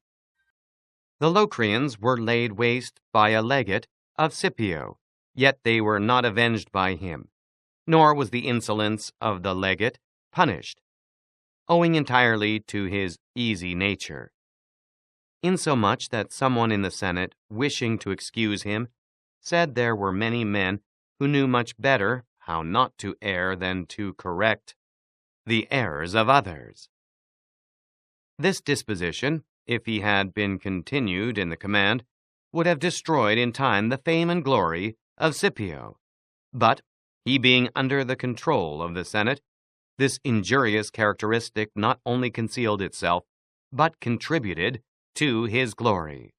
The Locrians were laid waste by a legate of Scipio, yet they were not avenged by him, nor was the insolence of the legate punished, owing entirely to his easy nature, insomuch that someone in the Senate, wishing to excuse him, said there were many men who knew much better how not to err than to correct the errors of others. This disposition, if he had been continued in the command, would have destroyed in time the fame and glory of Scipio. But, he being under the control of the Senate, this injurious characteristic not only concealed itself, but contributed to his glory.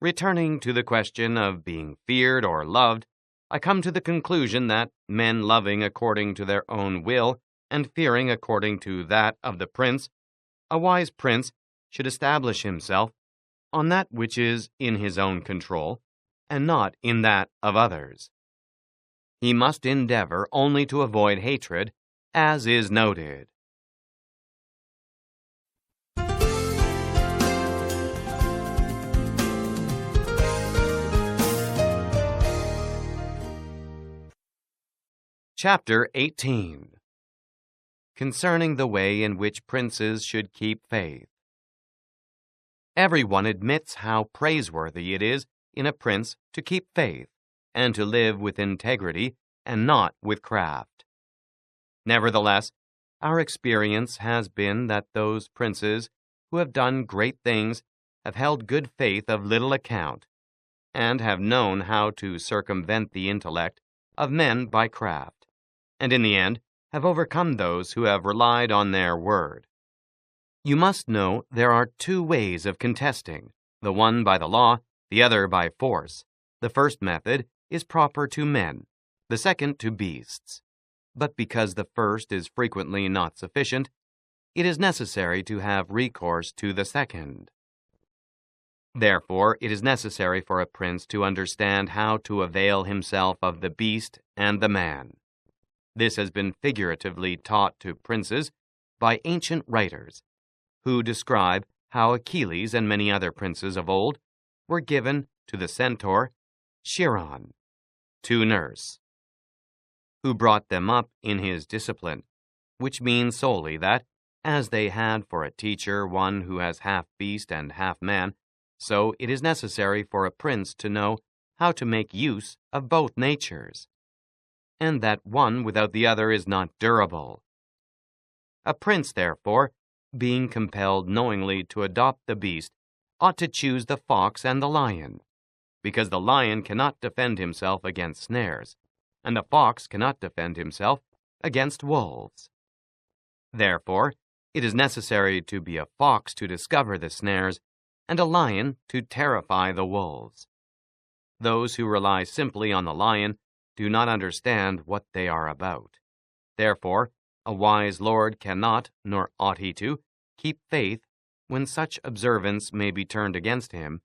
Returning to the question of being feared or loved, I come to the conclusion that men loving according to their own will and fearing according to that of the prince, a wise prince should establish himself on that which is in his own control, and not in that of others. He must endeavor only to avoid hatred, as is noted. Chapter 18. Concerning the way in which princes should keep faith. Everyone admits how praiseworthy it is in a prince to keep faith, and to live with integrity and not with craft. Nevertheless, our experience has been that those princes who have done great things have held good faith of little account, and have known how to circumvent the intellect of men by craft, and in the end have overcome those who have relied on their word. You must know there are two ways of contesting, the one by the law, the other by force. The first method is proper to men, the second to beasts. But because the first is frequently not sufficient, it is necessary to have recourse to the second. Therefore, it is necessary for a prince to understand how to avail himself of the beast and the man. This has been figuratively taught to princes by ancient writers, who describe how Achilles and many other princes of old were given to the centaur Chiron to nurse, who brought them up in his discipline, which means solely that, as they had for a teacher one who has half beast and half man, so it is necessary for a prince to know how to make use of both natures, and that one without the other is not durable. A prince, therefore, being compelled knowingly to adopt the beast, ought to choose the fox and the lion, because the lion cannot defend himself against snares, and the fox cannot defend himself against wolves. Therefore, it is necessary to be a fox to discover the snares, and a lion to terrify the wolves. Those who rely simply on the lion do not understand what they are about. Therefore, a wise lord cannot, nor ought he to, keep faith when such observance may be turned against him,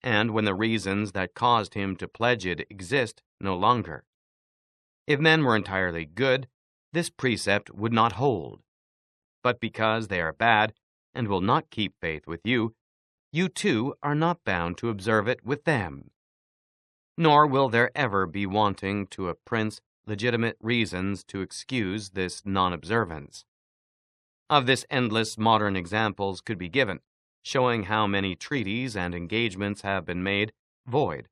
and when the reasons that caused him to pledge it exist no longer. If men were entirely good, this precept would not hold. But because they are bad, and will not keep faith with you, you too are not bound to observe it with them. Nor will there ever be wanting to a prince legitimate reasons to excuse this non-observance. Of this endless modern examples could be given, showing how many treaties and engagements have been made void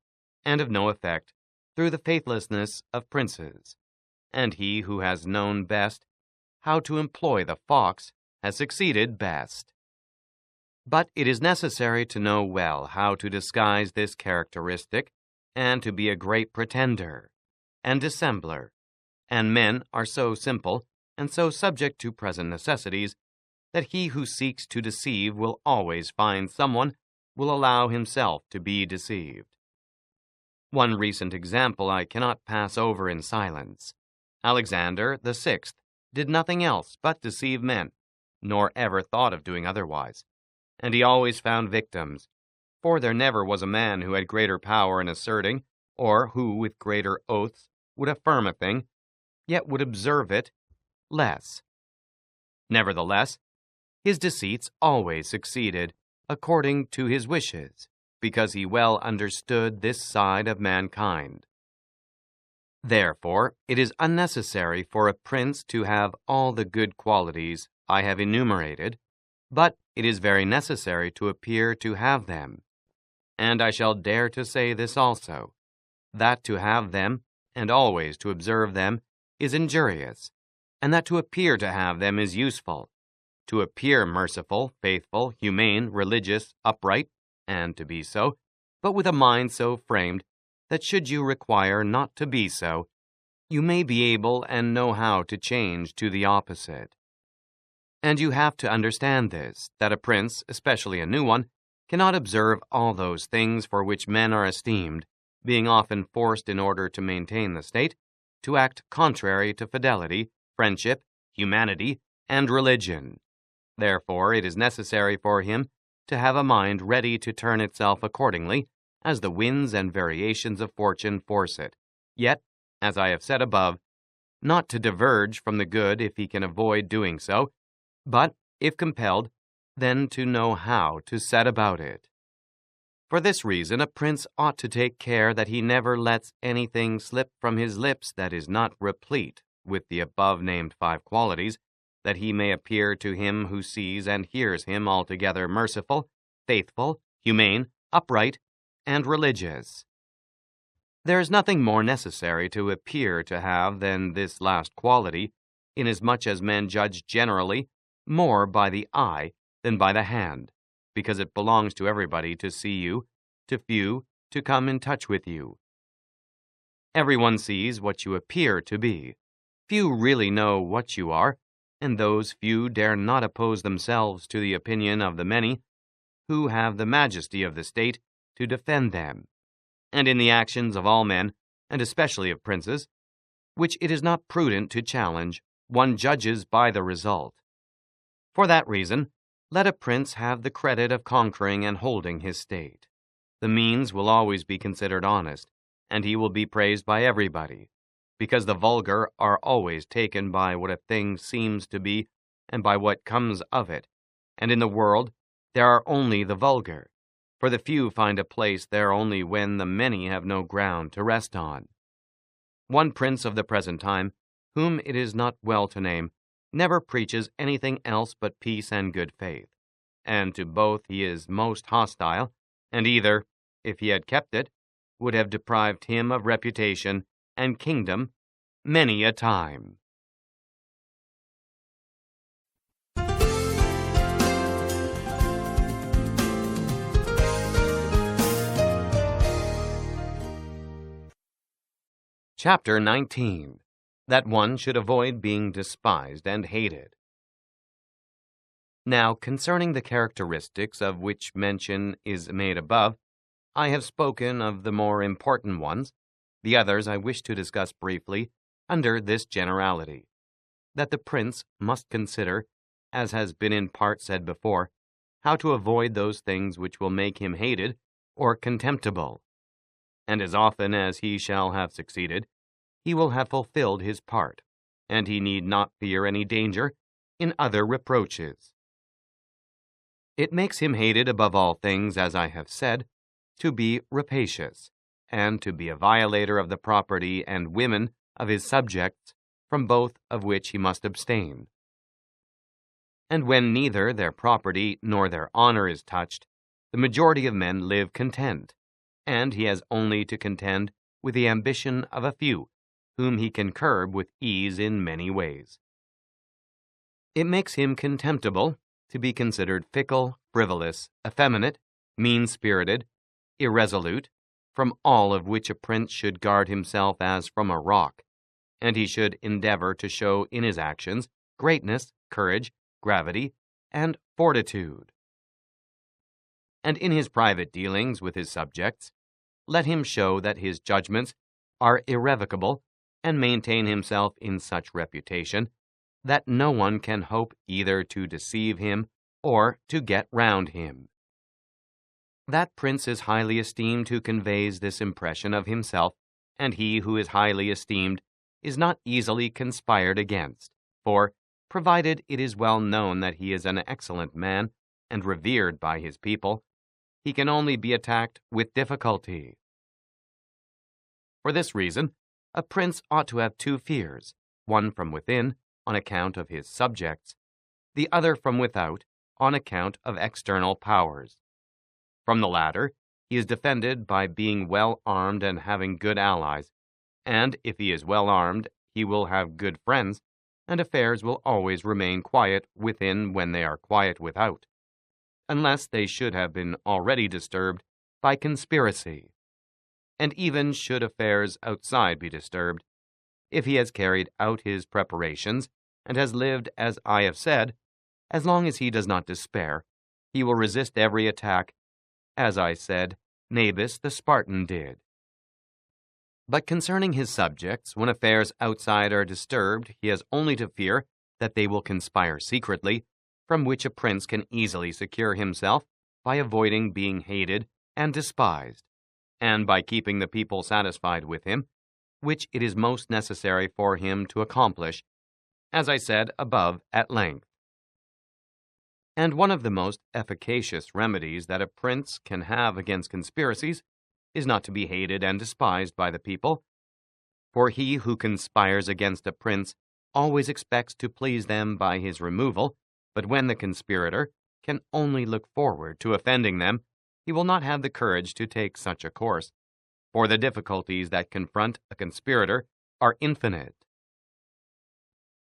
and of no effect through the faithlessness of princes, and he who has known best how to employ the fox has succeeded best. But it is necessary to know well how to disguise this characteristic, and to be a great pretender and dissembler, and men are so simple and so subject to present necessities that he who seeks to deceive will always find someone will allow himself to be deceived. One recent example I cannot pass over in silence. Alexander VI did nothing else but deceive men, nor ever thought of doing otherwise. And he always found victims, for there never was a man who had greater power in asserting, or who with greater oaths would affirm a thing, yet would observe it less. Nevertheless, his deceits always succeeded according to his wishes, because he well understood this side of mankind. Therefore, it is unnecessary for a prince to have all the good qualities I have enumerated, but it is very necessary to appear to have them. And I shall dare to say this also, that to have them, and always to observe them, is injurious, and that to appear to have them is useful. To appear merciful, faithful, humane, religious, upright, and to be so, but with a mind so framed that should you require not to be so, you may be able and know how to change to the opposite. And you have to understand this, that a prince, especially a new one, cannot observe all those things for which men are esteemed, being often forced in order to maintain the state, to act contrary to fidelity, friendship, humanity, and religion. Therefore, it is necessary for him to have a mind ready to turn itself accordingly, as the winds and variations of fortune force it, yet, as I have said above, not to diverge from the good if he can avoid doing so, but, if compelled, then to know how to set about it. For this reason, a prince ought to take care that he never lets anything slip from his lips that is not replete with the above-named 5 qualities, that he may appear to him who sees and hears him altogether merciful, faithful, humane, upright, and religious. There is nothing more necessary to appear to have than this last quality, inasmuch as men judge generally more by the eye than by the hand, because it belongs to everybody to see you, to few to come in touch with you. Everyone sees what you appear to be. Few really know what you are, and those few dare not oppose themselves to the opinion of the many, who have the majesty of the state to defend them, and in the actions of all men, and especially of princes, which it is not prudent to challenge, one judges by the result. For that reason, let a prince have the credit of conquering and holding his state. The means will always be considered honest, and he will be praised by everybody, because the vulgar are always taken by what a thing seems to be and by what comes of it, and in the world there are only the vulgar, for the few find a place there only when the many have no ground to rest on. One prince of the present time, whom it is not well to name, never preaches anything else but peace and good faith, and to both he is most hostile, and either, if he had kept it, would have deprived him of reputation and kingdom many a time. Chapter 19. That one should avoid being despised and hated. Now, concerning the characteristics of which mention is made above, I have spoken of the more important ones. The others I wish to discuss briefly under this generality, that the prince must consider, as has been in part said before, how to avoid those things which will make him hated or contemptible. And as often as he shall have succeeded, he will have fulfilled his part, and he need not fear any danger in other reproaches. It makes him hated above all things, as I have said, to be rapacious, and to be a violator of the property and women of his subjects, from both of which he must abstain. And when neither their property nor their honor is touched, the majority of men live content, and he has only to contend with the ambition of a few, whom he can curb with ease in many ways. It makes him contemptible to be considered fickle, frivolous, effeminate, mean-spirited, irresolute, from all of which a prince should guard himself as from a rock, and he should endeavor to show in his actions greatness, courage, gravity, and fortitude. And in his private dealings with his subjects, let him show that his judgments are irrevocable, and maintain himself in such reputation that no one can hope either to deceive him or to get round him. That prince is highly esteemed who conveys this impression of himself, and he who is highly esteemed is not easily conspired against, for, provided it is well known that he is an excellent man and revered by his people, he can only be attacked with difficulty. For this reason, a prince ought to have two fears, one from within, on account of his subjects, the other from without, on account of external powers. From the latter, he is defended by being well armed and having good allies, and if he is well armed, he will have good friends, and affairs will always remain quiet within when they are quiet without, unless they should have been already disturbed by conspiracy. And even should affairs outside be disturbed, if he has carried out his preparations and has lived as I have said, as long as he does not despair, he will resist every attack, as I said, Nabis the Spartan did. But concerning his subjects, when affairs outside are disturbed, he has only to fear that they will conspire secretly, from which a prince can easily secure himself by avoiding being hated and despised, and by keeping the people satisfied with him, which it is most necessary for him to accomplish, as I said above at length. And one of the most efficacious remedies that a prince can have against conspiracies is not to be hated and despised by the people, for he who conspires against a prince always expects to please them by his removal, but when the conspirator can only look forward to offending them, he will not have the courage to take such a course, for the difficulties that confront a conspirator are infinite.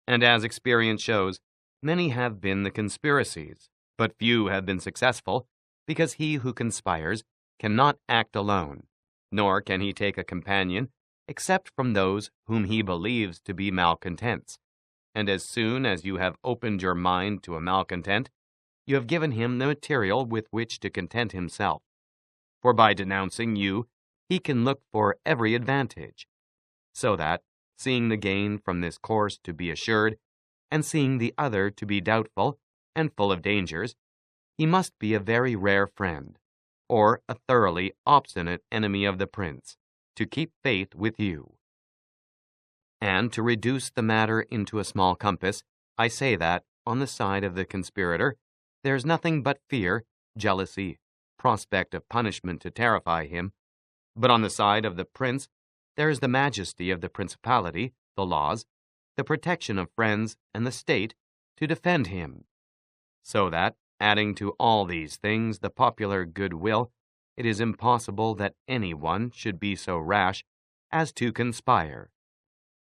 And as experience shows, many have been the conspiracies, but few have been successful, because he who conspires cannot act alone, nor can he take a companion except from those whom he believes to be malcontents. And as soon as you have opened your mind to a malcontent, you have given him the material with which to content himself. For by denouncing you, he can look for every advantage, so that, seeing the gain from this course to be assured, and seeing the other to be doubtful and full of dangers, he must be a very rare friend, or a thoroughly obstinate enemy of the prince, to keep faith with you. And to reduce the matter into a small compass, I say that, on the side of the conspirator, there is nothing but fear, jealousy, prospect of punishment to terrify him, but on the side of the prince there is the majesty of the principality, the laws, the protection of friends, and the state to defend him. So that, adding to all these things the popular goodwill, it is impossible that anyone should be so rash as to conspire.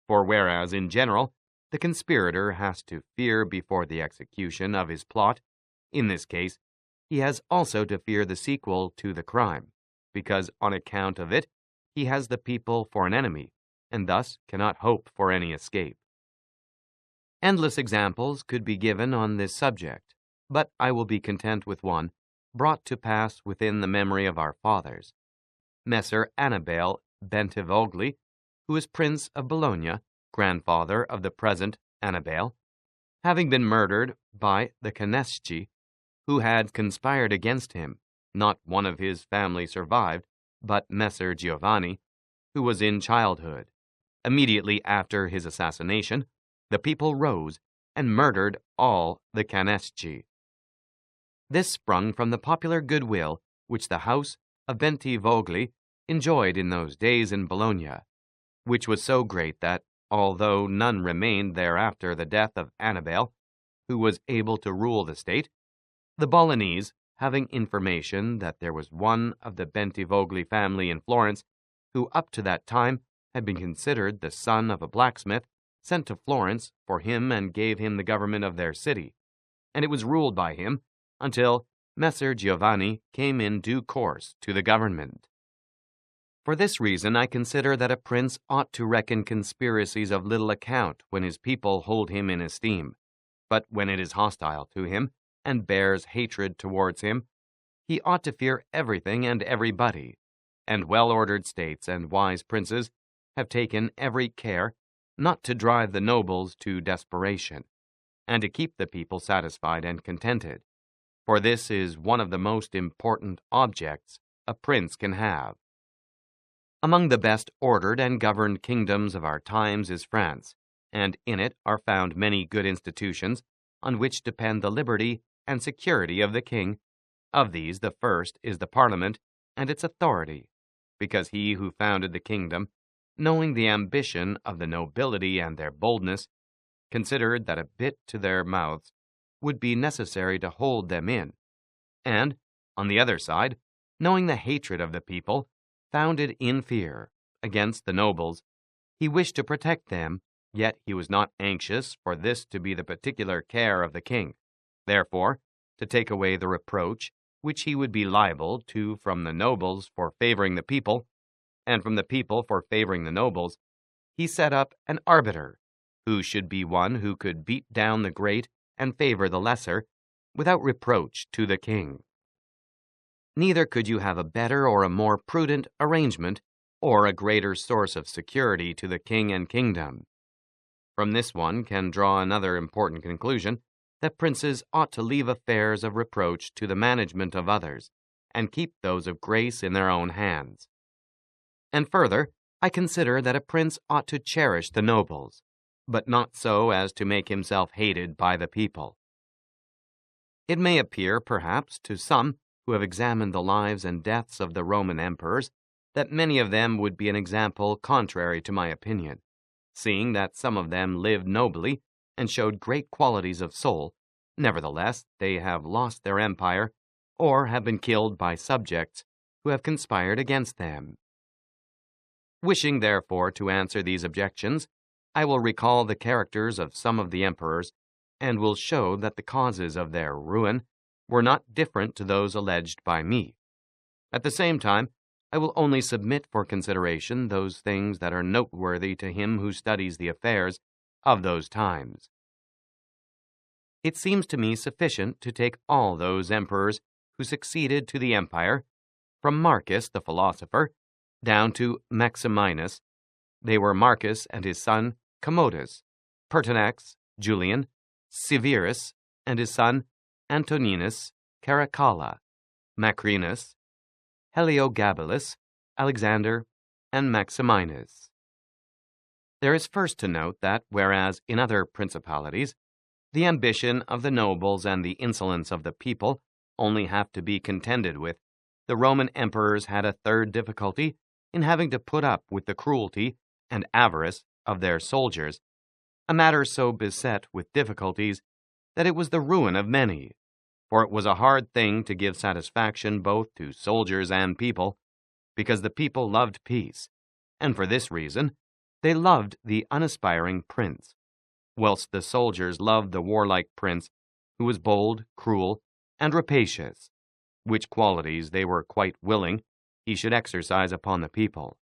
For whereas, in general, the conspirator has to fear before the execution of his plot, in this case, he has also to fear the sequel to the crime, because on account of it he has the people for an enemy, and thus cannot hope for any escape. Endless examples could be given on this subject, but I will be content with one, brought to pass within the memory of our fathers. Messer Annibale Bentivogli, who is Prince of Bologna, grandfather of the present Annibale, having been murdered by the Canesci, who had conspired against him, not one of his family survived, but Messer Giovanni, who was in childhood. Immediately after his assassination, the people rose and murdered all the Canesci. This sprung from the popular goodwill which the house of Bentivogli enjoyed in those days in Bologna, which was so great that, although none remained there after the death of Annibale, who was able to rule the state, the Bolognese, having information that there was one of the Bentivogli family in Florence, who up to that time had been considered the son of a blacksmith, sent to Florence for him and gave him the government of their city, and it was ruled by him until Messer Giovanni came in due course to the government. For this reason I consider that a prince ought to reckon conspiracies of little account when his people hold him in esteem, but when it is hostile to him, and bears hatred towards him, he ought to fear everything and everybody, and well-ordered states and wise princes have taken every care not to drive the nobles to desperation, and to keep the people satisfied and contented, for this is one of the most important objects a prince can have. Among the best ordered and governed kingdoms of our times is France, and in it are found many good institutions on which depend the liberty and security of the king. Of these, the first is the Parliament and its authority, because he who founded the kingdom, knowing the ambition of the nobility and their boldness, considered that a bit to their mouths would be necessary to hold them in, and, on the other side, knowing the hatred of the people, founded in fear, against the nobles, he wished to protect them, yet he was not anxious for this to be the particular care of the king. Therefore, to take away the reproach which he would be liable to from the nobles for favoring the people, and from the people for favoring the nobles, he set up an arbiter, who should be one who could beat down the great and favor the lesser, without reproach to the king. Neither could you have a better or a more prudent arrangement, or a greater source of security to the king and kingdom. From this one can draw another important conclusion, that princes ought to leave affairs of reproach to the management of others, and keep those of grace in their own hands. And further, I consider that a prince ought to cherish the nobles, but not so as to make himself hated by the people. It may appear, perhaps, to some who have examined the lives and deaths of the Roman emperors, that many of them would be an example contrary to my opinion, seeing that some of them lived nobly and showed great qualities of soul. Nevertheless, they have lost their empire, or have been killed by subjects who have conspired against them. Wishing, therefore, to answer these objections, I will recall the characters of some of the emperors, and will show that the causes of their ruin were not different to those alleged by me. At the same time, I will only submit for consideration those things that are noteworthy to him who studies the affairs of those times. It seems to me sufficient to take all those emperors who succeeded to the empire, from Marcus the philosopher down to Maximinus. They were Marcus and his son Commodus, Pertinax, Julian, Severus and his son Antoninus, Caracalla, Macrinus, Heliogabalus, Alexander, and Maximinus. There is first to note that, whereas in other principalities, the ambition of the nobles and the insolence of the people only have to be contended with, the Roman emperors had a third difficulty in having to put up with the cruelty and avarice of their soldiers, a matter so beset with difficulties that it was the ruin of many. For it was a hard thing to give satisfaction both to soldiers and people, because the people loved peace, and for this reason they loved the unaspiring prince, whilst the soldiers loved the warlike prince, who was bold, cruel, and rapacious, which qualities they were quite willing he should exercise upon the people,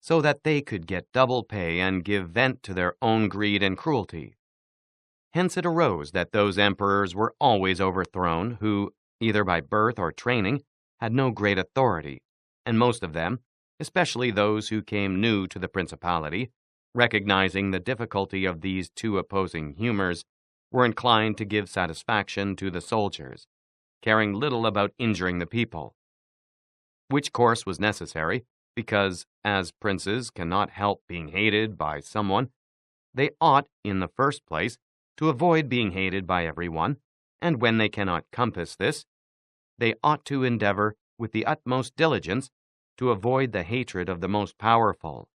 so that they could get double pay and give vent to their own greed and cruelty. Hence it arose that those emperors were always overthrown who, either by birth or training, had no great authority, and most of them, especially those who came new to the principality, recognizing the difficulty of these two opposing humors, were inclined to give satisfaction to the soldiers, caring little about injuring the people, which course was necessary, because, as princes cannot help being hated by someone, they ought, in the first place, to avoid being hated by everyone, and when they cannot compass this, they ought to endeavor with the utmost diligence to avoid the hatred of the most powerful.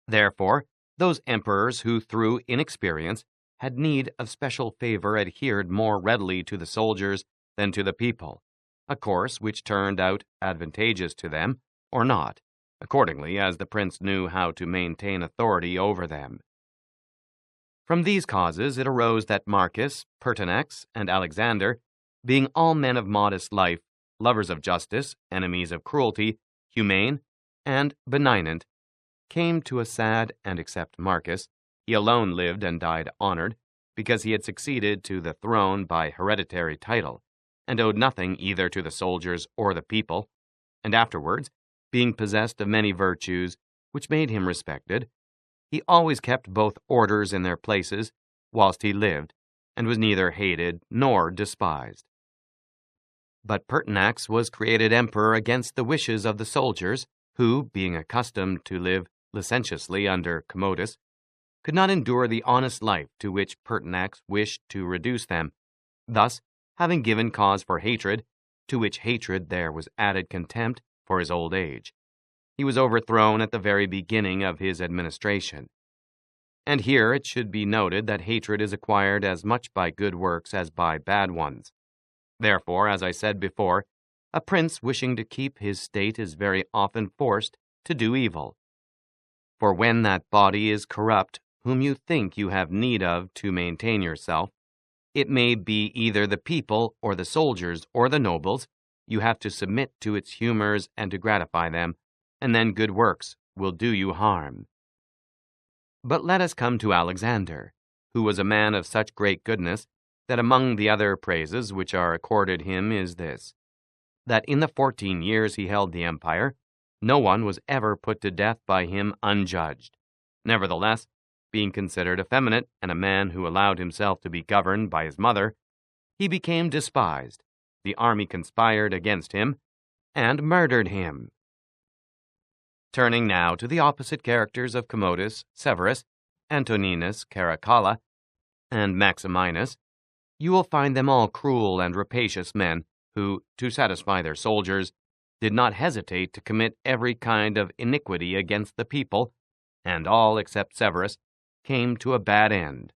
Therefore, those emperors who through inexperience had need of special favor adhered more readily to the soldiers than to the people, a course which turned out advantageous to them or not, accordingly as the prince knew how to maintain authority over them. From these causes it arose that Marcus, Pertinax, and Alexander, being all men of modest life, lovers of justice, enemies of cruelty, humane, and benignant, came to a sad, and except Marcus, he alone lived and died honored, because he had succeeded to the throne by hereditary title, and owed nothing either to the soldiers or the people, and afterwards, being possessed of many virtues which made him respected, He always kept both orders in their places whilst he lived, and was neither hated nor despised. But Pertinax was created emperor against the wishes of the soldiers, who, being accustomed to live licentiously under Commodus, could not endure the honest life to which Pertinax wished to reduce them. Thus, having given cause for hatred, to which hatred there was added contempt for his old age, he was overthrown at the very beginning of his administration. And here it should be noted that hatred is acquired as much by good works as by bad ones. Therefore, as I said before, a prince wishing to keep his state is very often forced to do evil. For when that body is corrupt whom you think you have need of to maintain yourself, it may be either the people or the soldiers or the nobles, you have to submit to its humors and to gratify them, and then good works will do you harm. But let us come to Alexander, who was a man of such great goodness that among the other praises which are accorded him is this, that in the 14 years he held the empire, no one was ever put to death by him unjudged. Nevertheless, being considered effeminate and a man who allowed himself to be governed by his mother, he became despised. The army conspired against him and murdered him. Turning now to the opposite characters of Commodus, Severus, Antoninus, Caracalla, and Maximinus, you will find them all cruel and rapacious men who, to satisfy their soldiers, did not hesitate to commit every kind of iniquity against the people, and all, except Severus, came to a bad end.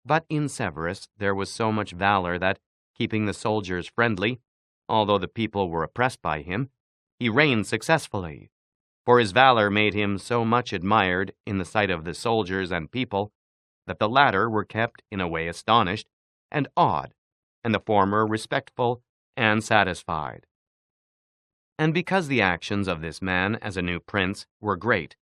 But in Severus there was so much valor that, keeping the soldiers friendly, although the people were oppressed by him, he reigned successfully. For his valor made him so much admired in the sight of the soldiers and people that the latter were kept in a way astonished and awed, and the former respectful and satisfied. And because the actions of this man as a new prince were great,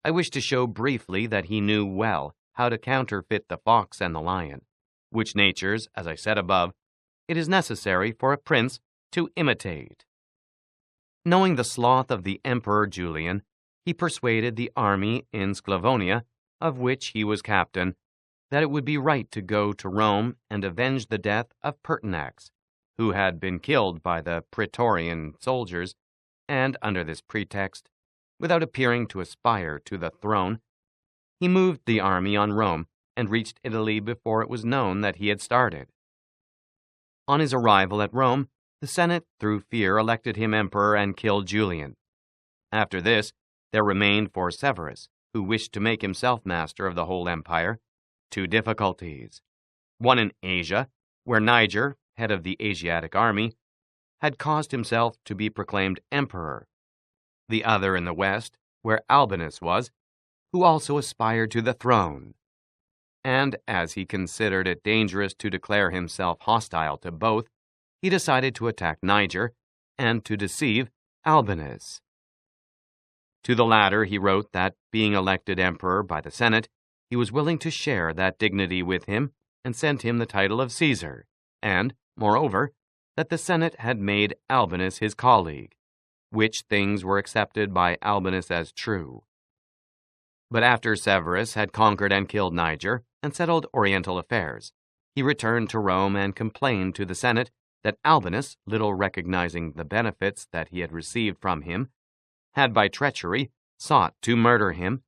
I wish to show briefly that he knew well how to counterfeit the fox and the lion, which natures, as I said above, it is necessary for a prince to imitate. Knowing the sloth of the Emperor Julian, he persuaded the army in Sclavonia, of which he was captain, that it would be right to go to Rome and avenge the death of Pertinax, who had been killed by the Praetorian soldiers, and under this pretext, without appearing to aspire to the throne, he moved the army on Rome and reached Italy before it was known that he had started. On his arrival at Rome, the Senate, through fear, elected him emperor and killed Julian. After this, there remained for Severus, who wished to make himself master of the whole empire, two difficulties. One in Asia, where Niger, head of the Asiatic army, had caused himself to be proclaimed emperor. The other in the west, where Albinus was, who also aspired to the throne. And as he considered it dangerous to declare himself hostile to both, he decided to attack Niger and to deceive Albinus. To the latter he wrote that, being elected emperor by the Senate, he was willing to share that dignity with him and sent him the title of Caesar, and, moreover, that the Senate had made Albinus his colleague, which things were accepted by Albinus as true. But after Severus had conquered and killed Niger and settled Oriental affairs, he returned to Rome and complained to the Senate that Albinus, little recognizing the benefits that he had received from him, had by treachery sought to murder him,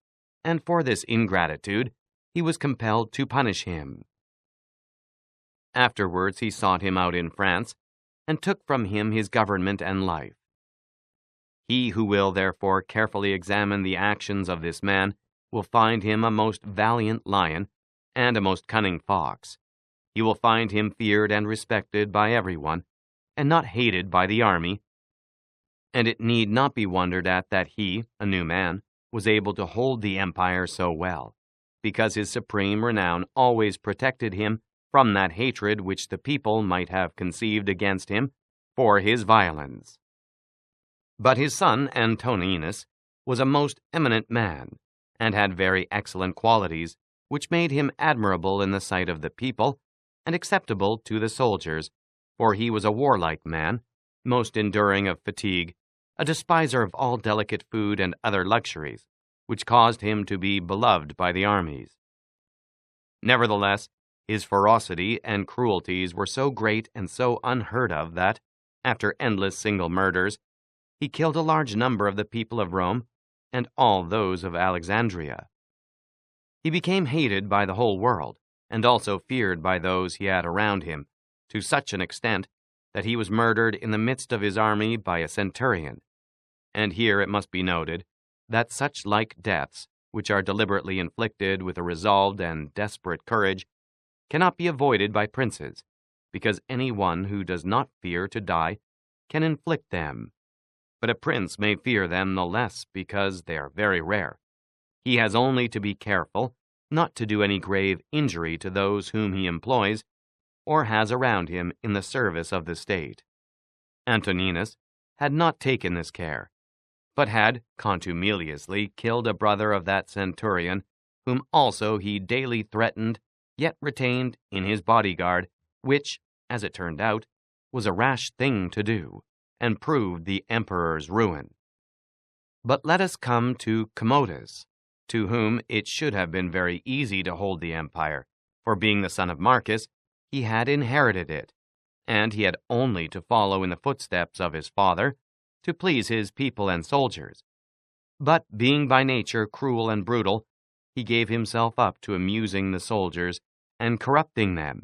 and for this ingratitude he was compelled to punish him. Afterwards he sought him out in France, and took from him his government and life. He who will therefore carefully examine the actions of this man will find him a most valiant lion and a most cunning fox. You will find him feared and respected by everyone, and not hated by the army, and it need not be wondered at that he, a new man, was able to hold the empire so well, because his supreme renown always protected him from that hatred which the people might have conceived against him for his violence. But his son Antoninus was a most eminent man, and had very excellent qualities, which made him admirable in the sight of the people, and acceptable to the soldiers, for he was a warlike man, most enduring of fatigue, a despiser of all delicate food and other luxuries, which caused him to be beloved by the armies. Nevertheless, his ferocity and cruelties were so great and so unheard of that, after endless single murders, he killed a large number of the people of Rome and all those of Alexandria. He became hated by the whole world, and also feared by those he had around him, to such an extent that he was murdered in the midst of his army by a centurion. And here it must be noted that such like deaths, which are deliberately inflicted with a resolved and desperate courage, cannot be avoided by princes, because any one who does not fear to die can inflict them. But a prince may fear them the less because they are very rare. He has only to be careful not to do any grave injury to those whom he employs or has around him in the service of the state. Antoninus had not taken this care, but had contumeliously killed a brother of that centurion, whom also he daily threatened, yet retained in his bodyguard, which, as it turned out, was a rash thing to do, and proved the emperor's ruin. But let us come to Commodus, to whom it should have been very easy to hold the empire, for being the son of Marcus, he had inherited it, and he had only to follow in the footsteps of his father to please his people and soldiers. But being by nature cruel and brutal, he gave himself up to amusing the soldiers and corrupting them,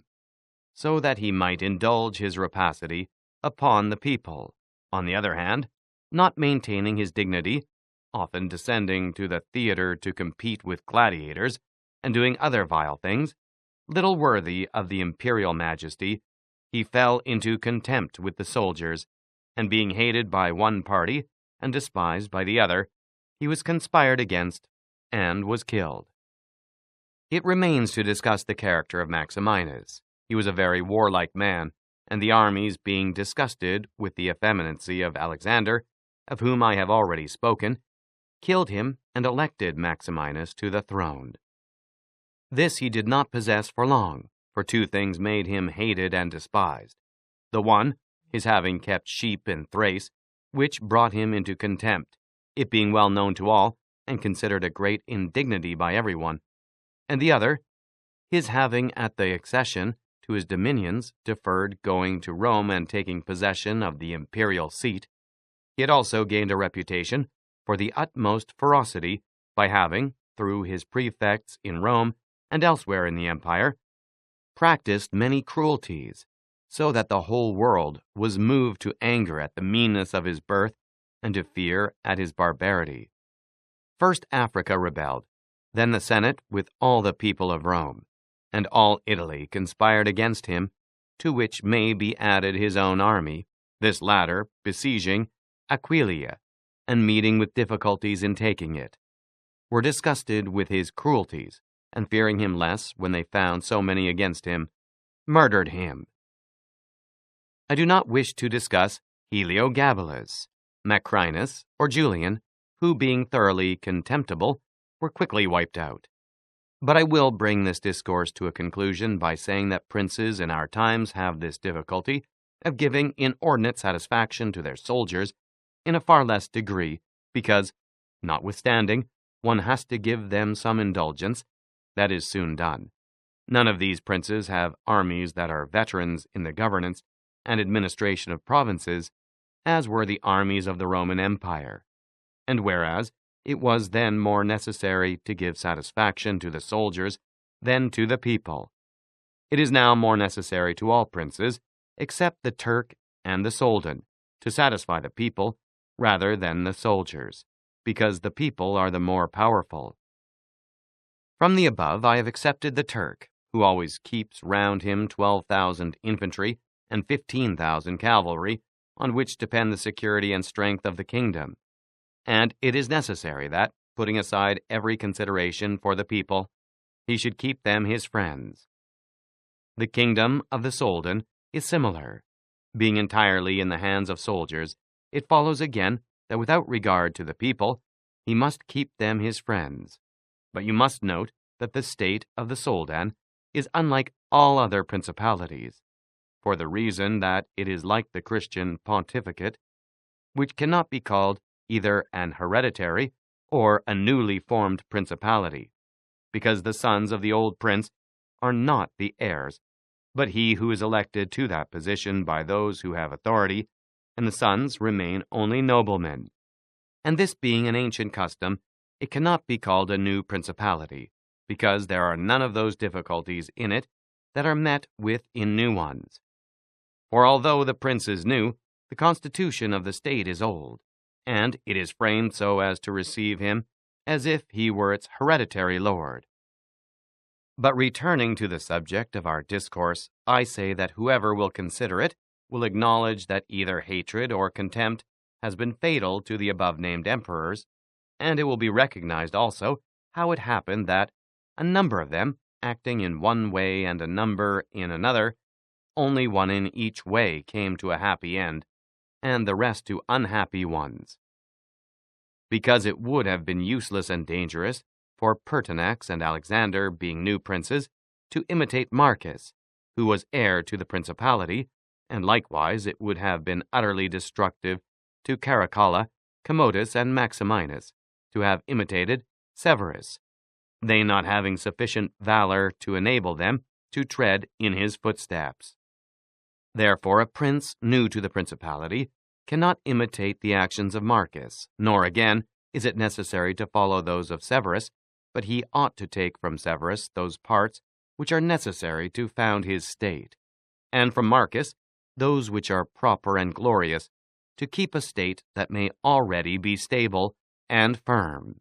so that he might indulge his rapacity upon the people. On the other hand, not maintaining his dignity, often descending to the theater to compete with gladiators, and doing other vile things, little worthy of the imperial majesty, he fell into contempt with the soldiers, and being hated by one party and despised by the other, he was conspired against and was killed. It remains to discuss the character of Maximinus. He was a very warlike man, and the armies being disgusted with the effeminacy of Alexander, of whom I have already spoken, killed him and elected Maximinus to the throne. This he did not possess for long, for two things made him hated and despised. The one, his having kept sheep in Thrace, which brought him into contempt, it being well known to all, and considered a great indignity by everyone, and the other, his having at the accession to his dominions deferred going to Rome and taking possession of the imperial seat. He had also gained a reputation for the utmost ferocity by having, through his prefects in Rome and elsewhere in the empire, practiced many cruelties, so that the whole world was moved to anger at the meanness of his birth and to fear at his barbarity. First Africa rebelled, then the Senate with all the people of Rome, and all Italy conspired against him, to which may be added his own army, this latter besieging Aquileia, and meeting with difficulties in taking it, were disgusted with his cruelties, and fearing him less when they found so many against him, murdered him. I do not wish to discuss Heliogabalus, Macrinus, or Julian, who, being thoroughly contemptible, were quickly wiped out. But I will bring this discourse to a conclusion by saying that princes in our times have this difficulty of giving inordinate satisfaction to their soldiers in a far less degree, because, notwithstanding, one has to give them some indulgence, that is soon done. None of these princes have armies that are veterans in the governance and administration of provinces, as were the armies of the Roman Empire. And whereas it was then more necessary to give satisfaction to the soldiers than to the people, it is now more necessary to all princes, except the Turk and the Soldan, to satisfy the people rather than the soldiers, because the people are the more powerful. From the above I have accepted the Turk, who always keeps round him 12,000 infantry and 15,000 cavalry, on which depend the security and strength of the kingdom. And it is necessary that, putting aside every consideration for the people, he should keep them his friends. The kingdom of the Soldan is similar. Being entirely in the hands of soldiers, it follows again that without regard to the people, he must keep them his friends. But you must note that the state of the Soldan is unlike all other principalities, for the reason that it is like the Christian pontificate, which cannot be called either an hereditary or a newly formed principality, because the sons of the old prince are not the heirs, but he who is elected to that position by those who have authority, and the sons remain only noblemen. And this being an ancient custom, it cannot be called a new principality, because there are none of those difficulties in it that are met with in new ones. For although the prince is new, the constitution of the state is old, and it is framed so as to receive him as if he were its hereditary lord. But returning to the subject of our discourse, I say that whoever will consider it will acknowledge that either hatred or contempt has been fatal to the above-named emperors, and it will be recognized also how it happened that a number of them, acting in one way and a number in another, only one in each way came to a happy end, and the rest to unhappy ones. Because it would have been useless and dangerous for Pertinax and Alexander, being new princes, to imitate Marcus, who was heir to the principality, and likewise it would have been utterly destructive to Caracalla, Commodus, and Maximinus to have imitated Severus, they not having sufficient valor to enable them to tread in his footsteps. Therefore, a prince new to the principality cannot imitate the actions of Marcus, nor again is it necessary to follow those of Severus, but he ought to take from Severus those parts which are necessary to found his state, and from Marcus those which are proper and glorious, to keep a state that may already be stable and firm.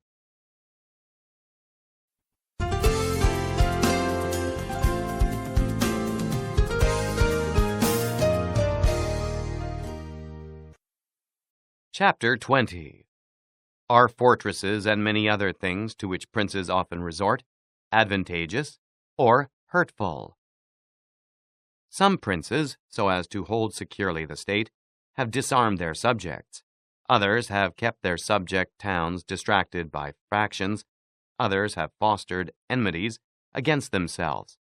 Chapter 20. Are fortresses and many other things to which princes often resort advantageous or hurtful? Some princes, so as to hold securely the state, have disarmed their subjects. Others have kept their subject towns distracted by factions. Others have fostered enmities against themselves.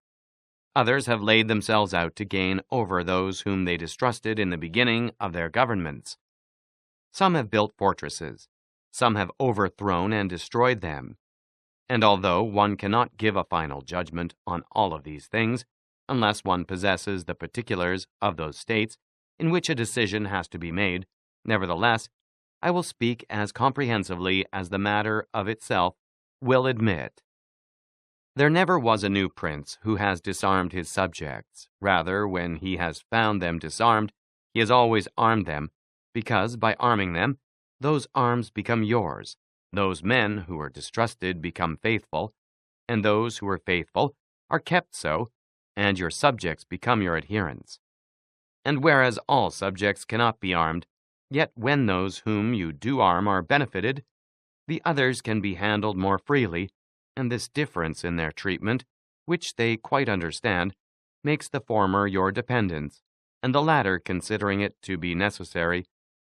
Others have laid themselves out to gain over those whom they distrusted in the beginning of their governments. Some have built fortresses. Some have overthrown and destroyed them. And although one cannot give a final judgment on all of these things, unless one possesses the particulars of those states in which a decision has to be made, nevertheless, I will speak as comprehensively as the matter of itself will admit. There never was a new prince who has disarmed his subjects. Rather, when he has found them disarmed, he has always armed them, because by arming them, those arms become yours, those men who are distrusted become faithful, and those who are faithful are kept so, and your subjects become your adherents. And whereas all subjects cannot be armed, yet when those whom you do arm are benefited, the others can be handled more freely, and this difference in their treatment, which they quite understand, makes the former your dependents, and the latter considering it to be necessary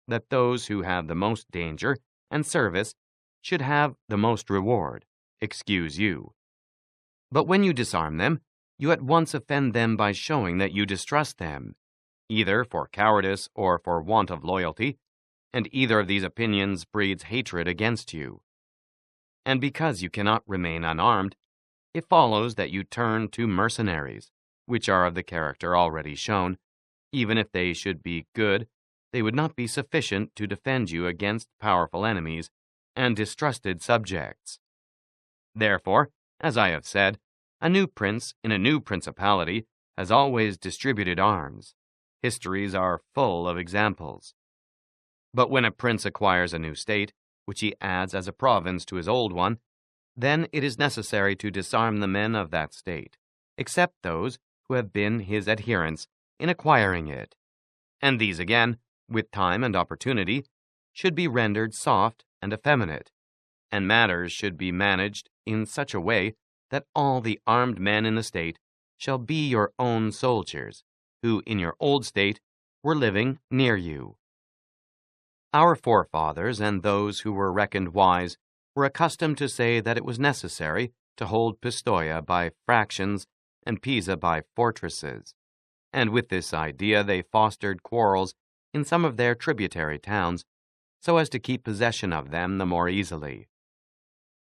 that those who have the most danger and service should have the most reward, excuse you. But when you disarm them, you at once offend them by showing that you distrust them, either for cowardice or for want of loyalty, and either of these opinions breeds hatred against you. And because you cannot remain unarmed, it follows that you turn to mercenaries, which are of the character already shown. Even if they should be good, they would not be sufficient to defend you against powerful enemies and distrusted subjects. Therefore, as I have said, a new prince in a new principality has always distributed arms. Histories are full of examples. But when a prince acquires a new state, which he adds as a province to his old one, then it is necessary to disarm the men of that state, except those who have been his adherents in acquiring it. And these again, with time and opportunity, should be rendered soft and effeminate, and matters should be managed in such a way that all the armed men in the state shall be your own soldiers, who in your old state were living near you. Our forefathers and those who were reckoned wise were accustomed to say that it was necessary to hold Pistoia by fractions and Pisa by fortresses, and with this idea they fostered quarrels in some of their tributary towns, so as to keep possession of them the more easily.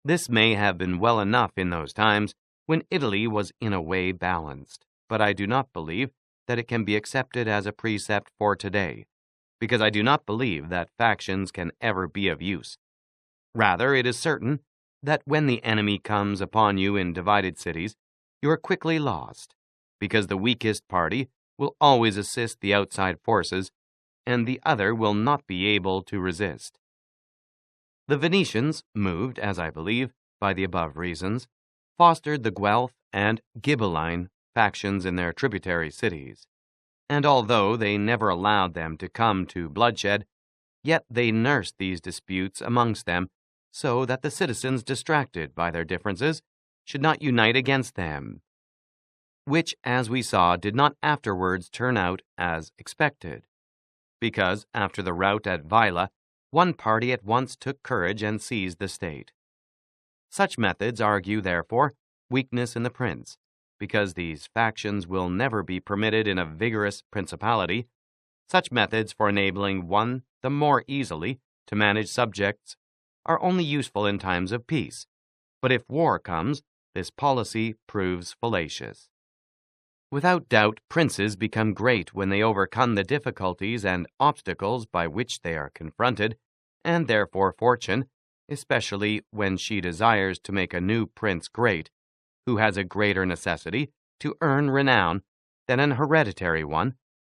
This may have been well enough in those times when Italy was in a way balanced, but I do not believe that it can be accepted as a precept for today, because I do not believe that factions can ever be of use. Rather, it is certain that when the enemy comes upon you in divided cities, you are quickly lost, because the weakest party will always assist the outside forces, and the other will not be able to resist. The Venetians, moved, as I believe, by the above reasons, fostered the Guelph and Ghibelline factions in their tributary cities, and although they never allowed them to come to bloodshed, yet they nursed these disputes amongst them so that the citizens, distracted by their differences, should not unite against them, which, as we saw, did not afterwards turn out as expected, because, after the rout at Vaila, one party at once took courage and seized the state. Such methods argue, therefore, weakness in the prince, because these factions will never be permitted in a vigorous principality. Such methods for enabling one the more easily to manage subjects are only useful in times of peace, but if war comes, this policy proves fallacious. Without doubt, princes become great when they overcome the difficulties and obstacles by which they are confronted, and therefore fortune, especially when she desires to make a new prince great, who has a greater necessity to earn renown than an hereditary one,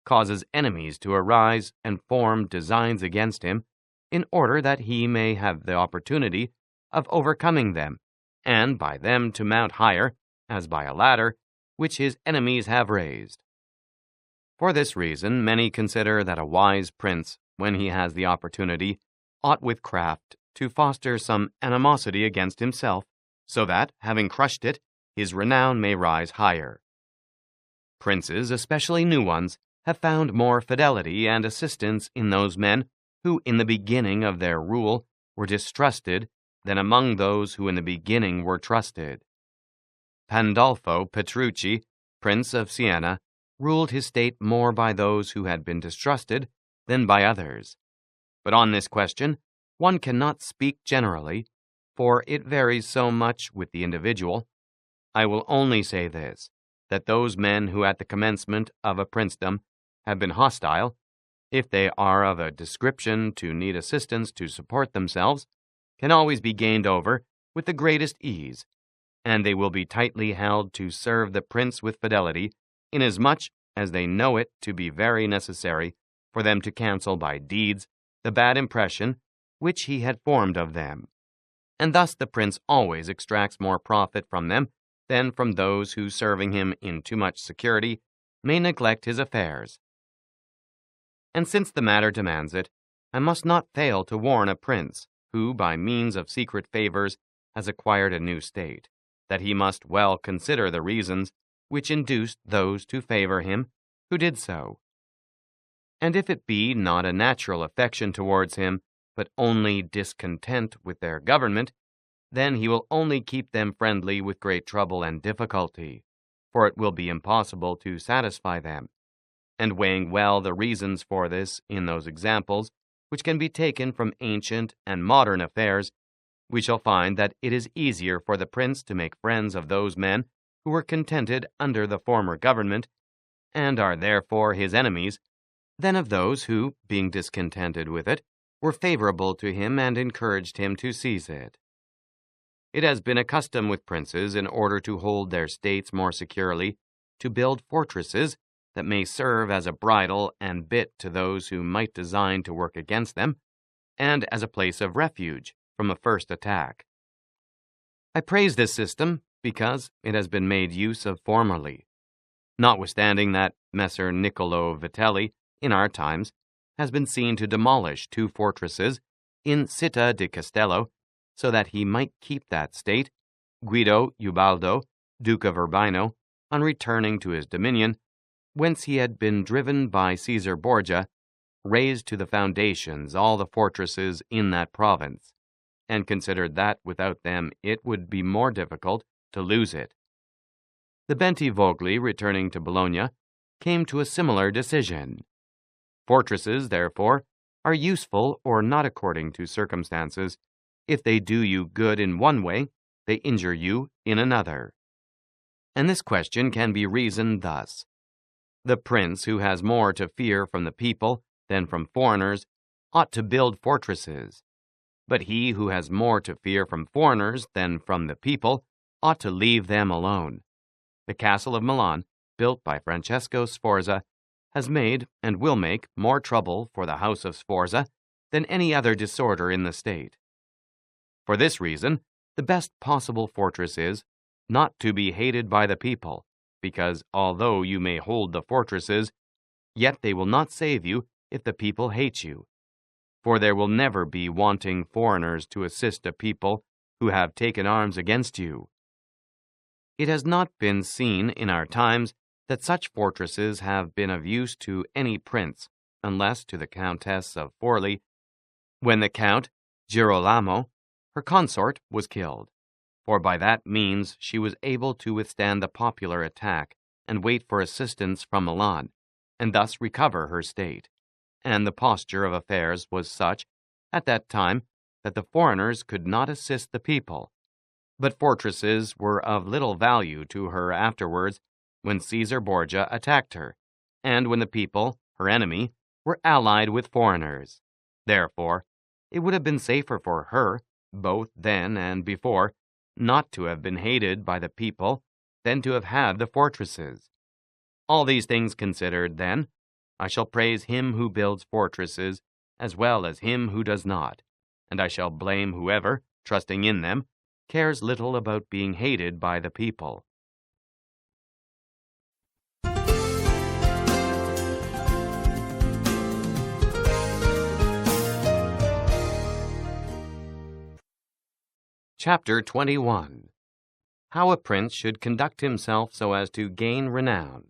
causes enemies to arise and form designs against him, in order that he may have the opportunity of overcoming them, and by them to mount higher, as by a ladder, which his enemies have raised. For this reason, many consider that a wise prince, when he has the opportunity, ought with craft to foster some animosity against himself, so that, having crushed it, his renown may rise higher. Princes, especially new ones, have found more fidelity and assistance in those men who in the beginning of their rule were distrusted than among those who in the beginning were trusted. Pandolfo Petrucci, Prince of Siena, ruled his state more by those who had been distrusted than by others. But on this question, one cannot speak generally, for it varies so much with the individual. I will only say this, that those men who at the commencement of a princedom have been hostile, if they are of a description to need assistance to support themselves, can always be gained over with the greatest ease, and they will be tightly held to serve the prince with fidelity, inasmuch as they know it to be very necessary for them to cancel by deeds the bad impression which he had formed of them. And thus the prince always extracts more profit from them than from those who, serving him in too much security, may neglect his affairs. And since the matter demands it, I must not fail to warn a prince, who by means of secret favors has acquired a new state, that he must well consider the reasons which induced those to favor him who did so. And if it be not a natural affection towards him, but only discontent with their government, then he will only keep them friendly with great trouble and difficulty, for it will be impossible to satisfy them. And weighing well the reasons for this in those examples which can be taken from ancient and modern affairs, we shall find that it is easier for the prince to make friends of those men who were contented under the former government, and are therefore his enemies, than of those who, being discontented with it, were favorable to him and encouraged him to seize it. It has been a custom with princes, in order to hold their states more securely, to build fortresses that may serve as a bridle and bit to those who might design to work against them, and as a place of refuge from a first attack. I praise this system because it has been made use of formerly, notwithstanding that Messer Niccolo Vitelli, in our times, has been seen to demolish 2 fortresses in Città di Castello, so that he might keep that state. Guido Ubaldo, Duke of Urbino, on returning to his dominion, whence he had been driven by Caesar Borgia, razed to the foundations all the fortresses in that province, and considered that without them it would be more difficult to lose it. The Bentivogli, returning to Bologna, came to a similar decision. Fortresses, therefore, are useful or not according to circumstances, If they do you good in one way, they injure you in another. And this question can be reasoned thus. The prince who has more to fear from the people than from foreigners ought to build fortresses. But he who has more to fear from foreigners than from the people ought to leave them alone. The castle of Milan, built by Francesco Sforza, has made and will make more trouble for the house of Sforza than any other disorder in the state. For this reason, the best possible fortress is not to be hated by the people, because although you may hold the fortresses, yet they will not save you if the people hate you. For there will never be wanting foreigners to assist a people who have taken arms against you. It has not been seen in our times that such fortresses have been of use to any prince, unless to the Countess of Forli, when the Count Girolamo, her consort, was killed. For by that means she was able to withstand the popular attack and wait for assistance from Milan, and thus recover her state. And the posture of affairs was such at that time that the foreigners could not assist the people. But fortresses were of little value to her afterwards when Caesar Borgia attacked her, and when the people, her enemy, were allied with foreigners. Therefore, it would have been safer for her, both then and before, not to have been hated by the people than to have had the fortresses. All these things considered, then, I shall praise him who builds fortresses as well as him who does not, and I shall blame whoever, trusting in them, cares little about being hated by the people. Chapter 21. How a Prince Should Conduct Himself so as to Gain Renown.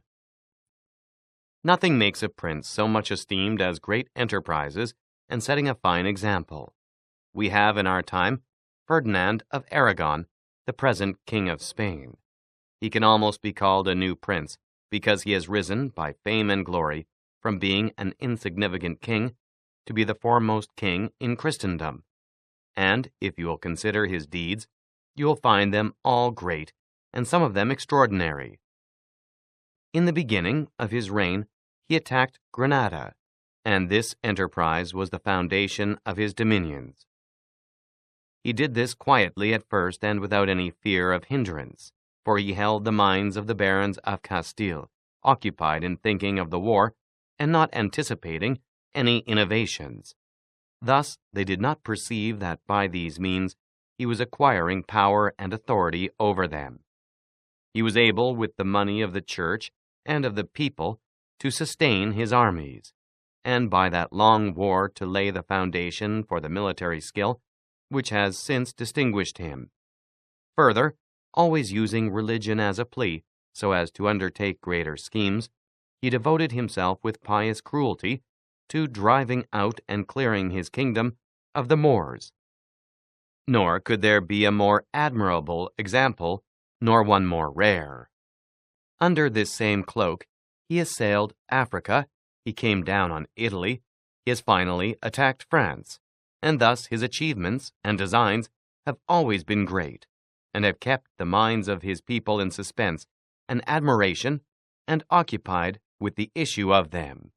Nothing makes a prince so much esteemed as great enterprises and setting a fine example. We have in our time Ferdinand of Aragon, the present King of Spain. He can almost be called a new prince, because he has risen by fame and glory from being an insignificant king to be the foremost king in Christendom. And if you will consider his deeds, you will find them all great, and some of them extraordinary. In the beginning of his reign, he attacked Granada, and this enterprise was the foundation of his dominions. He did this quietly at first and without any fear of hindrance, for he held the minds of the barons of Castile occupied in thinking of the war and not anticipating any innovations. Thus, they did not perceive that by these means he was acquiring power and authority over them. He was able, with the money of the church and of the people, to sustain his armies, and by that long war to lay the foundation for the military skill which has since distinguished him. Further, always using religion as a plea so as to undertake greater schemes, he devoted himself with pious cruelty to driving out and clearing his kingdom of the Moors. Nor could there be a more admirable example, nor one more rare. Under this same cloak, he assailed Africa, he came down on Italy, he has finally attacked France, and thus his achievements and designs have always been great, and have kept the minds of his people in suspense and admiration, and occupied with the issue of them.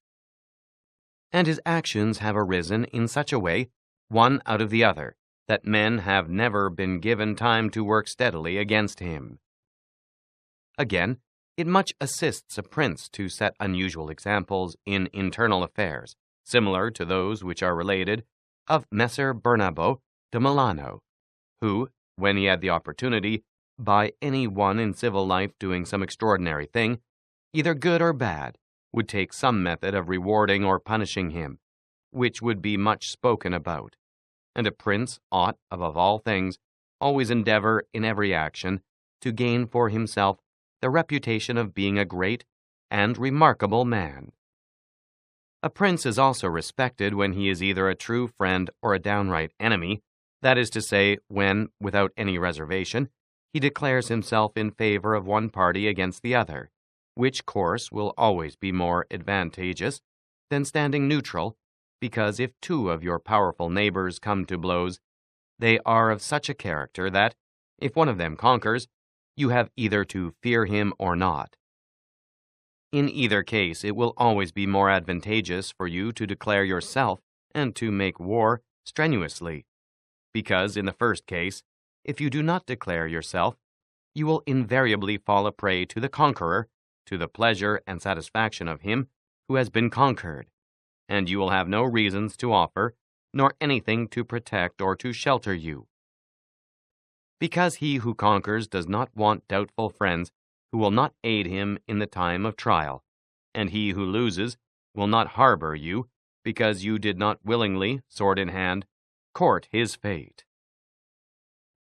And his actions have arisen in such a way, one out of the other, that men have never been given time to work steadily against him. Again, it much assists a prince to set unusual examples in internal affairs, similar to those which are related of Messer Bernabo de Milano, who, when he had the opportunity, by any one in civil life doing some extraordinary thing, either good or bad, would take some method of rewarding or punishing him, which would be much spoken about. And a prince ought, above all things, always endeavor in every action to gain for himself the reputation of being a great and remarkable man. A prince is also respected when he is either a true friend or a downright enemy, that is to say, when, without any reservation, he declares himself in favor of one party against the other, which course will always be more advantageous than standing neutral, because if two of your powerful neighbors come to blows, they are of such a character that, if one of them conquers, you have either to fear him or not. In either case, it will always be more advantageous for you to declare yourself and to make war strenuously, because in the first case, if you do not declare yourself, you will invariably fall a prey to the conqueror, to the pleasure and satisfaction of him who has been conquered, and you will have no reasons to offer, nor anything to protect or to shelter you. Because he who conquers does not want doubtful friends who will not aid him in the time of trial, and he who loses will not harbor you, because you did not willingly, sword in hand, court his fate.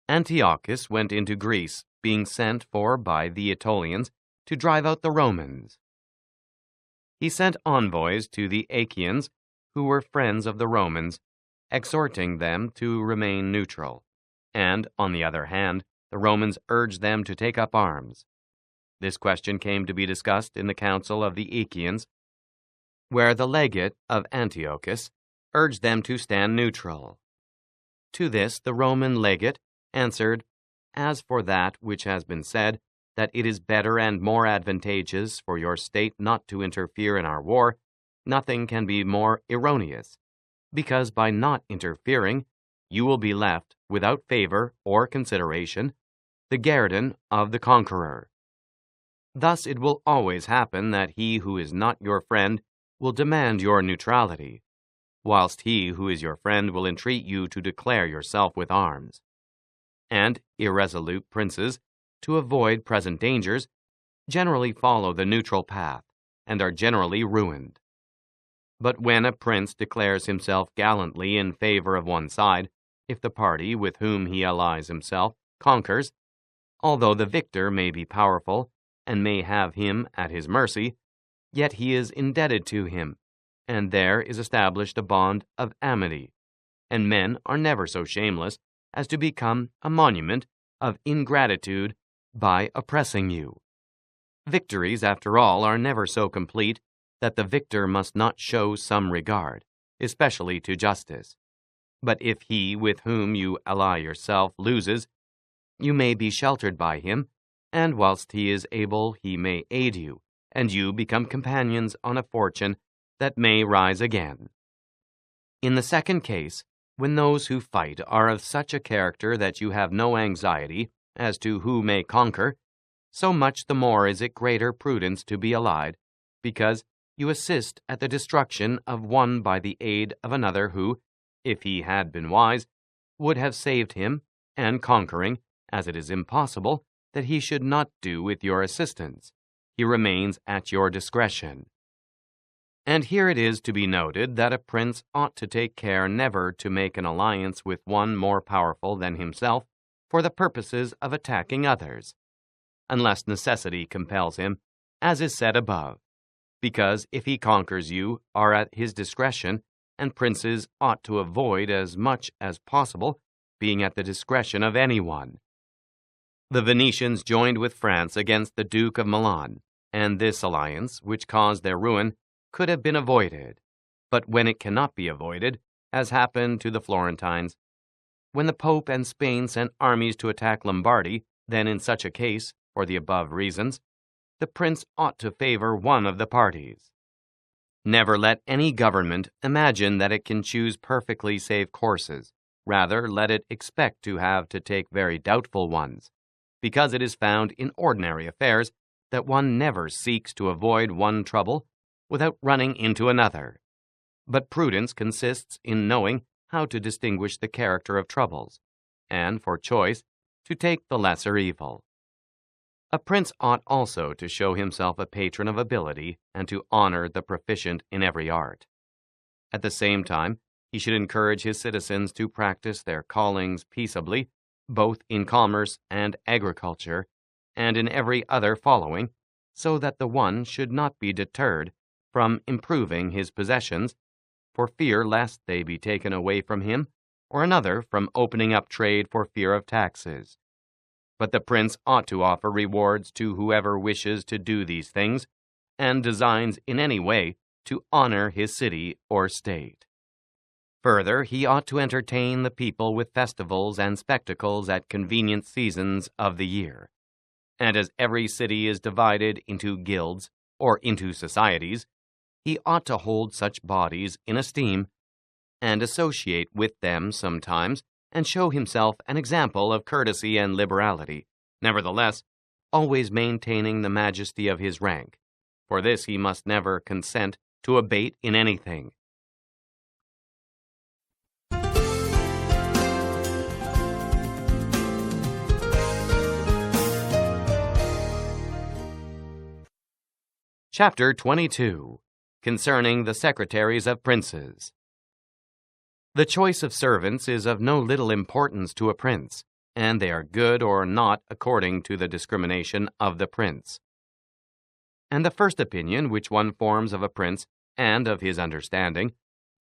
Antiochus went into Greece, being sent for by the Aetolians to drive out the Romans. He sent envoys to the Achaeans, who were friends of the Romans, exhorting them to remain neutral, and, on the other hand, the Romans urged them to take up arms. This question came to be discussed in the council of the Achaeans, where the legate of Antiochus urged them to stand neutral. To this the Roman legate answered, "As for that which has been said, that it is better and more advantageous for your state not to interfere in our war, nothing can be more erroneous, because by not interfering, you will be left, without favor or consideration, the guerdon of the conqueror. Thus it will always happen that he who is not your friend will demand your neutrality, whilst he who is your friend will entreat you to declare yourself with arms. And irresolute princes, to avoid present dangers, generally follow the neutral path, and are generally ruined. But when a prince declares himself gallantly in favor of one side, if the party with whom he allies himself conquers, although the victor may be powerful and may have him at his mercy, yet he is indebted to him, and there is established a bond of amity, and men are never so shameless as to become a monument of ingratitude by oppressing you. Victories, after all, are never so complete that the victor must not show some regard, especially to justice. But if he with whom you ally yourself loses, you may be sheltered by him, and whilst he is able he may aid you, and you become companions on a fortune that may rise again. In the second case, when those who fight are of such a character that you have no anxiety as to who may conquer, so much the more is it greater prudence to be allied, because you assist at the destruction of one by the aid of another who, if he had been wise, would have saved him, and conquering, as it is impossible that he should not do with your assistance, he remains at your discretion. And here it is to be noted that a prince ought to take care never to make an alliance with one more powerful than himself for the purposes of attacking others, unless necessity compels him, as is said above, because if he conquers you are at his discretion, and princes ought to avoid as much as possible being at the discretion of anyone. The Venetians joined with France against the Duke of Milan, and this alliance, which caused their ruin, could have been avoided. But when it cannot be avoided, as happened to the Florentines, when the Pope and Spain sent armies to attack Lombardy, then in such a case, for the above reasons, the prince ought to favor one of the parties. Never let any government imagine that it can choose perfectly safe courses. Rather, let it expect to have to take very doubtful ones, because it is found in ordinary affairs that one never seeks to avoid one trouble without running into another. But prudence consists in knowing how to distinguish the character of troubles, and, for choice, to take the lesser evil. A prince ought also to show himself a patron of ability and to honor the proficient in every art. At the same time, he should encourage his citizens to practice their callings peaceably, both in commerce and agriculture, and in every other following, so that the one should not be deterred from improving his possessions, for fear lest they be taken away from him, or another from opening up trade for fear of taxes. But the prince ought to offer rewards to whoever wishes to do these things, and designs in any way to honor his city or state. Further, he ought to entertain the people with festivals and spectacles at convenient seasons of the year. And as every city is divided into guilds or into societies, he ought to hold such bodies in esteem and associate with them sometimes and show himself an example of courtesy and liberality, nevertheless, always maintaining the majesty of his rank. For this he must never consent to abate in anything. Chapter 22. Concerning the Secretaries of Princes. The choice of servants is of no little importance to a prince, and they are good or not according to the discrimination of the prince. And the first opinion which one forms of a prince and of his understanding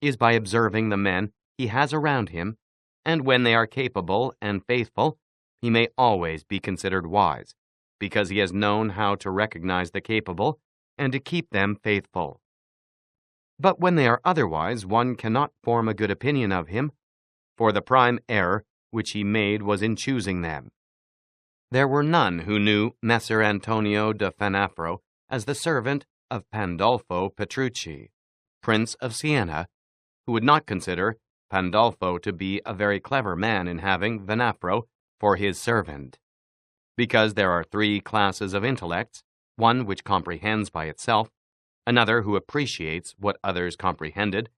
is by observing the men he has around him, and when they are capable and faithful, he may always be considered wise, because he has known how to recognize the capable and to keep them faithful. But when they are otherwise, one cannot form a good opinion of him, for the prime error which he made was in choosing them. There were none who knew Messer Antonio da Fanafro as the servant of Pandolfo Petrucci, Prince of Siena, who would not consider Pandolfo to be a very clever man in having Vanafro for his servant. Because there are three classes of intellects, one which comprehends by itself, another who appreciates what others comprehended,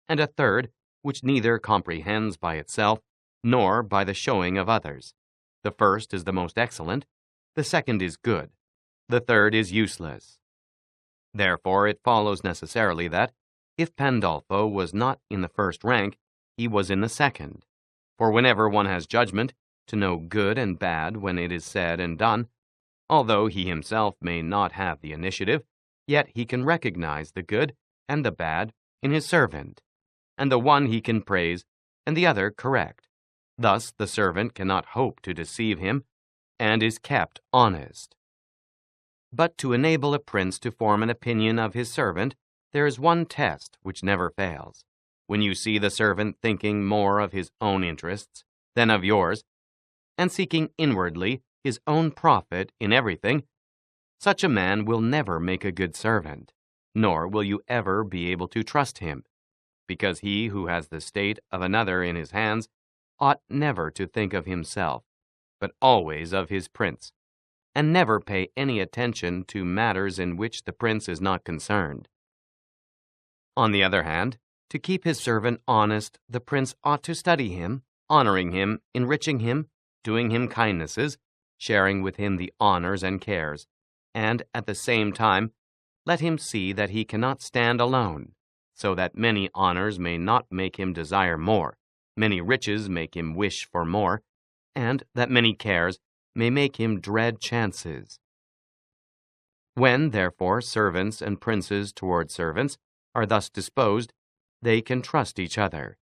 and a third which neither comprehends by itself nor by the showing of others. The first is the most excellent, the second is good, the third is useless. Therefore it follows necessarily that, if Pandolfo was not in the first rank, he was in the second. For whenever one has judgment, to know good and bad when it is said and done, although he himself may not have the initiative, yet he can recognize the good and the bad in his servant, and the one he can praise and the other correct. Thus the servant cannot hope to deceive him, and is kept honest. But to enable a prince to form an opinion of his servant, there is one test which never fails. When you see the servant thinking more of his own interests than of yours, and seeking inwardly his own profit in everything, such a man will never make a good servant, nor will you ever be able to trust him, because he who has the state of another in his hands ought never to think of himself, but always of his prince, and never pay any attention to matters in which the prince is not concerned. On the other hand, to keep his servant honest, the prince ought to study him, honoring him, enriching him, doing him kindnesses, sharing with him the honors and cares, and at the same time let him see that he cannot stand alone, so that many honors may not make him desire more, many riches make him wish for more, and that many cares may make him dread chances. When, therefore, servants and princes toward servants are thus disposed, they can trust each other.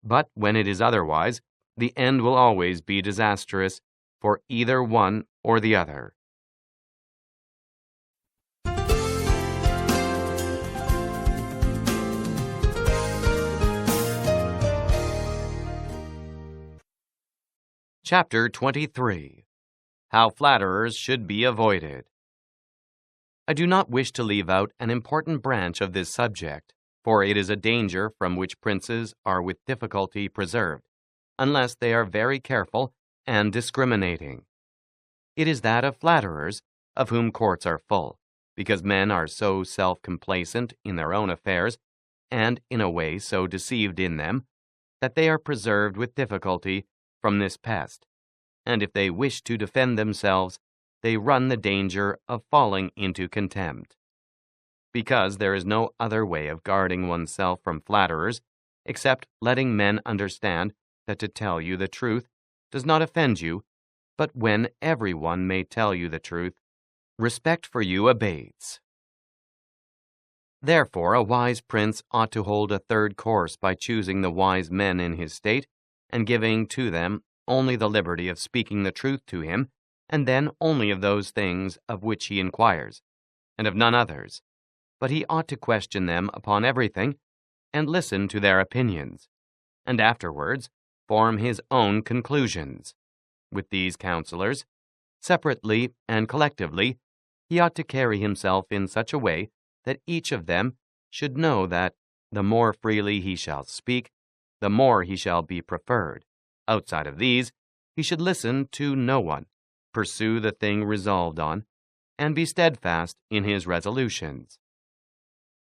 But when it is otherwise, the end will always be disastrous for either one or the other. Chapter 23. How Flatterers Should Be Avoided. I do not wish to leave out an important branch of this subject, for it is a danger from which princes are with difficulty preserved, unless they are very careful and discriminating. It is that of flatterers, of whom courts are full, because men are so self-complacent in their own affairs, and in a way so deceived in them, that they are preserved with difficulty from this pest, and if they wish to defend themselves, they run the danger of falling into contempt. Because there is no other way of guarding oneself from flatterers, except letting men understand that to tell you the truth does not offend you, but when everyone may tell you the truth, respect for you abates. Therefore, a wise prince ought to hold a third course by choosing the wise men in his state, and giving to them only the liberty of speaking the truth to him, and then only of those things of which he inquires, and of none others. But he ought to question them upon everything, and listen to their opinions, and afterwards form his own conclusions. With these counselors, separately and collectively, he ought to carry himself in such a way that each of them should know that the more freely he shall speak, the more he shall be preferred. Outside of these, he should listen to no one, pursue the thing resolved on, and be steadfast in his resolutions.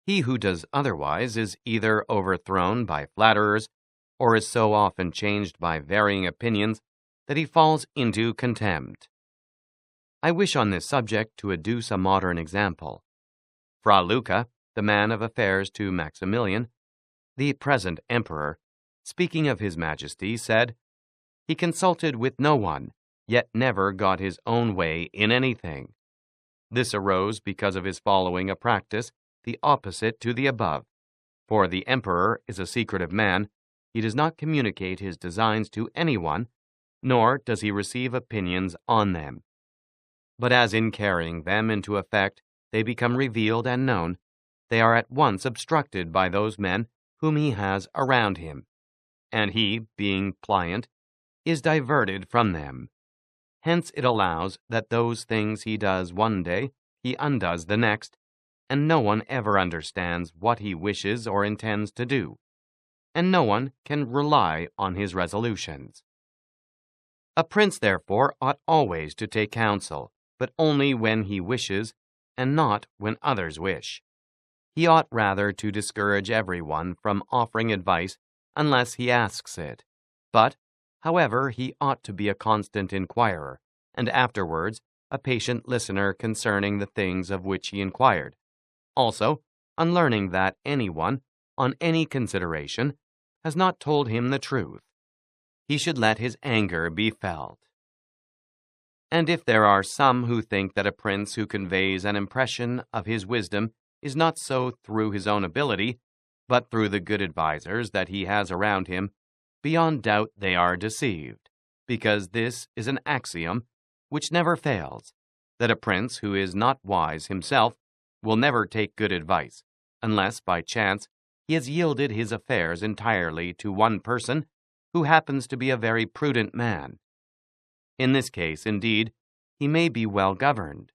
He who does otherwise is either overthrown by flatterers, or is so often changed by varying opinions that he falls into contempt. I wish on this subject to adduce a modern example. Fra Luca, the man of affairs to Maximilian, the present emperor, speaking of his majesty, said, "He consulted with no one, yet never got his own way in anything." This arose because of his following a practice the opposite to the above. For the emperor is a secretive man, he does not communicate his designs to anyone, nor does he receive opinions on them. But as in carrying them into effect they become revealed and known, they are at once obstructed by those men whom he has around him, and he, being pliant, is diverted from them. Hence it allows that those things he does one day he undoes the next, and no one ever understands what he wishes or intends to do, and no one can rely on his resolutions. A prince, therefore, ought always to take counsel, but only when he wishes, and not when others wish. He ought rather to discourage everyone from offering advice unless he asks it. But, however, he ought to be a constant inquirer, and afterwards a patient listener concerning the things of which he inquired. Also, on learning that anyone, on any consideration, has not told him the truth, he should let his anger be felt. And if there are some who think that a prince who conveys an impression of his wisdom is not so through his own ability, but through the good advisers that he has around him, beyond doubt they are deceived, because this is an axiom which never fails, that a prince who is not wise himself will never take good advice, unless by chance he has yielded his affairs entirely to one person who happens to be a very prudent man. In this case, indeed, he may be well governed,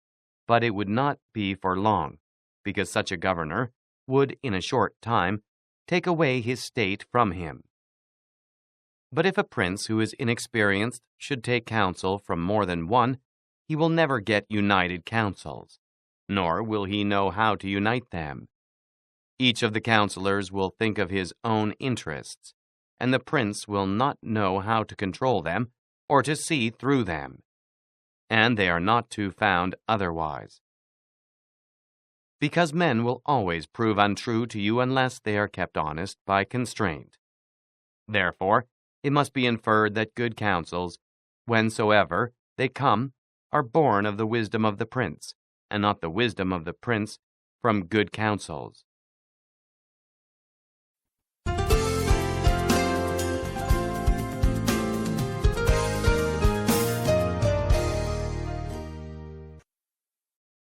but it would not be for long, because such a governor would, in a short time, take away his state from him. But if a prince who is inexperienced should take counsel from more than one, he will never get united counsels, nor will he know how to unite them. Each of the counselors will think of his own interests, and the prince will not know how to control them or to see through them, and they are not to be found otherwise. Because men will always prove untrue to you unless they are kept honest by constraint. Therefore, it must be inferred that good counsels, whensoever they come, are born of the wisdom of the prince, and not the wisdom of the prince from good counsels.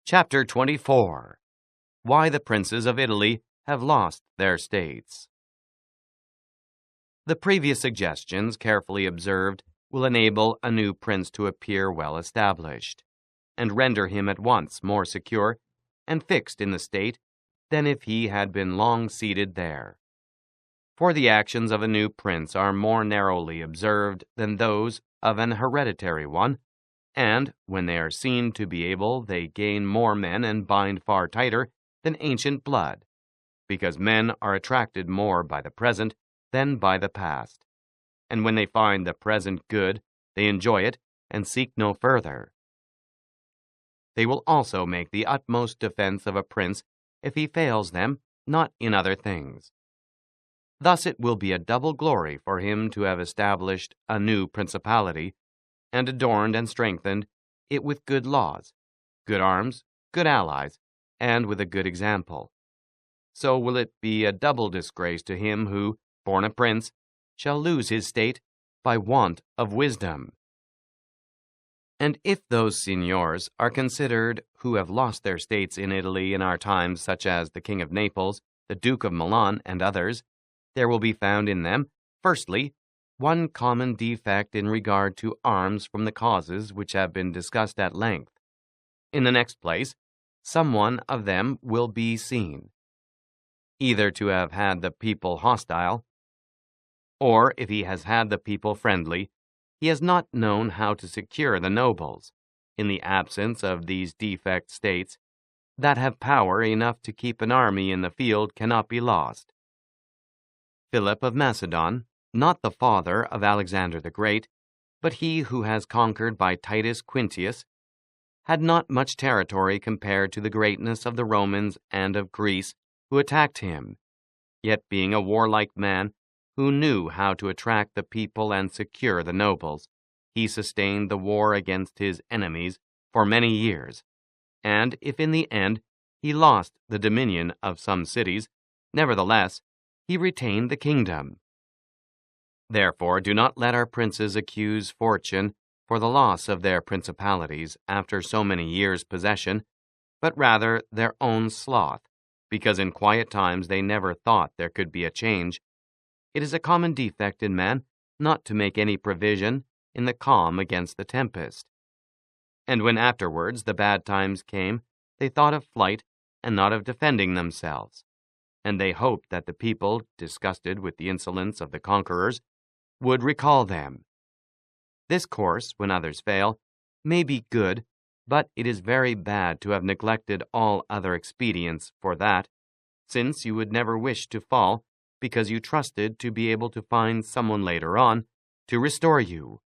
Chapter 24. Why the Princes of Italy have lost their states. The previous suggestions, carefully observed, will enable a new prince to appear well established, and render him at once more secure and fixed in the state than if he had been long seated there. For the actions of a new prince are more narrowly observed than those of an hereditary one, and, when they are seen to be able, they gain more men and bind far tighter than ancient blood, because men are attracted more by the present than by the past, and when they find the present good, they enjoy it and seek no further. They will also make the utmost defense of a prince if he fails them, not in other things. Thus it will be a double glory for him to have established a new principality, and adorned and strengthened it with good laws, good arms, good allies, and with a good example. So will it be a double disgrace to him who, born a prince, shall lose his state by want of wisdom. And if those signors are considered who have lost their states in Italy in our times, such as the King of Naples, the Duke of Milan, and others, there will be found in them Firstly, one common defect in regard to arms from the causes which have been discussed at length. In the next place, some one of them will be seen, either to have had the people hostile, or if he has had the people friendly, he has not known how to secure the nobles, in the absence of these defect states, that have power enough to keep an army in the field cannot be lost. Philip of Macedon, not the father of Alexander the Great, but he who has conquered by Titus Quintius, had not much territory compared to the greatness of the Romans and of Greece who attacked him, yet being a warlike man who knew how to attract the people and secure the nobles, he sustained the war against his enemies for many years, and if in the end he lost the dominion of some cities, nevertheless he retained the kingdom. Therefore do not let our princes accuse fortune for the loss of their principalities after so many years' possession, but rather their own sloth, because in quiet times they never thought there could be a change. It is a common defect in man not to make any provision in the calm against the tempest. And when afterwards the bad times came, they thought of flight and not of defending themselves. And they hoped that the people, disgusted with the insolence of the conquerors, would recall them. This course, when others fail, may be good, but it is very bad to have neglected all other expedients for that, since you would never wish to fall, because you trusted to be able to find someone later on to restore you.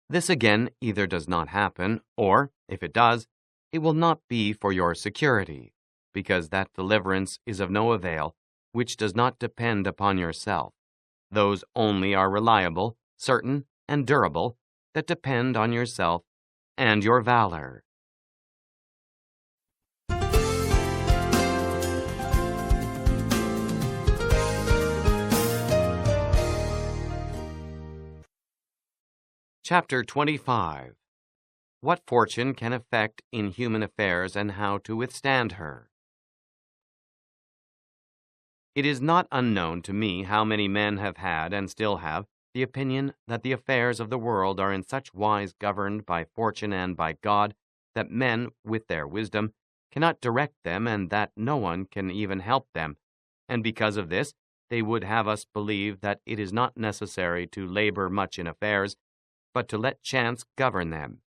This again either does not happen, or, if it does, it will not be for your security, because that deliverance is of no avail which does not depend upon yourself. Those only are reliable, certain, and durable that depend on yourself and your valor. Chapter 25. What fortune can effect in human affairs and how to withstand her. It is not unknown to me how many men have had, and still have, the opinion that the affairs of the world are in such wise governed by fortune and by God that men, with their wisdom, cannot direct them and that no one can even help them, and because of this they would have us believe that it is not necessary to labor much in affairs, but to let chance govern them.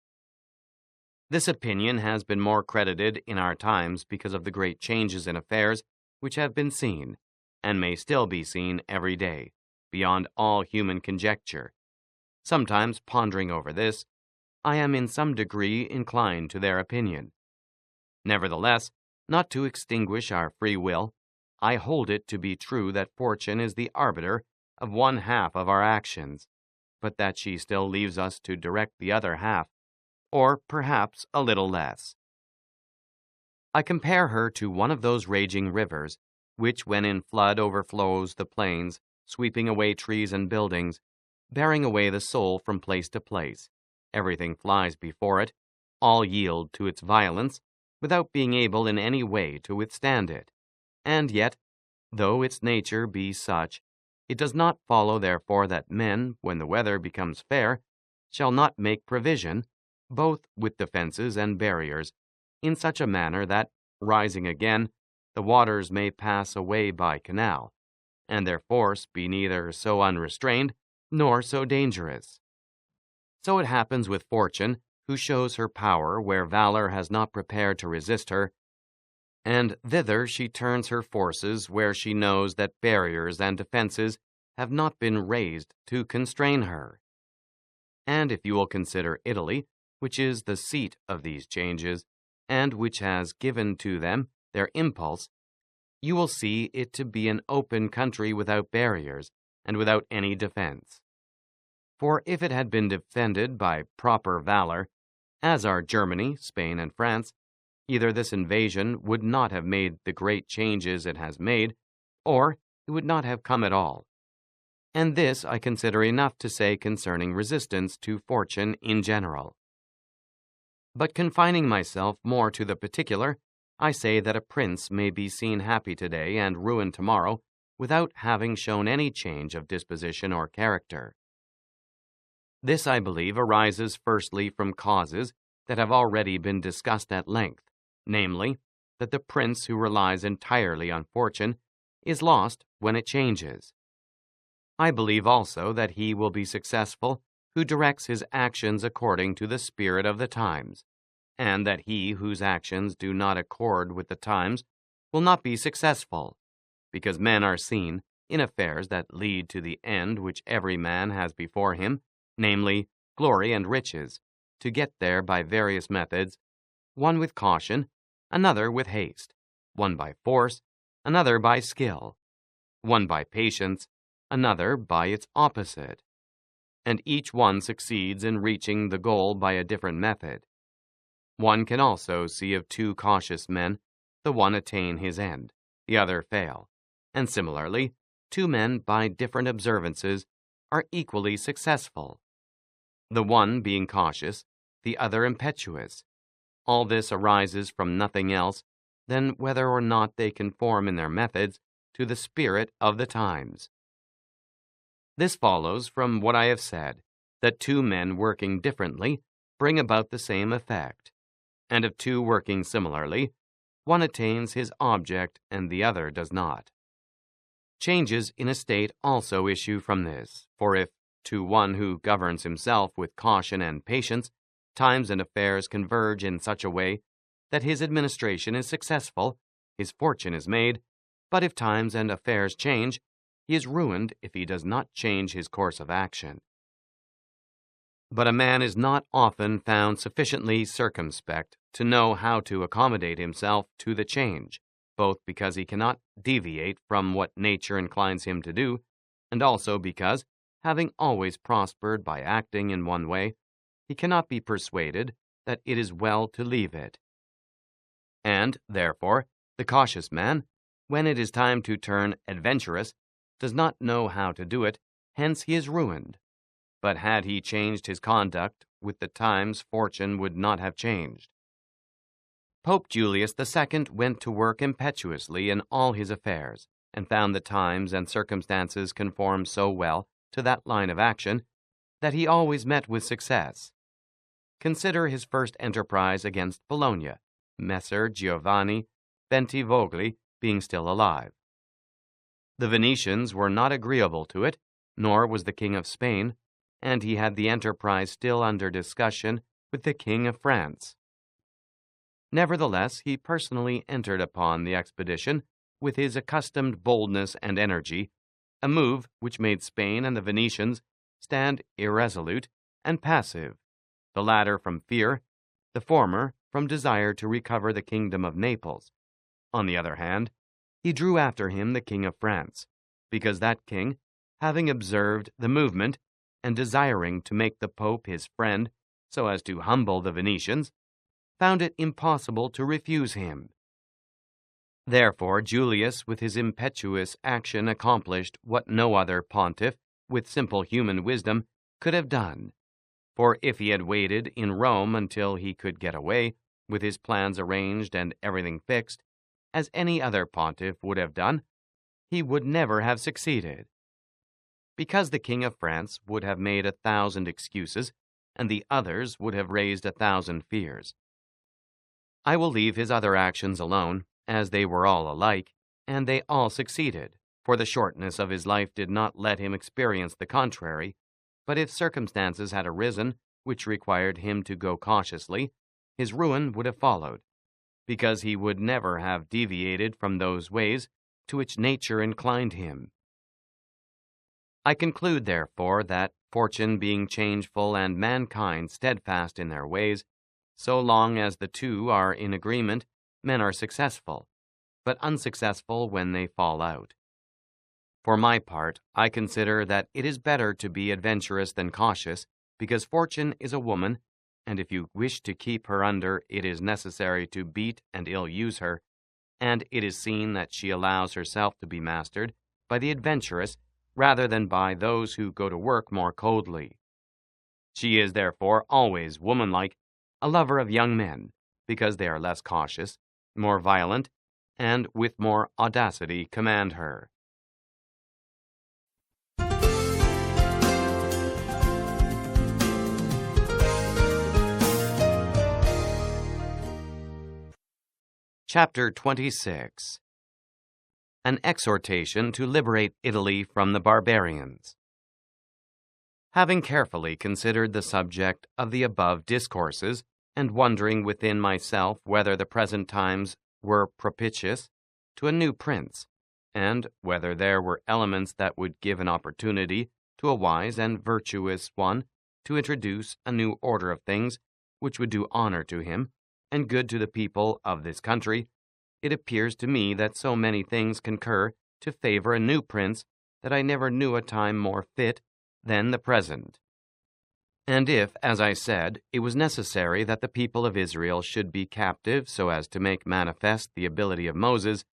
This opinion has been more credited in our times because of the great changes in affairs which have been seen, and may still be seen every day, beyond all human conjecture. Sometimes, pondering over this, I am in some degree inclined to their opinion. Nevertheless, not to extinguish our free will, I hold it to be true that fortune is the arbiter of one half of our actions, but that she still leaves us to direct the other half, or perhaps a little less. I compare her to one of those raging rivers, which when in flood overflows the plains, sweeping away trees and buildings, bearing away the soul from place to place. Everything flies before it, all yield to its violence, without being able in any way to withstand it. And yet, though its nature be such, it does not follow therefore that men, when the weather becomes fair, shall not make provision, both with defenses and barriers, in such a manner that, rising again, the waters may pass away by canal, and their force be neither so unrestrained nor so dangerous. So it happens with fortune, who shows her power where valor has not prepared to resist her, and thither she turns her forces where she knows that barriers and defenses have not been raised to constrain her. And if you will consider Italy, which is the seat of these changes, and which has given to them their impulse, you will see it to be an open country without barriers, and without any defense. For if it had been defended by proper valor, as are Germany, Spain, and France, either this invasion would not have made the great changes it has made, or it would not have come at all. And this I consider enough to say concerning resistance to fortune in general. But confining myself more to the particular, I say that a prince may be seen happy today and ruined tomorrow without having shown any change of disposition or character. This, I believe, arises firstly from causes that have already been discussed at length, namely, that the prince who relies entirely on fortune is lost when it changes. I believe also that he will be successful who directs his actions according to the spirit of the times, and that he whose actions do not accord with the times will not be successful, because men are seen, in affairs that lead to the end which every man has before him, namely, glory and riches, to get there by various methods, one with caution, another with haste, one by force, another by skill, one by patience, another by its opposite, and each one succeeds in reaching the goal by a different method. One can also see of two cautious men, the one attain his end, the other fail, and similarly, two men by different observances are equally successful, the one being cautious, the other impetuous. All this arises from nothing else than whether or not they conform in their methods to the spirit of the times. This follows from what I have said, that two men working differently bring about the same effect, and of two working similarly, one attains his object and the other does not. Changes in a state also issue from this, for if, to one who governs himself with caution and patience, times and affairs converge in such a way that his administration is successful, his fortune is made, but if times and affairs change, he is ruined if he does not change his course of action. But a man is not often found sufficiently circumspect to know how to accommodate himself to the change, both because he cannot deviate from what nature inclines him to do, and also because, having always prospered by acting in one way, he cannot be persuaded that it is well to leave it. And, therefore, the cautious man, when it is time to turn adventurous, does not know how to do it, hence he is ruined. But had he changed his conduct with the times, fortune would not have changed. Pope Julius II went to work impetuously in all his affairs, and found the times and circumstances conform so well to that line of action that he always met with success. Consider his first enterprise against Bologna, Messer Giovanni Bentivogli being still alive. The Venetians were not agreeable to it, nor was the King of Spain, and he had the enterprise still under discussion with the King of France. Nevertheless, he personally entered upon the expedition with his accustomed boldness and energy, a move which made Spain and the Venetians stand irresolute and passive, the latter from fear, the former from desire to recover the kingdom of Naples. On the other hand, he drew after him the King of France, because that king, having observed the movement, and desiring to make the Pope his friend so as to humble the Venetians, found it impossible to refuse him. Therefore Julius with his impetuous action accomplished what no other pontiff, with simple human wisdom, could have done. For if he had waited in Rome until he could get away, with his plans arranged and everything fixed, as any other pontiff would have done, he would never have succeeded. Because the King of France would have made 1,000 excuses, and the others would have raised 1,000 fears. I will leave his other actions alone, as they were all alike, and they all succeeded, for the shortness of his life did not let him experience the contrary, but if circumstances had arisen which required him to go cautiously, his ruin would have followed, because he would never have deviated from those ways to which nature inclined him. I conclude, therefore, that, fortune being changeful and mankind steadfast in their ways, so long as the two are in agreement, men are successful, but unsuccessful when they fall out. For my part, I consider that it is better to be adventurous than cautious, because fortune is a woman, and if you wish to keep her under, it is necessary to beat and ill-use her, and it is seen that she allows herself to be mastered by the adventurous rather than by those who go to work more coldly. She is, therefore, always womanlike, a lover of young men, because they are less cautious, more violent, and with more audacity command her. Chapter 26. An exhortation to liberate Italy from the barbarians. Having carefully considered the subject of the above discourses, and wondering within myself whether the present times were propitious to a new prince, and whether there were elements that would give an opportunity to a wise and virtuous one to introduce a new order of things which would do honor to him and good to the people of this country, it appears to me that so many things concur to favor a new prince that I never knew a time more fit than the present. And if, as I said, it was necessary that the people of Israel should be captive so as to make manifest the ability of Moses,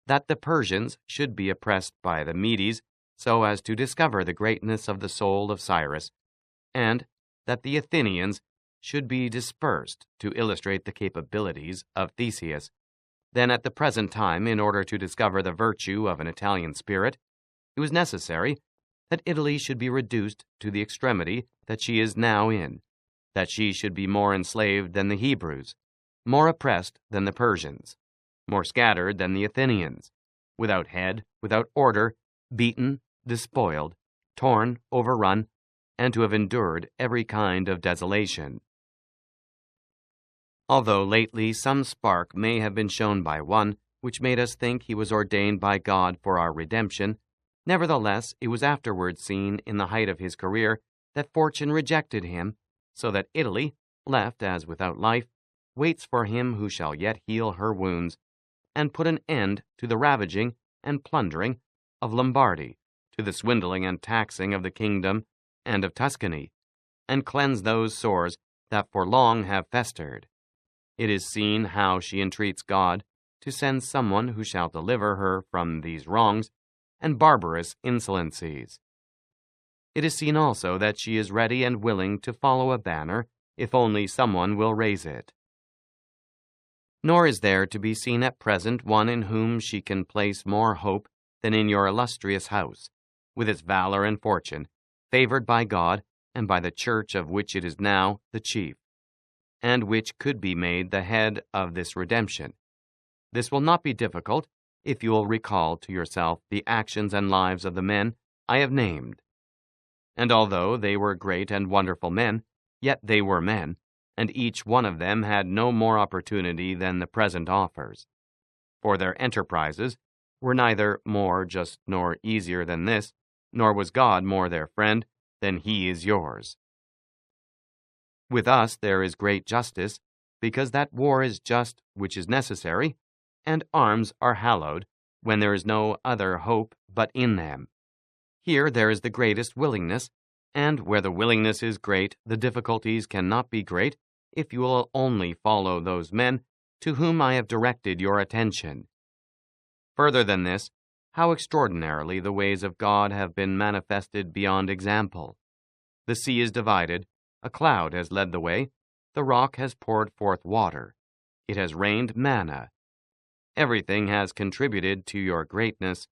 that the Persians should be oppressed by the Medes so as to discover the greatness of the soul of Cyrus, and that the Athenians should be dispersed to illustrate the capabilities of Theseus, then at the present time, in order to discover the virtue of an Italian spirit, it was necessary that Italy should be reduced to the extremity that she is now in, that she should be more enslaved than the Hebrews, more oppressed than the Persians, more scattered than the Athenians, without head, without order, beaten, despoiled, torn, overrun, and to have endured every kind of desolation. Although lately some spark may have been shown by one, which made us think he was ordained by God for our redemption, nevertheless it was afterwards seen in the height of his career that fortune rejected him, so that Italy, left as without life, waits for him who shall yet heal her wounds, and put an end to the ravaging and plundering of Lombardy, to the swindling and taxing of the kingdom and of Tuscany, and cleanse those sores that for long have festered. It is seen how she entreats God to send someone who shall deliver her from these wrongs and barbarous insolencies. It is seen also that she is ready and willing to follow a banner if only someone will raise it. Nor is there to be seen at present one in whom she can place more hope than in your illustrious house, with its valor and fortune, favored by God and by the church of which it is now the chief, and which could be made the head of this redemption. This will not be difficult if you will recall to yourself the actions and lives of the men I have named. And although they were great and wonderful men, yet they were men, and each one of them had no more opportunity than the present offers. For their enterprises were neither more just nor easier than this, nor was God more their friend than he is yours. With us there is great justice, because that war is just which is necessary, and arms are hallowed, when there is no other hope but in them. Here there is the greatest willingness, and where the willingness is great, the difficulties cannot be great, if you will only follow those men to whom I have directed your attention. Further than this, how extraordinarily the ways of God have been manifested beyond example. The sea is divided, a cloud has led the way, the rock has poured forth water, it has rained manna. Everything has contributed to your greatness.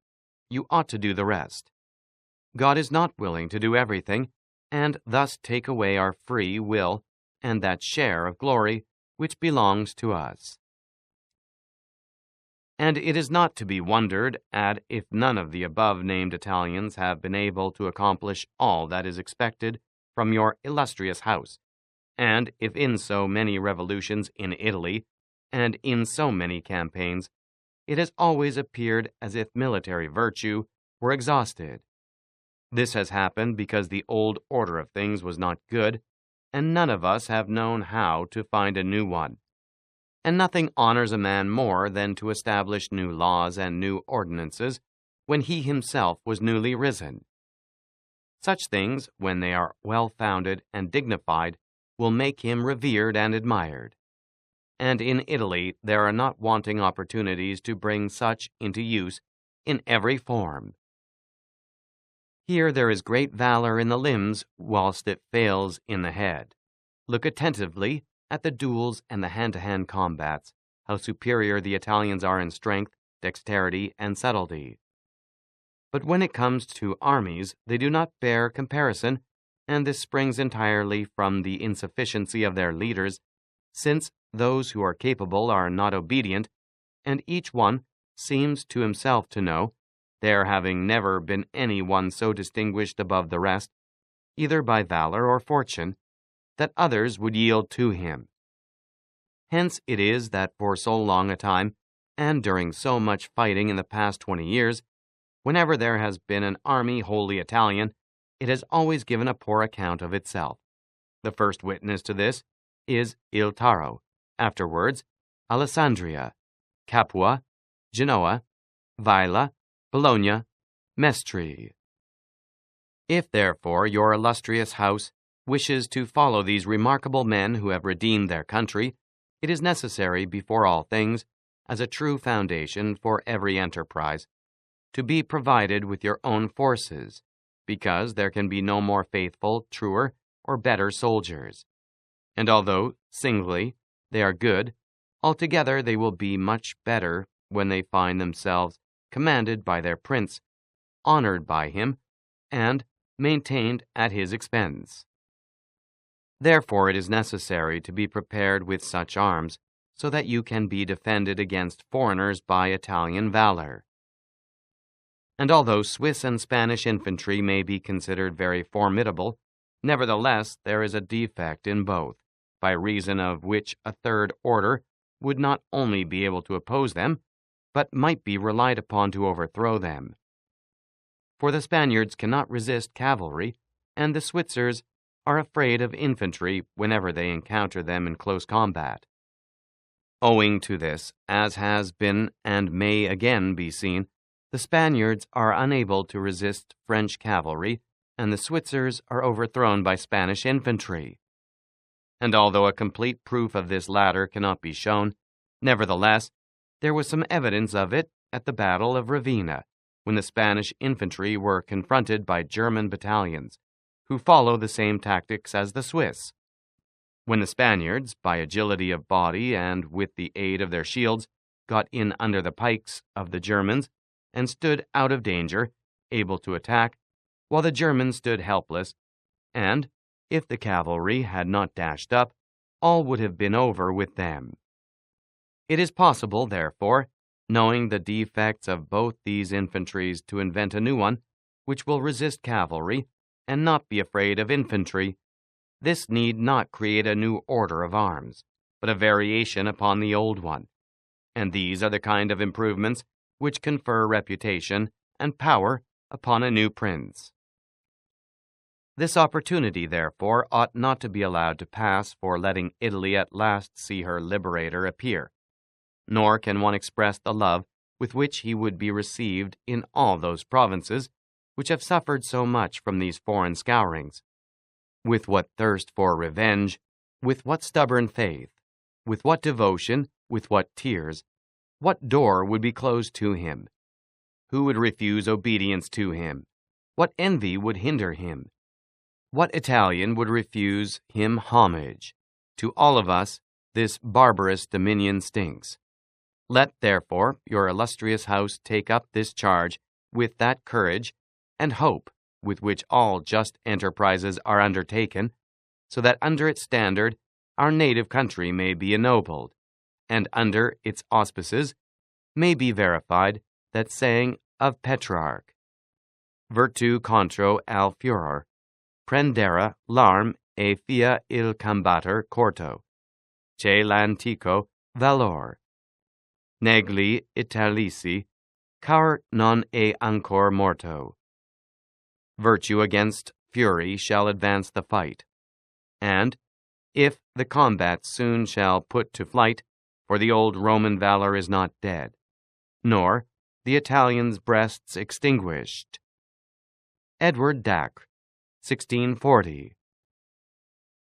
You ought to do the rest. God is not willing to do everything, and thus take away our free will and that share of glory which belongs to us. And it is not to be wondered at if none of the above-named Italians have been able to accomplish all that is expected from your illustrious house, and if in so many revolutions in Italy, and in so many campaigns, it has always appeared as if military virtue were exhausted. This has happened because the old order of things was not good, and none of us have known how to find a new one. And nothing honors a man more than to establish new laws and new ordinances when he himself was newly risen. Such things, when they are well-founded and dignified, will make him revered and admired. And in Italy there are not wanting opportunities to bring such into use in every form. Here there is great valor in the limbs, whilst it fails in the head. Look attentively at the duels and the hand-to-hand combats, how superior the Italians are in strength, dexterity, and subtlety. But when it comes to armies, they do not bear comparison, and this springs entirely from the insufficiency of their leaders, since those who are capable are not obedient, and each one seems to himself to know, there having never been any one so distinguished above the rest, either by valor or fortune, that others would yield to him. Hence it is that for so long a time, and during so much fighting in the past 20 years, whenever there has been an army wholly Italian, it has always given a poor account of itself. The first witness to this is Il Taro, afterwards Alessandria, Capua, Genoa, Vaila, Bologna, Mestre. If, therefore, your illustrious house wishes to follow these remarkable men who have redeemed their country, it is necessary, before all things, as a true foundation for every enterprise, to be provided with your own forces, because there can be no more faithful, truer, or better soldiers. And although, singly, they are good, altogether they will be much better when they find themselves commanded by their prince, honored by him, and maintained at his expense. Therefore it is necessary to be prepared with such arms, so that you can be defended against foreigners by Italian valor. And although Swiss and Spanish infantry may be considered very formidable, nevertheless there is a defect in both, by reason of which a third order would not only be able to oppose them, but might be relied upon to overthrow them. For the Spaniards cannot resist cavalry, and the Switzers are afraid of infantry whenever they encounter them in close combat. Owing to this, as has been and may again be seen, the Spaniards are unable to resist French cavalry, and the Switzers are overthrown by Spanish infantry. And although a complete proof of this latter cannot be shown, nevertheless, there was some evidence of it at the Battle of Ravenna, when the Spanish infantry were confronted by German battalions, who follow the same tactics as the Swiss. When the Spaniards, by agility of body and with the aid of their shields, got in under the pikes of the Germans and stood out of danger, able to attack, while the Germans stood helpless, and, if the cavalry had not dashed up, all would have been over with them. It is possible, therefore, knowing the defects of both these infantries, to invent a new one, which will resist cavalry, and not be afraid of infantry. This need not create a new order of arms, but a variation upon the old one, and these are the kind of improvements which confer reputation and power upon a new prince. This opportunity, therefore, ought not to be allowed to pass for letting Italy at last see her liberator appear, nor can one express the love with which he would be received in all those provinces which have suffered so much from these foreign scourings. With what thirst for revenge, with what stubborn faith, with what devotion, with what tears, what door would be closed to him? Who would refuse obedience to him? What envy would hinder him? What Italian would refuse him homage? To all of us, this barbarous dominion stinks. Let, therefore, your illustrious house take up this charge with that courage and hope with which all just enterprises are undertaken, so that under its standard our native country may be ennobled, and under its auspices may be verified that saying of Petrarch, Virtu contro al furor, prendere l'arm e fia il combatter corto, che l'antico valor. Negli Italici, car non è ancor morto. Virtue against fury shall advance the fight, and, if the combat soon shall put to flight, for the old Roman valor is not dead, nor the Italians' breasts extinguished. Edward Dacre, 1640.